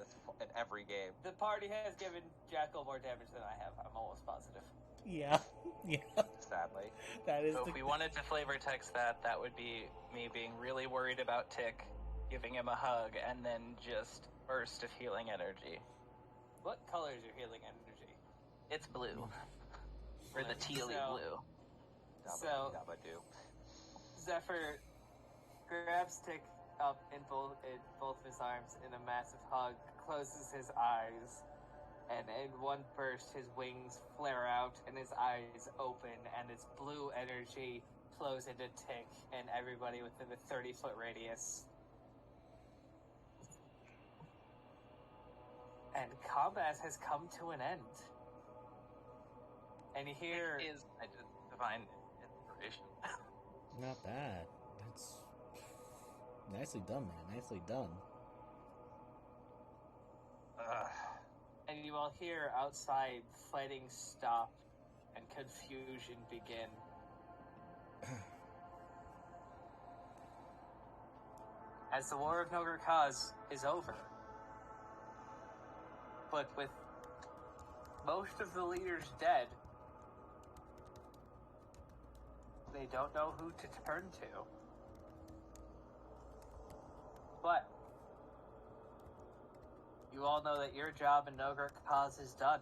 in every game.
The party has given Jekyll more damage than I have. I'm almost positive.
Yeah. Yeah.
Sadly.
That is
So
the...
if we wanted to flavor text that would be me being really worried about Tick, giving him a hug, and then just burst of healing energy.
What color is your healing energy?
It's blue. Or the tealy blue.
So-
Dabba-doo.
Zephyr grabs Tick up in both of his arms in a massive hug, closes his eyes, and in one burst his wings flare out and his eyes open, and its blue energy flows into Tick and everybody within the 30-foot radius. And combat has come to an end. And you hear...
It is a divine inspiration.
Not bad. That's... Nicely done, man. Nicely done.
And you all hear outside fighting stop and confusion begin. As the War of Nograk Ka'az is over. But with most of the leaders dead, They don't know who to turn to. But you all know that your job in Nograk Ka'az is done.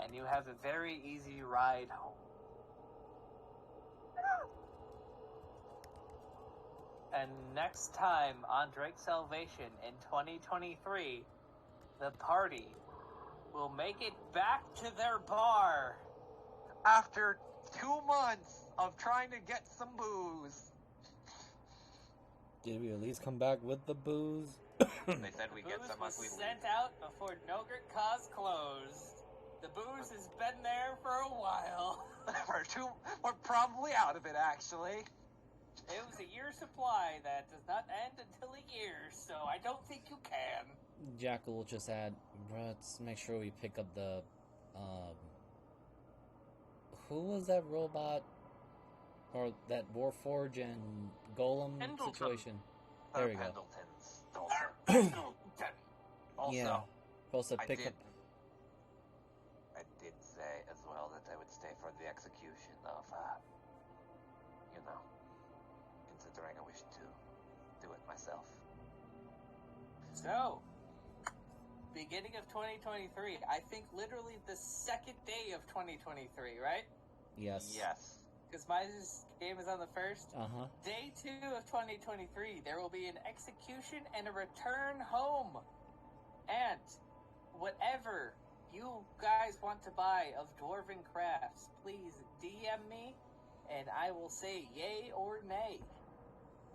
And you have a very easy ride home. And next time on Drake's Salvation in 2023, the party will make it back to their bar.
After 2 months of trying to get some booze.
Did we at least come back with the booze?
They said we get
Booze
some
was
if we leave.
sent out before Nograk Ka'az closed. The booze has been there for a while.
We're probably out of it, actually.
It was a year supply that does not end until a year, so I don't think you can.
Jackal will just add, let's make sure we pick up the, who was that robot? Or that Warforge and Golem
Pendleton.
situation? There we go.
Pendleton's also.
Yeah. Supposed to
I
pick
did,
up...
I did say as well that I would stay for the execution of, considering I wish to do it myself.
So, beginning of 2023, I think literally the second day of 2023, right?
Yes.
Yes.
Because my game is on the 1st.
Uh-huh.
Day 2 of 2023, there will be an execution and a return home. And whatever you guys want to buy of dwarven crafts, please DM me, and I will say yay or nay.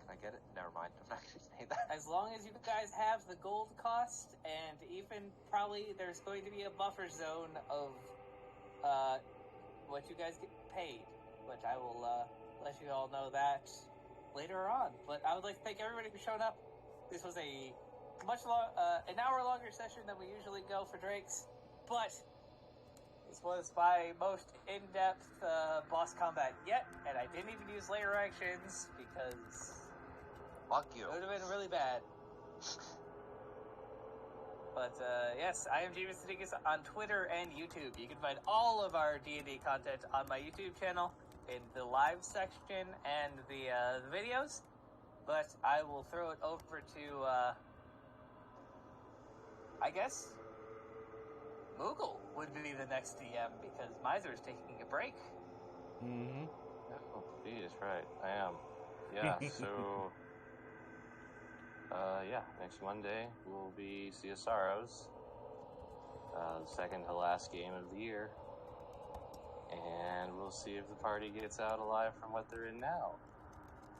Can I get it? Never mind. I'm not going to say that.
As long as you guys have the gold cost, and even probably there's going to be a buffer zone of what you guys get paid, which I will let you all know that later on. But I would like to thank everybody for showing up. This was a an hour longer session than we usually go for Drakes, but this was my most in-depth boss combat yet, and I didn't even use layer actions because
Fuck you.
it would have been really bad. But yes, I am James Sadigas on Twitter and YouTube. You can find all of our D&D content on my YouTube channel in the live section and the videos. But I will throw it over to I guess Moogle would be the next DM because Miser is taking a break.
Mm-hmm.
Oh, geez, right. I am. Yeah, so... next Monday will be Sea of Sorrows. The second to last game of the year. And we'll see if the party gets out alive from what they're in now.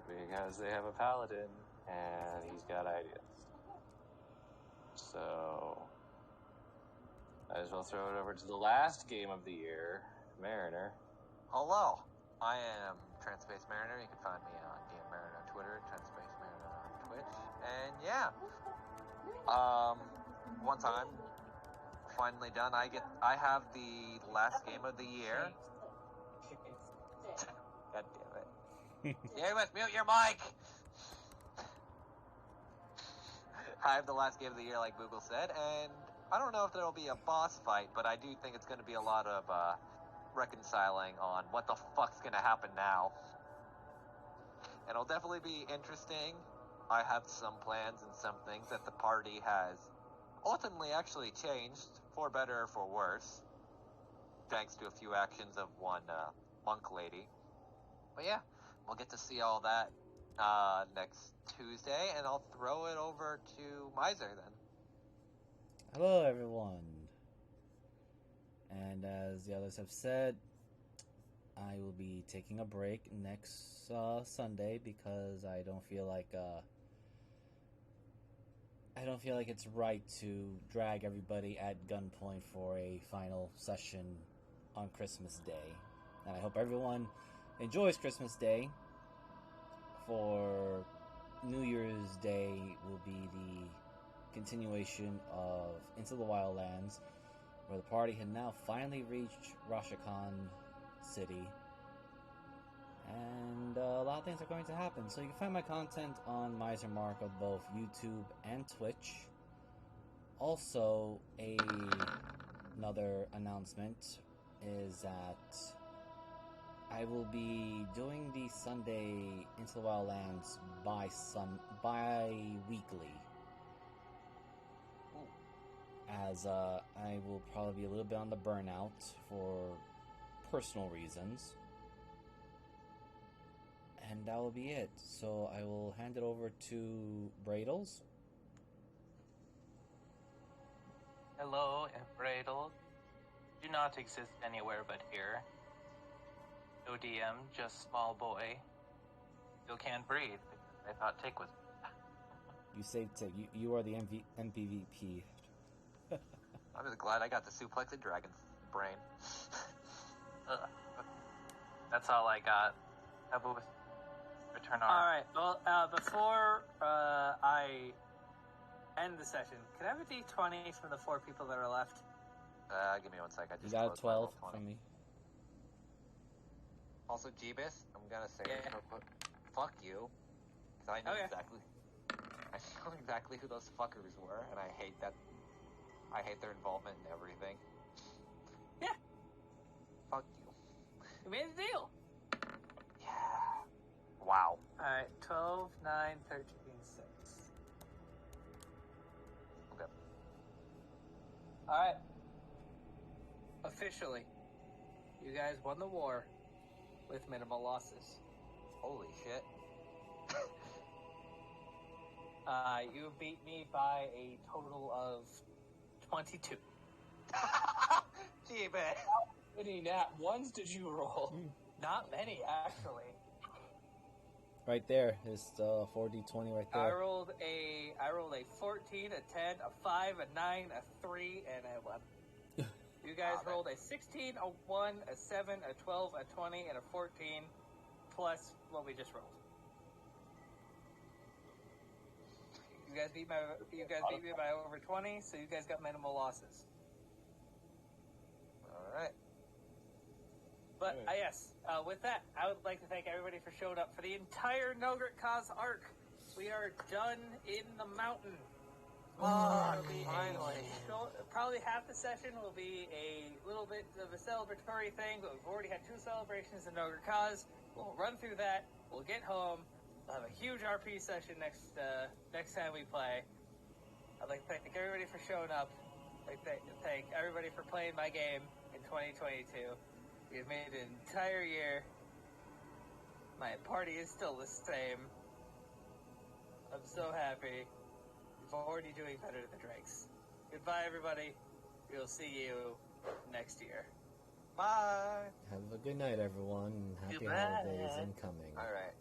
Because they have a paladin, and he's got ideas. So, I as well throw it over to the last game of the year, Mariner.
Hello, I am Transpace Mariner. You can find me on DM Mariner on Twitter, Transpace Mariner on Twitch, and yeah, one time, finally done. I have the last game of the year. God damn it! You must mute your mic. I have the last game of the year, like Google said, and I don't know if there'll be a boss fight, but I do think it's going to be a lot of reconciling on what the fuck's going to happen now. And it'll definitely be interesting. I have some plans and some things that the party has ultimately actually changed, for better or for worse, thanks to a few actions of one monk lady. But yeah, we'll get to see all that next Tuesday, and I'll throw it over to Miser then.
Hello, everyone. And as the others have said, I will be taking a break next Sunday because I don't feel like it's right to drag everybody at gunpoint for a final session on Christmas Day. And I hope everyone enjoys Christmas Day. For New Year's Day will be the continuation of Into the Wildlands, where the party had now finally reached Rashakan City, and a lot of things are going to happen. So you can find my content on Miser Mark of both YouTube and Twitch. Also, another announcement is that I will be doing the Sunday Into the Wildlands bi-weekly. As I will probably be a little bit on the burnout for personal reasons. And that will be it. So I will hand it over to Bradles.
Hello, Bradle. Do not exist anywhere but here. No DM, just small boy. Still can't breathe because I thought Tick was.
You saved Tick. You are the MPVP.
I'm just glad I got to suplex a dragon's brain.
That's all I got. Taboo with return arm.
Alright, well, before I end the session, can I have a d20 from the 4 people that are left?
Give me 1 sec. I
You
just
got a
closed my
12
roll 20.
from me.
Also, Jeebus, I'm gonna say
Yeah.
real quick, fuck you, because I know
Okay.
exactly. I know exactly who those fuckers were, and I hate that. I hate their involvement in everything.
Yeah.
Fuck you.
We made a deal.
Yeah. Wow.
Alright, 12, 9, 13, 6.
Okay.
Alright. Officially, you guys won the war with minimal losses.
Holy shit.
You beat me by a total of 22.
Jeebus.
How many nat ones did you roll?
Not many, actually.
Right there. It's 4d20 right
I
there.
rolled a 14, a 10, a 5, a 9, a 3, and a 11. You guys rolled a 16, a 1, a 7, a 12, a 20, and a 14, plus what we just rolled. You guys beat me by over 20, so you guys got minimal losses.
Alright.
But yes, with that, I would like to thank everybody for showing up for the entire Nograk Ka'az arc. We are done in the mountain.
Finally.
Probably half the session will be a little bit of a celebratory thing, but we've already had 2 celebrations in Nograk Ka'az. We'll run through that. We'll get home. We'll have a huge RP session next time we play. I'd like to thank everybody for showing up. I'd like to thank everybody for playing my game in 2022. We've made an entire year. My party is still the same. I'm so happy. We're already doing better than the Drakes. Goodbye, everybody. We'll see you next year.
Bye.
Have a good night, everyone. Happy
Goodbye.
holidays incoming.
Alright.